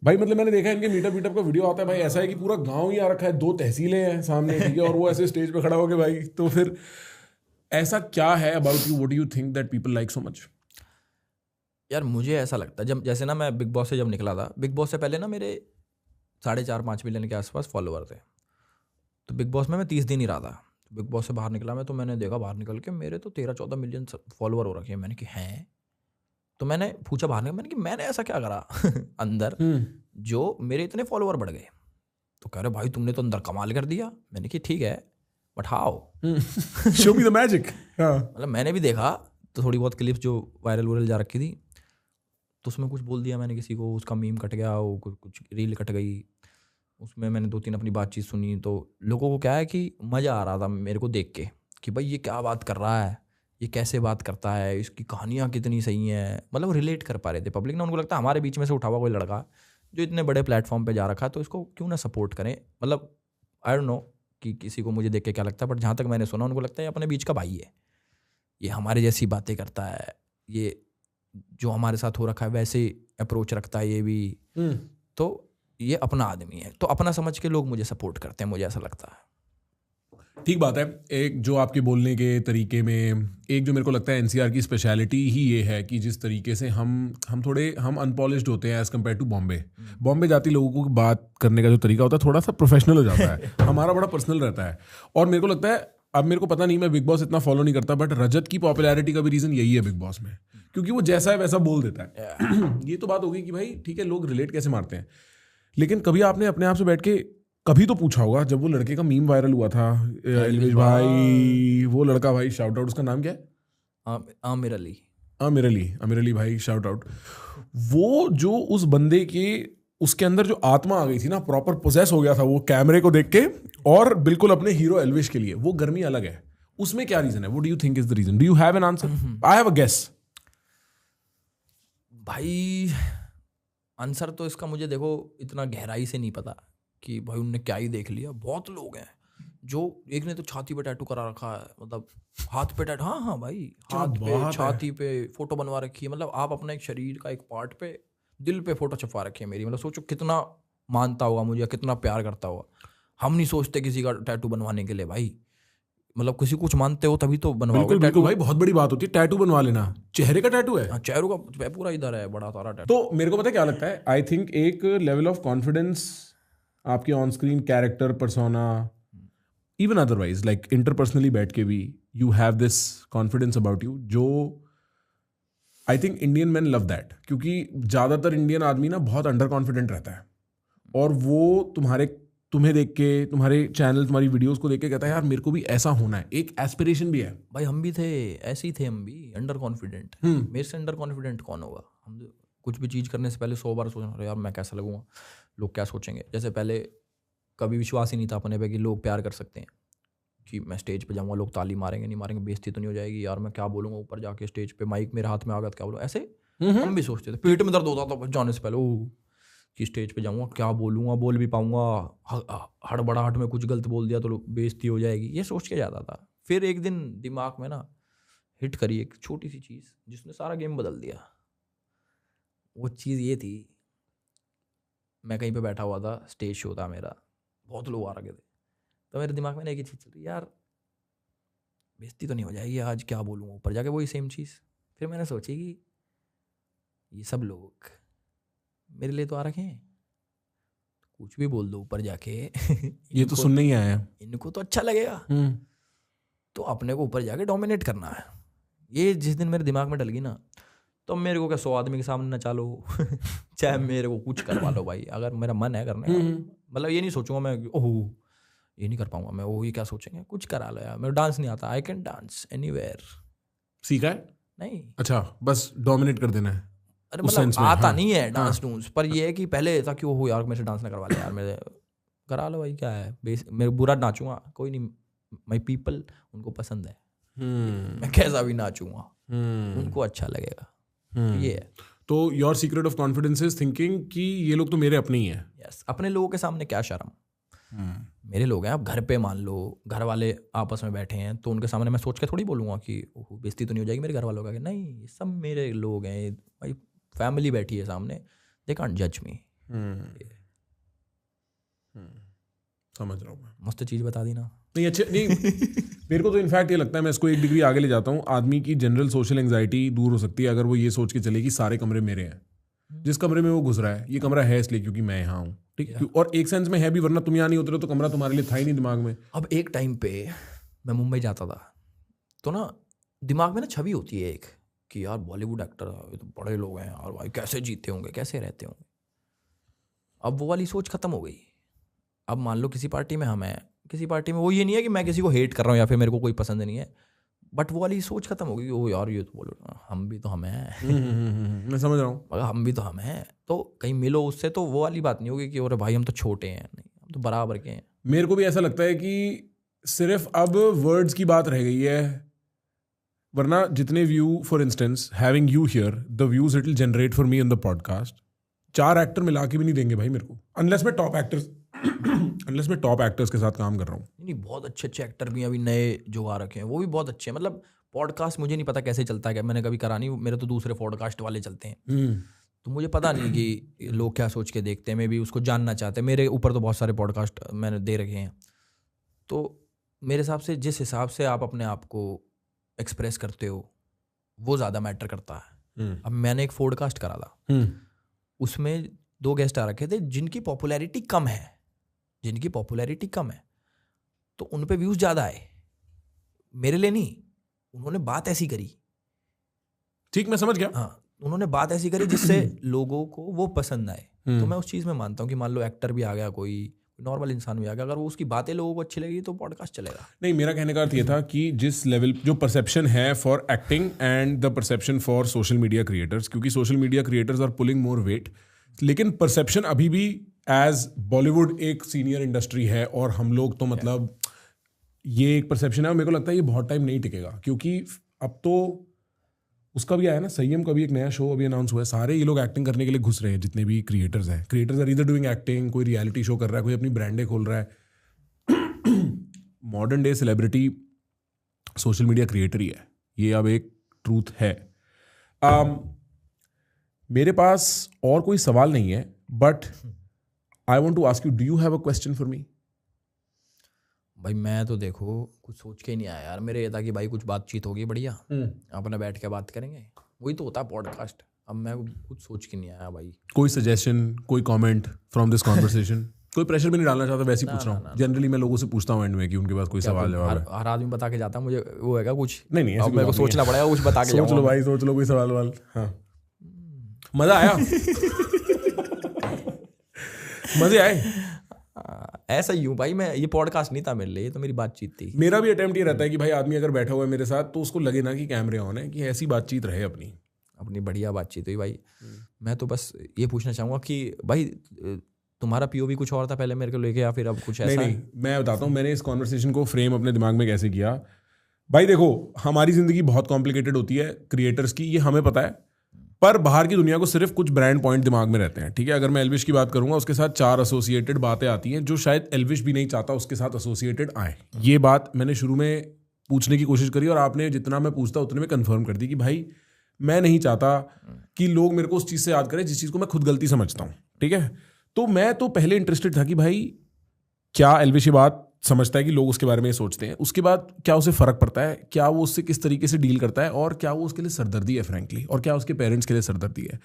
Speaker 2: भाई। मतलब मैंने देखा है इनके मीटअप का वीडियो आता है भाई, ऐसा है कि पूरा गांव ही आ रखा है, 2 तहसीलें हैं सामने, ठीक है, और वो ऐसे स्टेज पे खड़ा हो गया भाई। तो फिर ऐसा क्या है about you, what do you think that people like so much?
Speaker 1: यार मुझे ऐसा लगता है, जब जैसे ना मैं बिग बॉस से जब निकला था, बिग बॉस से पहले ना मेरे 4.5-5 मिलियन के आसपास फॉलोवर थे, तो बिग बॉस में मैं 30 दिन ही रहा था। बिग बॉस से बाहर निकला मैं, तो मैंने देखा बाहर निकल के मेरे तो 13-14 मिलियन फॉलोवर हो रखे हैं। मैंने कि हैं, तो मैंने पूछा बाहर निकल, मैंने कि मैंने ऐसा क्या करा अंदर जो मेरे इतने फॉलोवर बढ़ गए? तो कह रहे भाई तुमने तो अंदर कमाल कर दिया। मैंने कि ठीक है, but how,
Speaker 2: show me the magic.
Speaker 1: मतलब मैंने भी देखा तो थोड़ी बहुत क्लिप्स जो वायरल जा रखी थी, तो उसमें कुछ बोल दिया मैंने किसी को, उसका मीम कट गया, वो कुछ रील कट गई, उसमें मैंने 2-3 अपनी बातचीत सुनी, तो लोगों को क्या है कि मज़ा आ रहा था मेरे को देख के कि भाई ये क्या बात कर रहा है, ये कैसे बात करता है, इसकी कहानियाँ कितनी सही हैं, मतलब रिलेट कर पा रहे थे पब्लिक ना। उनको लगता है हमारे बीच में से उठा हुआ कोई लड़का जो इतने बड़े प्लेटफॉर्म पे जा रखा है, तो इसको क्यों ना सपोर्ट करें। मतलब आई डोंट नो कि किसी को मुझे देख के क्या लगता है, बट जहाँ तक मैंने सुना उनको लगता है ये अपने बीच का भाई है, ये हमारे जैसी बातें करता है, ये जो हमारे साथ हो रखा है वैसे अप्रोच रखता है ये भी, तो ये अपना आदमी है, तो अपना समझ के लोग मुझे सपोर्ट करते हैं, मुझे ऐसा लगता है।
Speaker 2: ठीक बात है। एक जो आपके बोलने के तरीके में, एक जो मेरे को लगता है एनसीआर की स्पेशलिटी ही ये है कि जिस तरीके से हम थोड़े अनपॉलिश्ड होते हैं एज कम्पेयर टू बॉम्बे जाती लोगों को बात करने का जो तरीका होता है थोड़ा सा प्रोफेशनल हो जाता है, हमारा बड़ा पर्सनल रहता है। और मेरे को लगता है, अब मेरे को पता नहीं, मैं बिग बॉस इतना फॉलो नहीं करता, बट रजत की पॉपुलैरिटी का भी रीज़न यही है बिग बॉस में, क्योंकि वो जैसा है वैसा बोल देता है। ये तो बात होगी कि भाई ठीक है, लोग रिलेट कैसे मारते हैं, लेकिन कभी आपने अपने आप से बैठ के कभी तो पूछा होगा, जब वो लड़के का मीम वायरल हुआ था, एलविश भाई, वो लड़का भाई, शाउट आउट, उसका नाम क्या है? आमिर अली भाई, शाउट आउट। वो जो उस बंदे के उसके अंदर जो आत्मा आ गई थी ना, प्रॉपर पोजेस हो गया था वो कैमरे को देख के, और बिल्कुल अपने हीरो एल्विश के लिए, वो गर्मी अलग है। उसमें क्या रीजन है? What do you think is the reason? Do you have an answer? I have a guess.
Speaker 1: भाई आंसर तो इसका मुझे देखो इतना गहराई से नहीं पता कि भाई उनने क्या ही देख लिया। बहुत लोग हैं जो, एक ने तो छाती पे टैटू करा रखा है, मतलब हाथ पे टैटू, हाँ भाई, हाथ पे, छाती पे फोटो बनवा रखी है। मतलब आप अपना एक शरीर का एक पार्ट पे, दिल पे फोटो छपवा रखी है मेरी। मतलब सोचो कितना मानता होगा मुझे, कितना प्यार करता होगा। हम नहीं सोचते किसी का टैटू बनवाने के लिए भाई, मतलब किसी कुछ मानते हो तभी तो बनवाओगे।
Speaker 2: बिल्कुल बिल्कुल भाई, बहुत बड़ी बात होती है टैटू बनवा लेना। चेहरे का टैटू है?
Speaker 1: चेहरों का पूरा इधर है बड़ा सारा टैटू।
Speaker 2: तो मेरे को पता है क्या लगता है, आई थिंक एक लेवल ऑफ कॉन्फिडेंस आपके on screen character, persona, even otherwise like interpersonally बैठ के भी you have this confidence about you, जो I think Indian man love that. क्योंकि ज़्यादातर इंडियन आदमी ना बहुत अंडर कॉन्फिडेंट रहता है, और वो तुम्हें देख के, तुम्हारे चैनल, तुम्हारी वीडियोस को देख के कहता है यार मेरे को भी ऐसा होना है। एक एस्पिरेशन भी है। भाई
Speaker 1: हम भी थे, ऐसे ही थे हम भी, अंडर कॉन्फिडेंट। मेरे से अंडर कॉन्फिडेंट कौन होगा? हम कुछ भी चीज़ करने से पहले 100 बार सोचना, यार मैं कैसा लगूंगा, लोग क्या सोचेंगे। जैसे पहले कभी विश्वास ही नहीं था अपने पे कि लोग प्यार कर सकते हैं, कि मैं स्टेज पे जाऊंगा लोग ताली मारेंगे नहीं मारेंगे, बेइज्जती तो नहीं हो जाएगी, यार मैं क्या बोलूंगा ऊपर जाके स्टेज पे, माइक मेरे हाथ में आ गया तो क्या बोलूँ। ऐसे हम भी सोचते थे, पेट में दर्द होता था जाने से पहले, ओह कि स्टेज पे जाऊंगा क्या बोलूंगा, बोल भी पाऊंगा, हड़बड़ाहट में कुछ गलत बोल दिया तो बेइज्जती हो जाएगी, ये सोच के जाता था। फिर एक दिन दिमाग में ना हिट करी एक छोटी सी चीज़ जिसने सारा गेम बदल दिया। वो चीज़ ये थी, मैं कहीं पे बैठा हुआ था, स्टेज शो था मेरा, बहुत लोग आ रखे थे, तो मेरे दिमाग में ना एक ही चीज़ चल रही, यार बेइज्जती तो नहीं हो जाएगी आज, क्या बोलूँगा ऊपर जाके, वही सेम चीज़। फिर मैंने सोची कि ये सब लोग मेरे लिए तो आ रखे हैं, कुछ भी बोल दो ऊपर जाके
Speaker 2: ये तो सुनने ही आया,
Speaker 1: इनको तो अच्छा लगेगा, तो अपने को ऊपर जाके डोमिनेट करना है। ये जिस दिन मेरे दिमाग में डल गई ना, तो मेरे को क्या 100 आदमी के सामने नचा लो चाहे मेरे को कुछ करवा लो भाई, अगर मेरा मन है करने का, मतलब ये नहीं सोचूंगा मैं ओह ये नहीं कर पाऊंगा मैं, ओह ये क्या सोचेंगे, कुछ करा लो यार। मेरे डांस नहीं आता, आई कैन डांस एनीवेयर।
Speaker 2: सीखा है?
Speaker 1: नहीं।
Speaker 2: अच्छा, बस डोमिनेट कर देना है।
Speaker 1: अरे मतलब आता नहीं है डांस डूंस, पर ये है कि पहले था कि वो यार मेरे से डांस ना करवा ले यार, मेरे करा लो भाई, क्या है मेरे बुरा नाचूंगा कोई नहीं, माई पीपल उनको पसंद है, मैं कैसा भी नाचूंगा उनको अच्छा लगेगा, ये है।
Speaker 2: तो your secret of confidence is thinking कि ये लोग तो मेरे अपने ही हैं।
Speaker 1: यस, अपने लोगों के सामने क्या शर्म, मेरे लोग हैं। अब घर पे मान लो घर वाले आपस में बैठे हैं, तो उनके सामने मैं सोच के थोड़ी बोलूँगा कि ओह बेइज्जती तो नहीं हो जाएगी मेरे घर वालों का, नहीं ये सब मेरे लोग हैं भाई, फैमिली बैठी है सामने, दे कांट जज मी।
Speaker 2: समझ रहा हूँ मैं।
Speaker 1: मस्त चीज़ बता दी ना।
Speaker 2: नहीं अच्छे नहीं मेरे को तो इनफैक्ट ये लगता है, मैं इसको एक डिग्री आगे ले जाता हूँ, आदमी की जनरल सोशल एंजाइटी दूर हो सकती है अगर वो ये सोच के चले कि सारे कमरे मेरे हैं, जिस कमरे में वो घुस रहा है ये कमरा है इसलिए क्योंकि मैं यहाँ हूँ, ठीक। और एक सेंस में है भी, वरना तुम यहाँ नहीं उतरे तो कमरा तुम्हारे लिए था ही नहीं दिमाग में।
Speaker 1: अब एक टाइम पे मैं मुंबई जाता था, तो ना दिमाग में ना छवि होती है एक कि यार बॉलीवुड एक्टर ये तो बड़े लोग हैं यार भाई, कैसे जीते होंगे, कैसे रहते होंगे। अब वो वाली सोच खत्म हो गई। अब मान लो किसी पार्टी में हम हैं, किसी पार्टी में, वो ये नहीं है कि मैं किसी को हेट कर रहा हूँ या फिर मेरे को कोई पसंद नहीं है, बट वो वाली सोच खत्म हो गई। ओ यार ये तो बोलो हम भी तो हम हैं
Speaker 2: मैं समझ रहा हूँ,
Speaker 1: मगर हम भी तो हम हैं, तो कहीं मिलो उससे तो वो वाली बात नहीं होगी कि अरे भाई हम तो छोटे हैं, नहीं हम तो बराबर के हैं।
Speaker 2: मेरे को भी ऐसा लगता है कि सिर्फ अब वर्ड्स की बात रह गई है, वरना जितने view, for instance having you here, the views it will generate for me on the podcast, 4 actor मिला के भी नहीं देंगे भाई मेरे को, अनलेस मैं टॉप एक्टर्स के साथ काम कर रहा हूँ।
Speaker 1: नहीं बहुत अच्छे अच्छे एक्टर भी अभी नए जो आ रखे हैं, वो भी बहुत अच्छे हैं। मतलब पॉडकास्ट मुझे नहीं पता कैसे चलता है, मैंने कभी करा नहीं, मेरे तो दूसरे पॉडकास्ट वाले चलते हैं, तो मुझे पता नहीं कि लोग क्या सोच के देखते हैं, मैं भी उसको जानना चाहते हैं। मेरे ऊपर तो बहुत सारे पॉडकास्ट मैंने दे रखे हैं, तो मेरे हिसाब से जिस हिसाब से आप अपने आप को एक्सप्रेस करते हो वो ज़्यादा मैटर करता है। अब मैंने एक पॉडकास्ट करा था, उसमें 2 गेस्ट आ रखे थे जिनकी पॉपुलैरिटी कम है, तो उन पे व्यूज़ ज़्यादा आए, मेरे लिए नहीं, उन्होंने बात ऐसी करी,
Speaker 2: ठीक मैं समझ गया,
Speaker 1: हाँ उन्होंने बात ऐसी करी जिससे लोगों को वो पसंद आए। तो मैं उस चीज़ में मानता हूँ कि मान लो एक्टर भी आ गया, कोई नॉर्मल इंसान भी आ गया, अगर वो उसकी बातें लोगों को अच्छी लगी तो पॉडकास्ट चलेगा।
Speaker 2: नहीं मेरा कहने का अर्थ ये था कि जिस लेवल जो परसेप्शन है for acting and the perception for social media creators, क्योंकि social media creators are pulling more weight, लेकिन परसेप्शन अभी भी एज बॉलीवुड एक सीनियर इंडस्ट्री है और हम लोग तो मतलब ये एक परसेप्शन है और मेरे को लगता है ये बहुत टाइम नहीं टिकेगा, क्योंकि अब तो उसका भी आया ना, संयम का भी एक नया शो अभी अनाउंस हुआ है, सारे ये लोग एक्टिंग करने के लिए घुस रहे हैं जितने भी क्रिएटर्स हैं। Creators are either doing acting, कोई रियलिटी शो कर रहा है, कोई अपनी ब्रांडें खोल रहा है। Modern day celebrity social media creator ही है, ये अब एक ट्रूथ है। मेरे पास और कोई सवाल नहीं है, but I want to ask you, do you have a question for me?
Speaker 1: भाई मैं तो देखो कुछ सोच के नहीं आया यार, मेरे ये था कि भाई कुछ बातचीत होगी बढ़िया, अपने बैठ के बात करेंगे, वही तो होता है पॉडकास्ट। अब मैं कुछ सोच के नहीं आया भाई।
Speaker 2: कोई सजेशन, कोई कमेंट फ्रॉम दिस कॉन्वर्सेशन? कोई प्रेशर भी नहीं डालना चाहता, वैसे ही पूछ रहा हूँ। जनरली मैं लोगों से पूछता हूँ एंड में कि उनके पास कोई सवाल जवाब है।
Speaker 1: हर आदमी बता के जाता है मुझे, वो है क्या कुछ?
Speaker 2: नहीं,
Speaker 1: अब मेरे को सोचना पड़ेगा, कुछ बता के
Speaker 2: सोच लो भाई, सोच लो कोई सवाल वाल। हाँ, मजा आया? मजे आए?
Speaker 1: ऐसा ही हूँ भाई मैं, ये पॉडकास्ट नहीं था मेरे लिए, ये तो मेरी बातचीत थी।
Speaker 2: मेरा भी अटेम्प्ट ये रहता है कि भाई आदमी अगर बैठा हुआ है मेरे साथ तो उसको लगे ना कि कैमरे ऑन है, कि ऐसी बातचीत रहे अपनी
Speaker 1: बढ़िया बातचीत हुई भाई। मैं तो बस ये पूछना चाहूँगा कि भाई तुम्हारा पीओवी कुछ और था पहले मेरे को लेके, या फिर अब कुछ ऐसा?
Speaker 2: नहीं, मैं बताता हूँ मैंने इस कॉन्वर्सेशन को फ्रेम अपने दिमाग में कैसे किया। भाई देखो, हमारी जिंदगी बहुत कॉम्प्लिकेटेड होती है क्रिएटर्स की, ये हमें पता है, पर बाहर की दुनिया को सिर्फ कुछ ब्रांड पॉइंट दिमाग में रहते हैं। ठीक है, अगर मैं एल्विश की बात करूंगा, उसके साथ 4 एसोसिएटेड बातें आती हैं जो शायद एल्विश भी नहीं चाहता उसके साथ एसोसिएटेड आए। ये बात मैंने शुरू में पूछने की कोशिश करी और आपने जितना मैं पूछता उतने में कंफर्म कर दी कि भाई मैं नहीं चाहता कि लोग मेरे को उस चीज़ से याद करें जिस चीज़ को मैं खुद गलती समझता हूँ। ठीक है, तो मैं तो पहले इंटरेस्टेड था कि भाई क्या एल्विश ये बात समझता है कि लोग उसके बारे में सोचते हैं, उसके बाद क्या उसे फर्क पड़ता है, क्या वो उससे किस तरीके से डील करता है, और क्या वो उसके लिए सरदर्दी है फ्रैंकली, और क्या उसके पेरेंट्स के लिए सरदर्दी है।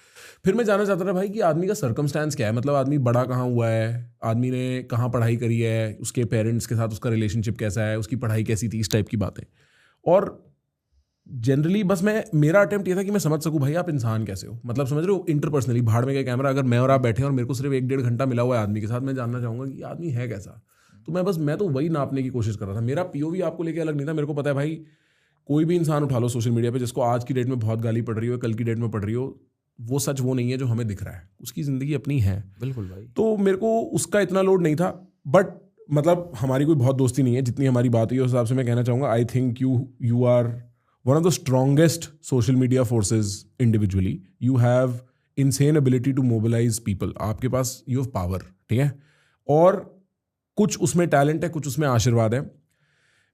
Speaker 2: फिर मैं जानना चाहता था भाई कि आदमी का सर्कमस्टेंस क्या है, मतलब आदमी बड़ा कहाँ हुआ है, आदमी ने कहाँ पढ़ाई करी है, उसके पेरेंट्स के साथ उसका रिलेशनशिप कैसा है, उसकी पढ़ाई कैसी थी, इस टाइप की बातें। और जनरली बस मेरा अटेम्प्ट ये था कि मैं समझ सकूं भाई आप इंसान कैसे हो, मतलब समझ रहे हो, इंटरपर्सनली। भाड़ में क्या कैमरा, अगर मैं और आप बैठे हैं और मेरे को सिर्फ 1-1.5 घंटा मिला हुआ है आदमी के साथ, मैं जानना चाहूँगा कि आदमी है कैसा। तो मैं तो वही नापने की कोशिश कर रहा था। मेरा पीओवी आपको लेके अलग नहीं था। मेरे को पता है भाई, कोई भी इंसान उठा लो सोशल मीडिया पे जिसको आज की डेट में बहुत गाली पड़ रही हो, कल की डेट में पड़ रही हो, वो सच वो नहीं है जो हमें दिख रहा है, उसकी ज़िंदगी अपनी है।
Speaker 1: बिल्कुल भाई।
Speaker 2: तो मेरे को उसका इतना लोड नहीं था, बट मतलब हमारी कोई बहुत दोस्ती नहीं है, जितनी हमारी बात हुई उस हिसाब से मैं कहना चाहूँगा I think you are one of the strongest social media forces individually. You have insane ability to mobilise people. आपके पास यू हैव पावर, ठीक है, और कुछ उसमें टैलेंट है, कुछ उसमें आशीर्वाद है।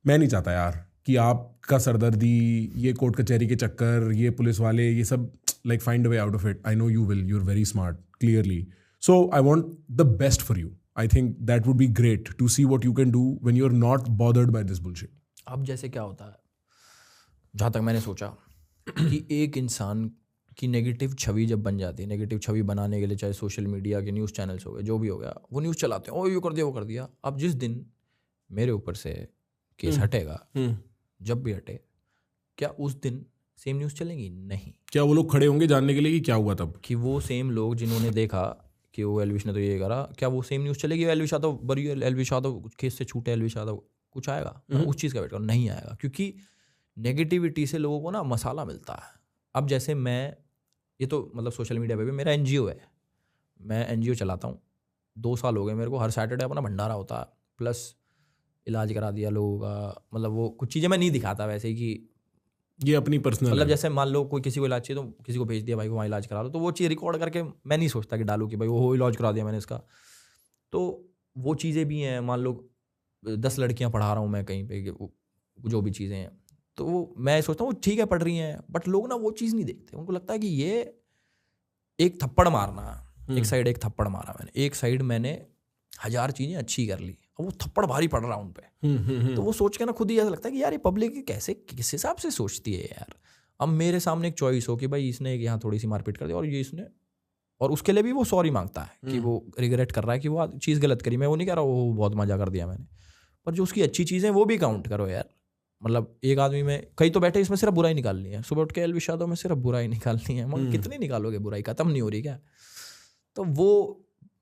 Speaker 2: मैं नहीं चाहता यार कि आपका सरदर्दी, ये कोर्ट कचहरी के चक्कर, ये पुलिस वाले, ये सब like find a way out of it. I know you will, you are very smart clearly, so I want the best for you. I think that would be great to see what you can do when you are not bothered by this bullshit.
Speaker 1: अब जैसे क्या होता है, जहाँ तक मैंने सोचा कि एक इंसान की नेगेटिव छवि जब बन जाती है, नेगेटिव छवि बनाने के लिए चाहे सोशल मीडिया के न्यूज़ चैनल्स हो गए, जो भी हो गया, वो न्यूज़ चलाते हैं, ओ ये कर दिया, वो कर दिया। अब जिस दिन मेरे ऊपर से केस हटेगा, जब भी हटे, क्या उस दिन सेम न्यूज़ चलेंगी? नहीं।
Speaker 2: क्या वो लोग खड़े होंगे जानने के लिए कि क्या हुआ तब?
Speaker 1: कि वो सेम लोग जिन्होंने देखा कि वो एल्विश ने तो ये करा, क्या वो सेम न्यूज़ चलेगी? एल्विश यादव बरी, एल्विश यादव केस से छूटे, एल्विश यादव, कुछ आएगा? उस चीज़ का वेट करो, नहीं आएगा, क्योंकि नेगेटिविटी से लोगों को ना मसाला मिलता है। अब जैसे मैं, ये तो मतलब सोशल मीडिया पे भी मेरा एनजीओ है, मैं एनजीओ चलाता हूँ, 2 साल हो गए मेरे को। हर सैटरडे अपना भंडारा होता है, प्लस इलाज करा दिया लोगों का। मतलब वो कुछ चीज़ें मैं नहीं दिखाता वैसे ही, कि
Speaker 2: ये अपनी पर्सनल,
Speaker 1: मतलब जैसे मान लो कोई किसी को इलाज चाहिए तो किसी को भेज दिया, भाई को वहाँ इलाज करा लो, तो वो चीज़ रिकॉर्ड करके मैं नहीं सोचता कि डालूँ कि भाई वो इलाज करा दिया मैंने इसका। तो वो चीज़ें भी हैं, मान लो 10 लड़कियाँ पढ़ा रहा हूँ मैं कहीं पे, जो भी चीज़ें हैं, तो वो मैं सोचता हूँ ठीक है पढ़ रही हैं, बट लोग ना वो चीज़ नहीं देखते। उनको लगता है कि ये एक थप्पड़ मारना, एक साइड एक थप्पड़ मारा मैंने, एक साइड मैंने 1000 चीज़ें अच्छी कर ली, अब वो थप्पड़ भारी पड़ रहा उन पे। तो वो सोच के ना खुद ही ऐसा लगता है कि यार ये पब्लिक कैसे, किस हिसाब से सोचती है यार। अब मेरे सामने एक चॉइस हो कि भाई इसने यहाँ थोड़ी सी मारपीट कर दी, और ये इसने, और उसके लिए भी वो सॉरी मांगता है कि वो रिग्रेट कर रहा है कि वो चीज़ गलत करी। मैं वो नहीं कह रहा वो बहुत मजा कर दिया मैंने, पर जो उसकी अच्छी चीज़ें वो भी काउंट करो यार। मतलब एक आदमी में कई तो बैठे इसमें सिर्फ बुराई निकालनी है, सुबह उठ के एल्विश यादव में सिर्फ बुराई निकालनी है, मगर कितनी निकालोगे बुराई, खत्म नहीं हो रही क्या? तो वो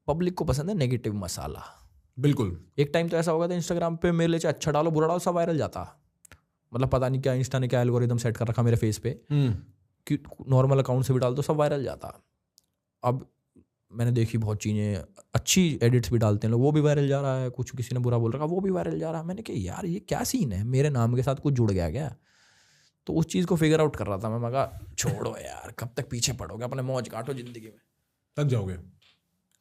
Speaker 1: पब्लिक को पसंद है नेगेटिव मसाला।
Speaker 2: बिल्कुल।
Speaker 1: एक टाइम तो ऐसा होगा था इंस्टाग्राम पे मेरे लिए अच्छा डालो बुरा डालो सब वायरल जाता, मतलब पता नहीं क्या इंस्टा ने क्या एल्गोरिदम सेट कर रखा मेरे फेस पे कि नॉर्मल अकाउंट से भी डाल दो सब वायरल जाता। अब मैंने देखी बहुत चीज़ें, अच्छी एडिट्स भी डालते हैं लोग, वो भी वायरल जा रहा है, कुछ किसी ने बुरा बोल रखा वो भी वायरल जा रहा है। मैंने कहा यार ये क्या सीन है, मेरे नाम के साथ कुछ जुड़ गया क्या? तो उस चीज़ को फिगर आउट कर रहा था मैं कहा छोड़ो यार, कब तक पीछे पड़ोगे, अपने मौज काटो ज़िंदगी में।
Speaker 2: थक जाओगे।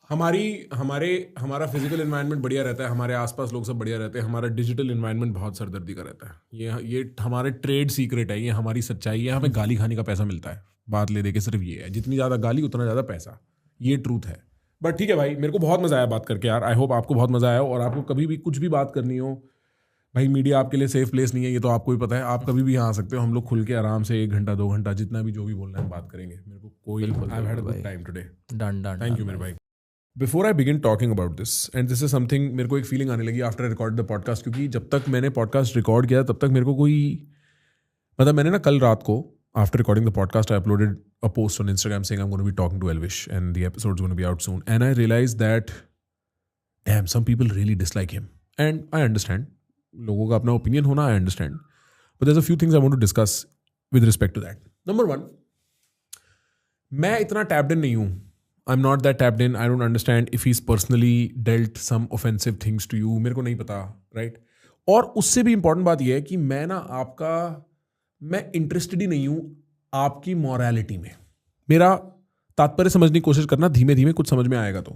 Speaker 2: हमारा फिजिकल एनवायरनमेंट बढ़िया रहता है, हमारे आसपास लोग सब बढ़िया रहते हैं, हमारा डिजिटल एनवायरनमेंट बहुत सरदर्दी का रहता है। ये हमारे ट्रेड सीक्रेट है, ये हमारी सच्चाई है। हमें गाली खाने का पैसा मिलता है, बात ले दे के सिर्फ ये है, जितनी ज़्यादा गाली उतना ज़्यादा पैसा, ये ट्रूथ है। बट ठीक है भाई, मेरे को बहुत मज़ा आया बात करके यार। आई होप आपको बहुत मज़ा आया हो, और आपको कभी भी कुछ भी बात करनी हो, भाई मीडिया आपके लिए सेफ प्लेस नहीं है, ये तो आपको ही पता है। आप कभी भी यहाँ आ सकते हो, हम लोग खुल के आराम से 1 घंटा 2 घंटा जितना भी जो भी बोलना है बात करेंगे। मेरे को कोई I had a good time today.
Speaker 1: Done done,
Speaker 2: thank you मेरे भाई। Before I begin talking about this, and this is something, मेरे को एक फीलिंग आने लगी after I record the podcast, क्योंकि जब तक मैंने पॉडकास्ट रिकॉर्ड किया तब तक मेरे को कोई, मतलब मैंने ना कल रात को after recording the podcast I uploaded a post on Instagram saying I'm going to be talking to Elvish and the episode's going to be out soon, and I realized that damn, some people really dislike him, and I understand, लोगों का अपना opinion होना, I understand, but there's a few things I want to discuss with respect to that. Number one, मैं इतना tapped in नहीं हूँ, I'm not that tapped in, I don't understand if he's personally dealt some offensive things to you, मेरे को नहीं पता, right? और उससे भी important बात यह है कि मैं इंटरेस्टेड ही नहीं हूँ आपकी मॉरलिटी में। मेरा तात्पर्य समझने की कोशिश करना, धीमे धीमे कुछ समझ में आएगा। तो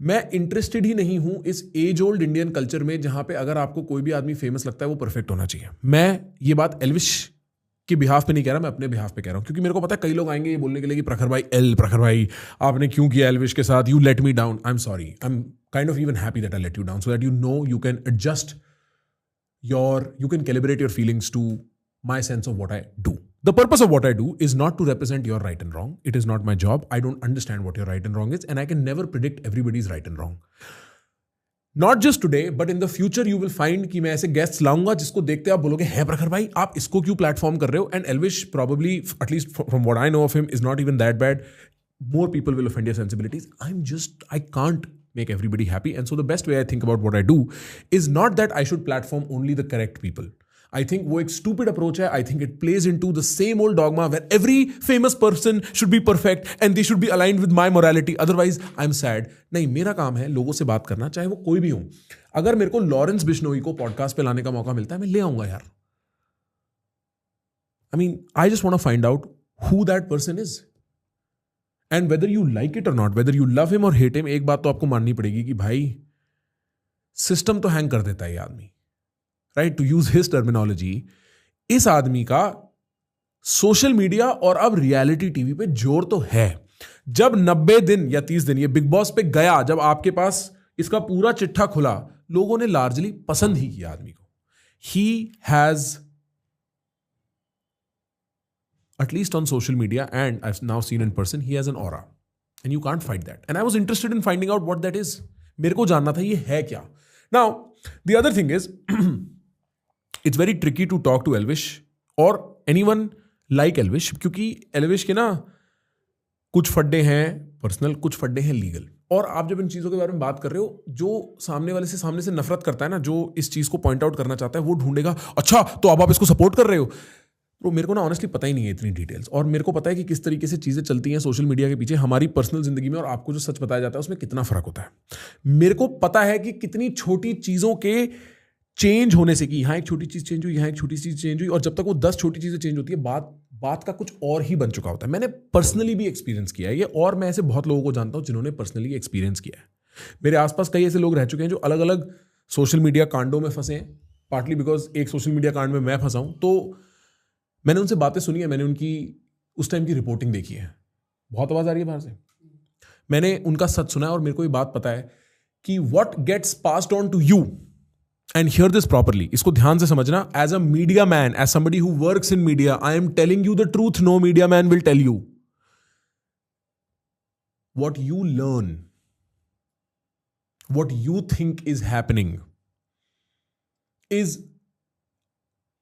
Speaker 2: मैं इंटरेस्टेड ही नहीं हूं इस एज ओल्ड इंडियन कल्चर में, जहां पे अगर आपको कोई भी आदमी फेमस लगता है वो परफेक्ट होना चाहिए। मैं ये बात एल्विश के बिहाफ पे नहीं कह रहा, मैं अपने बिहाफ पे कह रहा हूं, क्योंकि मेरे को पता है कई लोग आएंगे ये बोलने के लिए कि प्रखर भाई आपने क्यों किया एल्विश के साथ, you let me down. I am sorry, I am kind of even happy that I let you down, so that you know you can adjust you can calibrate your feelings to my sense of what I do. The purpose of what I do is not to represent your right and wrong. It is not my job. I don't understand what your right and wrong is, and I can never predict everybody's right and wrong. Not just today, but in the future you will find कि मैं ऐसे guests लाऊंगा जिसको देखते आप बोलोगे है प्रखर भाई आप इसको क्यों प्लेटफॉर्म कर रहे हो, and Elvish probably, at least from what I know of him, is not even that bad. More people will offend your sensibilities. I can't make everybody happy, and so the best way I think about what I do is not that I should platform only the correct people. I think वो एक stupid approach है. I think it plays into the same old dogma where every famous person should be perfect and they should be aligned with my morality. Otherwise, I'm sad. नहीं, मेरा काम है लोगों से बात करना, चाहे वो कोई भी हो. अगर मेरे को लॉरेंस बिश्नोई को पॉडकास्ट पे लाने का मौका मिलता है, मैं ले आऊंगा यार. I mean, I just want to find out who that person is. And whether you like it or not, whether you love him or hate him, एक बात तो आपको माननी पड़ेगी कि भाई सिस्टम तो हैंग कर देता है ये आदमी, right? To use his terminology, इस आदमी का सोशल मीडिया और अब रियलिटी टीवी पे जोर तो है. जब 90 दिन या 30 दिन ये बिग बॉस पे गया, जब आपके पास इसका पूरा चिट्ठा खुला, लोगों ने लार्जली पसंद ही किया आदमी को. He has, at least on social media, and I've now seen in person, he has an aura and you can't fight that. And I was interested in finding out what that is. मेरे को जानना था ये है क्या. Now, the other thing is, it's very tricky to talk to Elvish or anyone like Elvish, क्योंकि Elvish के ना कुछ फड्डे हैं पर्सनल, कुछ फड्डे हैं लीगल. और आप जब इन चीज़ों के बारे में बात कर रहे हो, जो सामने से नफरत करता है ना, जो इस चीज़ को पॉइंट आउट करना चाहता है, वो ढूंढेगा अच्छा तो अब आप इसको सपोर्ट कर रहे हो. तो मेरे को ना ऑनेस्टली पता ही नहीं है इतनी डिटेल्स, और मेरे को पता है कि किस तरीके से चीज़ें चलती हैं सोशल मीडिया के पीछे हमारी पर्सनल जिंदगी में, और आपको जो सच बताया जाता है उसमें कितना फर्क होता है. मेरे को पता है कि कितनी छोटी चीज़ों के चेंज होने से, कि यहाँ एक छोटी चीज़ चेंज हुई, यहाँ एक छोटी चीज़ चेंज हुई, और जब तक वो 10 छोटी चीज़ें चेंज होती है, बात का कुछ और ही बन चुका होता है. मैंने पर्सनली भी एक्सपीरियंस किया है ये, और मैं ऐसे बहुत लोगों को जानता हूँ जिन्होंने पर्सनली एक्सपीरियंस किया है. मेरे आसपास कई ऐसे लोग रह चुके हैं जो अलग अलग सोशल मीडिया कांडों में फंसे हैं, पार्टली बिकॉज एक सोशल मीडिया कांड में मैं फंसा हूँ. तो मैंने उनसे बातें सुनी है, मैंने उनकी उस टाइम की रिपोर्टिंग देखी है. बहुत आवाज़ आ रही है बाहर से. मैंने उनका सच सुना है, और मेरे को ये बात पता है कि what gets passed on to you, and hear this properly, इसको ध्यान से समझना. As a media man, as somebody who works in media, I am telling you the truth. No media man will tell you. What you learn, what you think is happening, is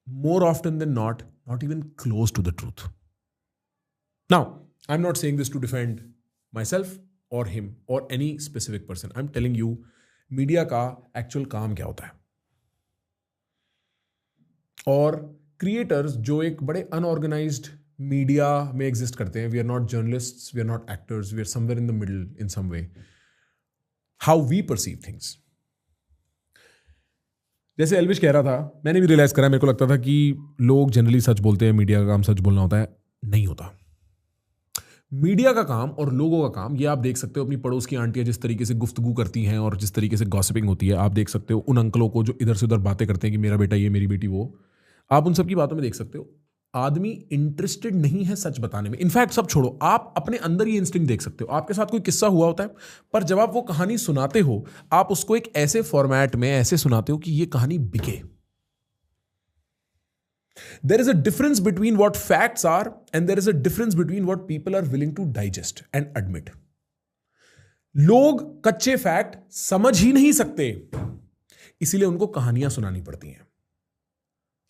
Speaker 2: more often than not even close to the truth. Now, I'm not saying this to defend myself or him or any specific person. I'm telling you, media का actual काम क्या होता है. और creators जो एक बड़े unorganised media में एग्जिस्ट करते हैं. We are not journalists, we are not actors, we are somewhere in the middle in some way. How we perceive things. जैसे एल्विश कह रहा था, मैंने भी रियलाइज करा, मेरे को लगता था कि लोग जनरली सच बोलते हैं, मीडिया का काम सच बोलना होता है. नहीं होता. मीडिया का काम और लोगों का काम, ये आप देख सकते हो अपनी पड़ोस की आंटियां जिस तरीके से गुफ्तगू करती हैं और जिस तरीके से गॉसिपिंग होती है. आप देख सकते हो उन अंकलों को जो इधर से उधर बातें करते हैं कि मेरा बेटा ये, मेरी बेटी वो. आप उन सब की बातों में देख सकते हो आदमी इंटरेस्टेड नहीं है सच बताने में. इनफैक्ट सब छोड़ो, आप अपने अंदर ये इंस्टिंक्ट देख सकते हो. आपके साथ कोई किस्सा हुआ होता है, पर जब आप वो कहानी सुनाते हो, आप उसको एक ऐसे फॉर्मेट में ऐसे सुनाते हो कि ये कहानी बिके. There is a difference between what facts are and there is a difference between what people are willing to digest and admit. लोग कच्चे फैक्ट समझ ही नहीं सकते, इसीलिए उनको कहानियां सुनानी पड़ती हैं.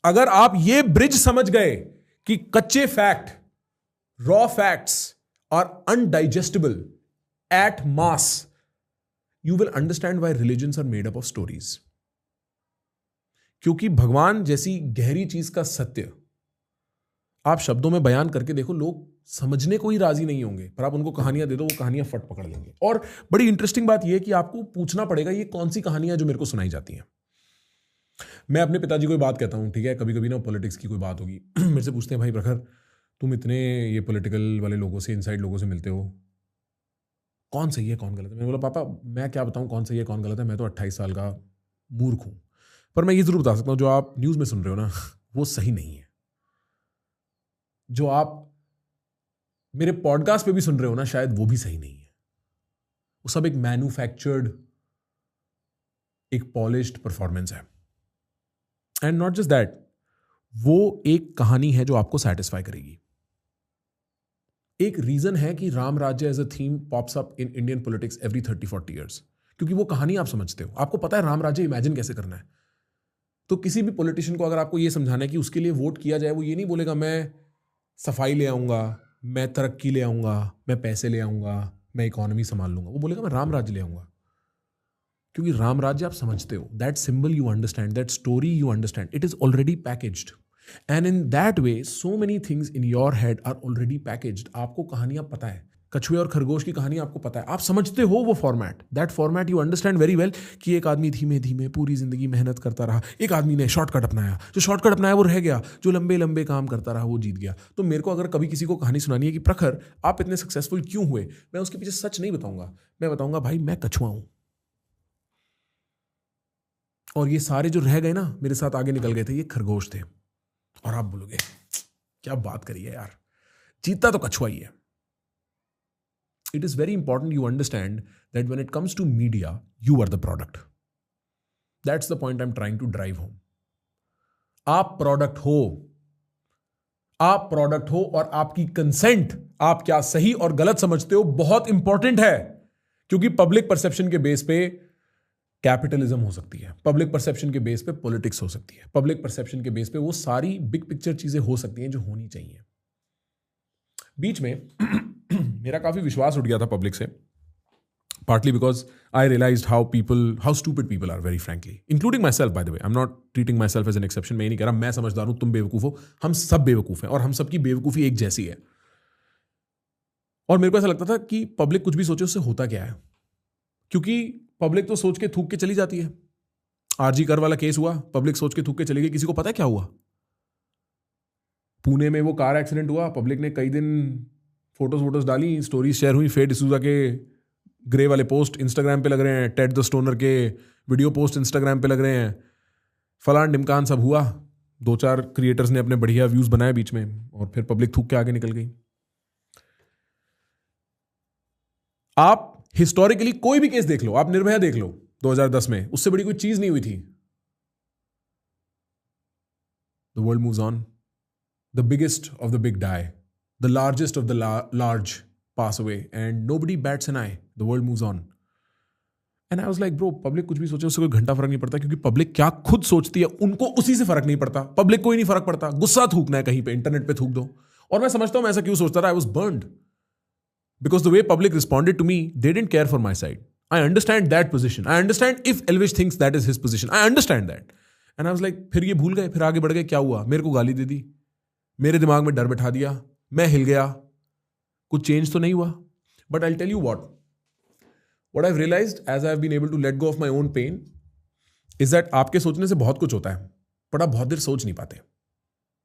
Speaker 2: अगर आप ये ब्रिज समझ गए कि कच्चे fact, raw facts are undigestible at mass, you will understand why religions are made up of stories. क्योंकि भगवान जैसी गहरी चीज का सत्य आप शब्दों में बयान करके देखो, लोग समझने को ही राजी नहीं होंगे, पर आप उनको कहानियां दे दो, वो कहानियां फट पकड़ लेंगे. और बड़ी इंटरेस्टिंग बात यह है कि आपको पूछना पड़ेगा ये कौन सी कहानियां जो मेरे को सुनाई जाती हैं. मैं अपने पिताजी को बात कहता हूं, ठीक है, कभी कभी ना पॉलिटिक्स की कोई बात होगी, मेरे से पूछते हैं, भाई प्रखर तुम इतने ये पॉलिटिकल वाले लोगों से, इनसाइड लोगों से मिलते हो, कौन सही है कौन गलत है. मैंने बोला पापा मैं क्या बताऊं कौन सही है कौन गलत है, मैं तो 28 साल का मूर्ख हूं. पर मैं ये जरूर बता सकता हूं, जो आप न्यूज में सुन रहे हो ना, वो सही नहीं है. जो आप मेरे पॉडकास्ट पे भी सुन रहे हो ना, शायद वो भी सही नहीं है. वो सब एक मैन्युफैक्चर्ड, एक पॉलिश्ड परफॉर्मेंस है. एंड नॉट जस्ट दैट, वो एक कहानी है जो आपको सेटिस्फाई करेगी. एक रीजन है कि Ram Rajya as a theme pops up in Indian politics every 30-40 years, क्योंकि वो कहानी आप समझते हो, आपको पता है राम राज्य इमेजिन कैसे करना है. तो किसी भी पॉलिटिशियन को अगर आपको ये समझाना है कि उसके लिए वोट किया जाए, वो ये नहीं बोलेगा मैं सफाई ले आऊंगा, मैं तरक्की ले आऊंगा, मैं पैसे ले आऊंगा, मैं इकोनॉमी संभाल लूंगा. वो बोलेगा मैं राम राज्य ले आऊंगा. क्योंकि राम राज्य आप समझते हो, that symbol you understand, that story you understand, it is already packaged. And in that way so many things in your head are already packaged. आपको कहानियां पता है, कछुए और खरगोश की कहानी आपको पता है, आप समझते हो वो format, that format you understand very well. कि एक आदमी धीमे धीमे पूरी जिंदगी मेहनत करता रहा, एक आदमी ने शॉर्टकट अपनाया, जो शॉर्टकट अपनाया वो रह गया, जो लंबे लंबे काम करता रहा वो जीत गया. तो मेरे को अगर कभी किसी को कहानी सुनानी है कि प्रखर आप इतने सक्सेसफुल क्यों हुए, मैं उसके पीछे सच नहीं बताऊंगा. मैं बताऊंगा भाई मैं कछुआ हूं, और ये सारे जो रह गए ना मेरे साथ आगे निकल गए थे, ये खरगोश थे. और आप बोलोगे क्या बात करिए यार, जीता तो कछुआ ही है. It is very important you understand that when it comes to media, you are the product. That's the point I'm trying to drive home. आप प्रोडक्ट हो, आप प्रोडक्ट हो, और आपकी कंसेंट, आप क्या सही और गलत समझते हो, बहुत इंपॉर्टेंट है. क्योंकि पब्लिक परसेप्शन के बेस पे कैपिटलिज्म हो सकती है, पब्लिक परसेप्शन के बेस पे पॉलिटिक्स हो सकती है, पब्लिक परसेप्शन के बेस पे वो सारी बिग पिक्चर चीजें हो सकती हैं जो होनी चाहिए. बीच में मेरा काफी विश्वास उठ गया था पब्लिक से, partly because I realized how stupid people are, very frankly, including myself, by the way. I'm not treating myself as an exception. मैं ये नहीं कह रहा मैं समझदार हूं तुम बेवकूफ हो, हम सब बेवकूफ हैं और हम सबकी बेवकूफी एक जैसी है. और मेरे को ऐसा लगता था कि पब्लिक कुछ भी सोचे उससे होता क्या है, क्योंकि पब्लिक तो सोच के थूक के चली जाती है. आरजी कर वाला केस हुआ, पब्लिक सोच के थूक के चली गई, किसी को पता है क्या हुआ. पुणे में वो कार एक्सीडेंट हुआ, पब्लिक ने कई दिन फोटोज डाली, स्टोरीज शेयर हुई, फेड डिसूजा के ग्रे वाले पोस्ट इंस्टाग्राम पे लग रहे हैं, टेड द स्टोनर के वीडियो पोस्ट इंस्टाग्राम पे लग रहे हैं, फलान ढिमकान सब हुआ. 2-4 क्रिएटर्स ने अपने बढ़िया व्यूज बनाए बीच में, और फिर पब्लिक थूक के आगे निकल गई. आप हिस्टोरिकली कोई भी केस देख लो, आप निर्भया देख लो 2010 में, उससे बड़ी कोई चीज नहीं हुई थी. The world moves on, the biggest of the big die, the largest of the large pass away, and nobody bats an eye. The world moves on. And I was like, bro, public कुछ भी सोचे उससे कोई घंटा फर्क नहीं पड़ता, क्योंकि पब्लिक क्या खुद सोचती है उनको उसी से फर्क नहीं पड़ता. पब्लिक कोई नहीं फर्क पड़ता, गुस्सा थूकना है कहीं पे, इंटरनेट पे थूक दो. और मैं समझता हूं मैं ऐसा क्यों सोचता रहा. I was burned because the way public responded to me, they didn't care for my side. I understand that position. I understand if Elvish thinks that is his position. I understand that. And I was like, फिर ये भूल गए, फिर आगे बढ़ गए, क्या हुआ, मेरे को गाली दे दी, मेरे दिमाग में डर बैठा दिया, मैं हिल गया, कुछ चेंज तो नहीं हुआ. But I tell you what I've realized as I've been able to let go of my own pain is that आपके सोचने से बहुत कुछ होता है, बट आप बहुत देर सोच नहीं पाते.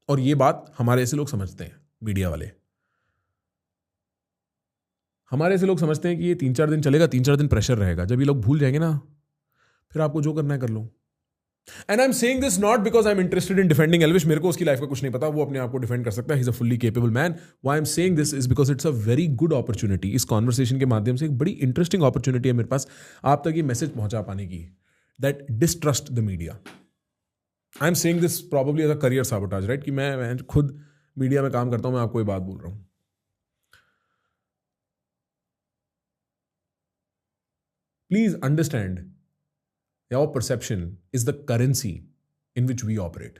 Speaker 2: और ये बात हमारे ऐसे लोग समझते हैं, मीडिया वाले. हमारे ऐसे लोग समझते हैं कि ये 3-4 दिन चलेगा, 3-4 दिन प्रेशर रहेगा, जब ये लोग भूल जाएंगे ना, फिर आपको जो करना है कर लो. And I am saying this not because I am interested in defending Elvish. मेरे को उसकी लाइफ का कुछ नहीं पता, वो अपने आप को डिफेंड कर सकता है. He is a fully capable man. Why I am saying this is because it's a very good opportunity. इस कॉन्वर्सेशन के माध्यम से एक बड़ी इंटरेस्टिंग अपॉर्चुनिटी है मेरे पास आप तक ये मैसेज पहुंचा पाने की, that distrust the media. I am saying this probably as a career sabotage, right, कि मैं खुद मीडिया में काम करता हूं, मैं आपको ये बात बोल रहा हूं. Please understand, your perception is the currency in which we operate.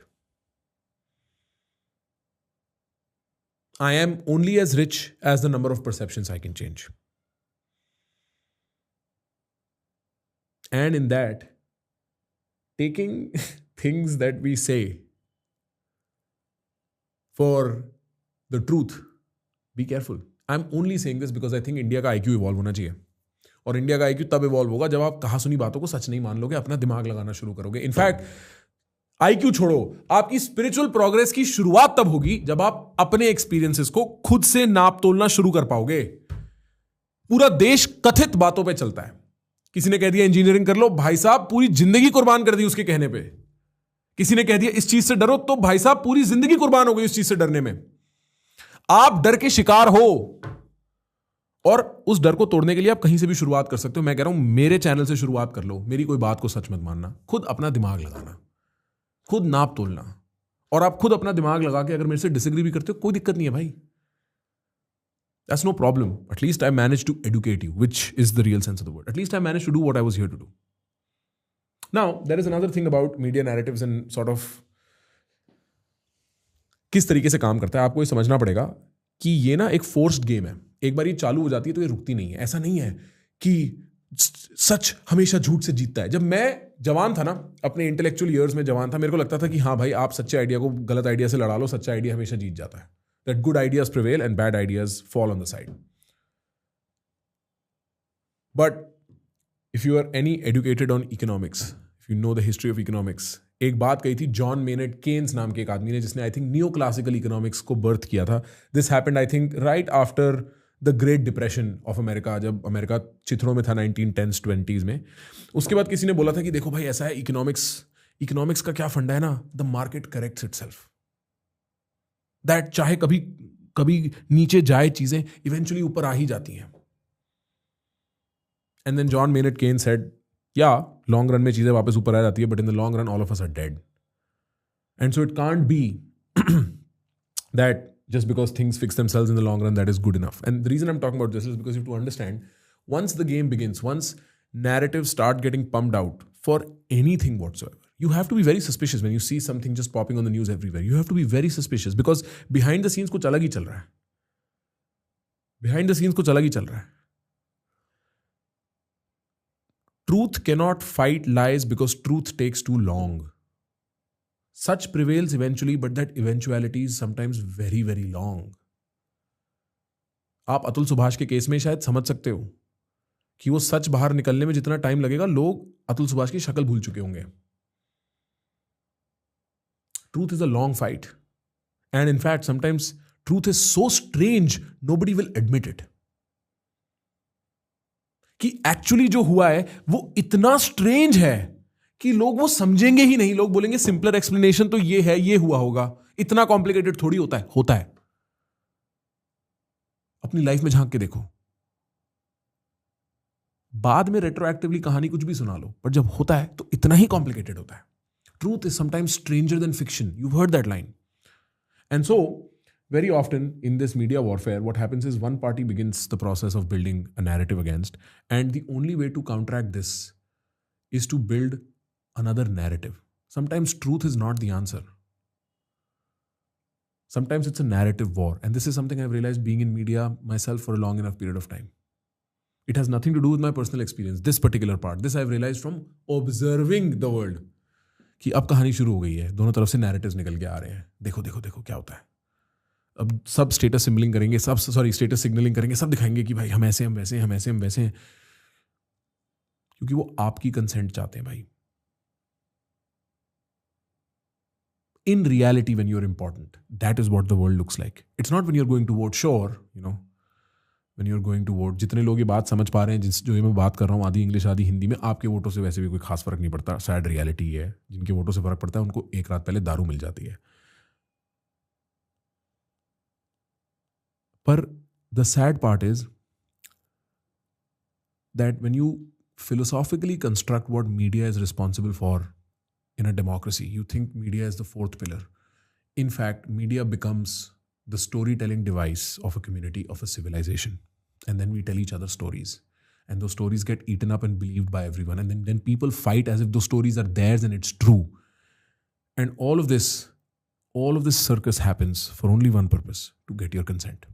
Speaker 2: I am only as rich as the number of perceptions I can change. And in that, taking things that we say for the truth, be careful. I'm only saying this because I think India का IQ evolve होना चाहिए. और India का IQ तब evolve होगा जब आप कहा सुनी बातों को सच नहीं मान लोगे, अपना दिमाग लगाना शुरू करोगे. इनफैक्ट IQ छोड़ो, आपकी स्पिरिचुअल प्रोग्रेस की शुरुआत तब होगी जब आप अपने एक्सपीरियंसेस को खुद से नाप तोलना शुरू कर पाओगे. पूरा देश कथित बातों पे चलता है. किसी ने कह दिया इंजीनियरिंग कर लो, भाई साहब पूरी जिंदगी कुर्बान कर दी उसके कहने पे. किसी ने कह दिया इस चीज से डरो, तो भाई साहब पूरी जिंदगी कुर्बान हो गई उस चीज से डरने में. आप डर के शिकार हो, और उस डर को तोड़ने के लिए आप कहीं से भी शुरुआत कर सकते हो. मैं कह रहा हूं मेरे चैनल से शुरुआत कर लो. मेरी कोई बात को सच मत मानना, खुद अपना दिमाग लगाना, खुद नाप तोलना, और आप खुद अपना दिमाग लगा के अगर मेरे से डिसएग्री भी करते हो, कोई दिक्कत नहीं है भाई. That's no problem. At least I manage to educate you, which is the real sense of the word. At least I manage to do what I was here to do. Now there is another thing about media narratives and sort of किस तरीके से काम करता है. आपको ये समझना पड़ेगा कि ये ना एक फोर्स्ड गेम है. एक बार ये चालू हो जाती है तो ये रुकती नहीं है. ऐसा नहीं है कि सच हमेशा झूठ से जीतता है. जब मैं जवान था ना, अपने इंटेलेक्चुअल ईयर्स में जवान था, मेरे को लगता था कि हाँ भाई आप सच्चे आइडिया को गलत आइडिया से लड़ा लो, सच्चा आइडिया हमेशा जीत जाता है. That good ideas prevail and bad ideas fall on the side. But if you are any educated on economics, if you know the history of economics, एक बात कही थी जॉन मेनेट केन्स नाम के एक आदमी ने, जिसने I think neo classical economics को बर्थ किया था. This happened I think right after the great depression of America, जब अमेरिका चित्रों में था 1910s 20s में. उसके बाद किसी ने बोला था कि देखो भाई ऐसा है, इकोनॉमिक्स का क्या फंडा है ना, the market corrects itself. That चाहे कभी कभी नीचे जाए चीजें, इवेंचुअली ऊपर आ ही जाती हैं. And then John Maynard Keynes said, या लॉन्ग रन में चीजें वापस ऊपर आ जाती है, but in the long run all of us are dead. And so it can't be that just because things fix themselves in the long run, that is good enough. And the reason I'm talking about this is because you have to understand, once the game begins, once narratives start getting pumped out for anything whatsoever, you have to be very suspicious when you see something just popping on the news everywhere. You have to be very suspicious because behind the scenes कुछ अलग ही चल रहा है. Behind the scenes कुछ अलग ही चल रहा है. Truth cannot fight lies because truth takes too long. Such prevails eventually, but that eventuality is sometimes very, very long. आप अतुल सुभाष के केस में शायद समझ सकते हो कि वो सच बाहर निकलने में जितना टाइम लगेगा, लोग अतुल सुभाष की शक्ल भूल चुके होंगे. Truth is a long fight. And in fact, sometimes truth is so strange, nobody will admit it. कि एक्चुअली जो हुआ है वो इतना स्ट्रेंज है कि लोग वो समझेंगे ही नहीं. लोग बोलेंगे सिंपलर एक्सप्लेनेशन तो ये है, ये हुआ होगा, इतना कॉम्प्लिकेटेड थोड़ी होता है. अपनी लाइफ में झांक के देखो, बाद में रेट्रोएक्टिवली कहानी कुछ भी सुना लो, पर जब होता है तो इतना ही कॉम्प्लिकेटेड होता है. Truth is sometimes stranger then fiction. You heard that line. And so very often in this media warfare, what happens is one party begins the process of building a narrative against, and the only way to counteract this is to build another narrative. Sometimes truth is not the answer. Sometimes it's a narrative war, and this is something I've realized being in media myself for a long enough period of time. It has nothing to do with my personal experience, this particular part. This I've realized from observing the world. कि अब कहानी शुरू हो गई है, दोनों तरफ से narratives निकल के आ रहे हैं. देखो देखो देखो क्या होता है. अब सब स्टेटस सिम्बलिंग करेंगे, सब स्टेटस सिग्नलिंग करेंगे, सब दिखाएंगे कि भाई हम ऐसे हम वैसे हम ऐसे हम वैसे हैं, क्योंकि वो आपकी कंसेंट चाहते हैं भाई. In reality, when you're important, that is what the world looks like. It's not when you're going to vote. Sure, when you're going to vote, जितने लोग ये बात समझ पा रहे हैं, जो ये मैं बात कर रहा हूँ आधी इंग्लिश आधी हिंदी में, आपके वोटों से वैसे भी कोई खास फर्क नहीं पड़ता. सैड रियलिटी है, जिनके वोटों से फर्क पड़ता है उनको एक रात पहले दारू मिल जाती है. पर the sad part is that when you philosophically construct what media is responsible for in a democracy, you think media is the fourth pillar. In fact, media becomes the storytelling device of a community, of a civilization. And then we tell each other stories. And those stories get eaten up and believed by everyone. And then people fight as if those stories are theirs and it's true. And all of this circus happens for only one purpose: to get your consent.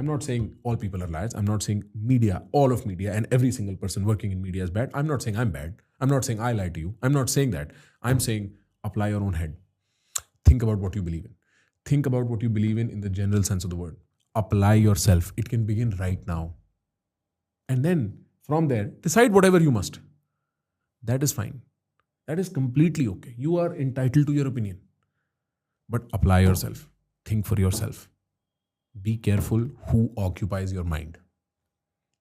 Speaker 2: I'm not saying all people are liars. I'm not saying media, all of media, and every single person working in media is bad. I'm not saying I'm bad. I'm not saying I lie to you. I'm not saying that. I'm saying apply your own head. Think about what you believe in. Think about what you believe in the general sense of the word. Apply yourself. It can begin right now. And then from there, decide whatever you must. That is fine. That is completely okay. You are entitled to your opinion. But apply yourself. Think for yourself. Be careful who occupies your mind.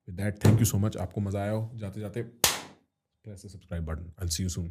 Speaker 2: With that, thank you so much. आपको मजा आया हो, जाते जाते press the subscribe button. I'll see you soon.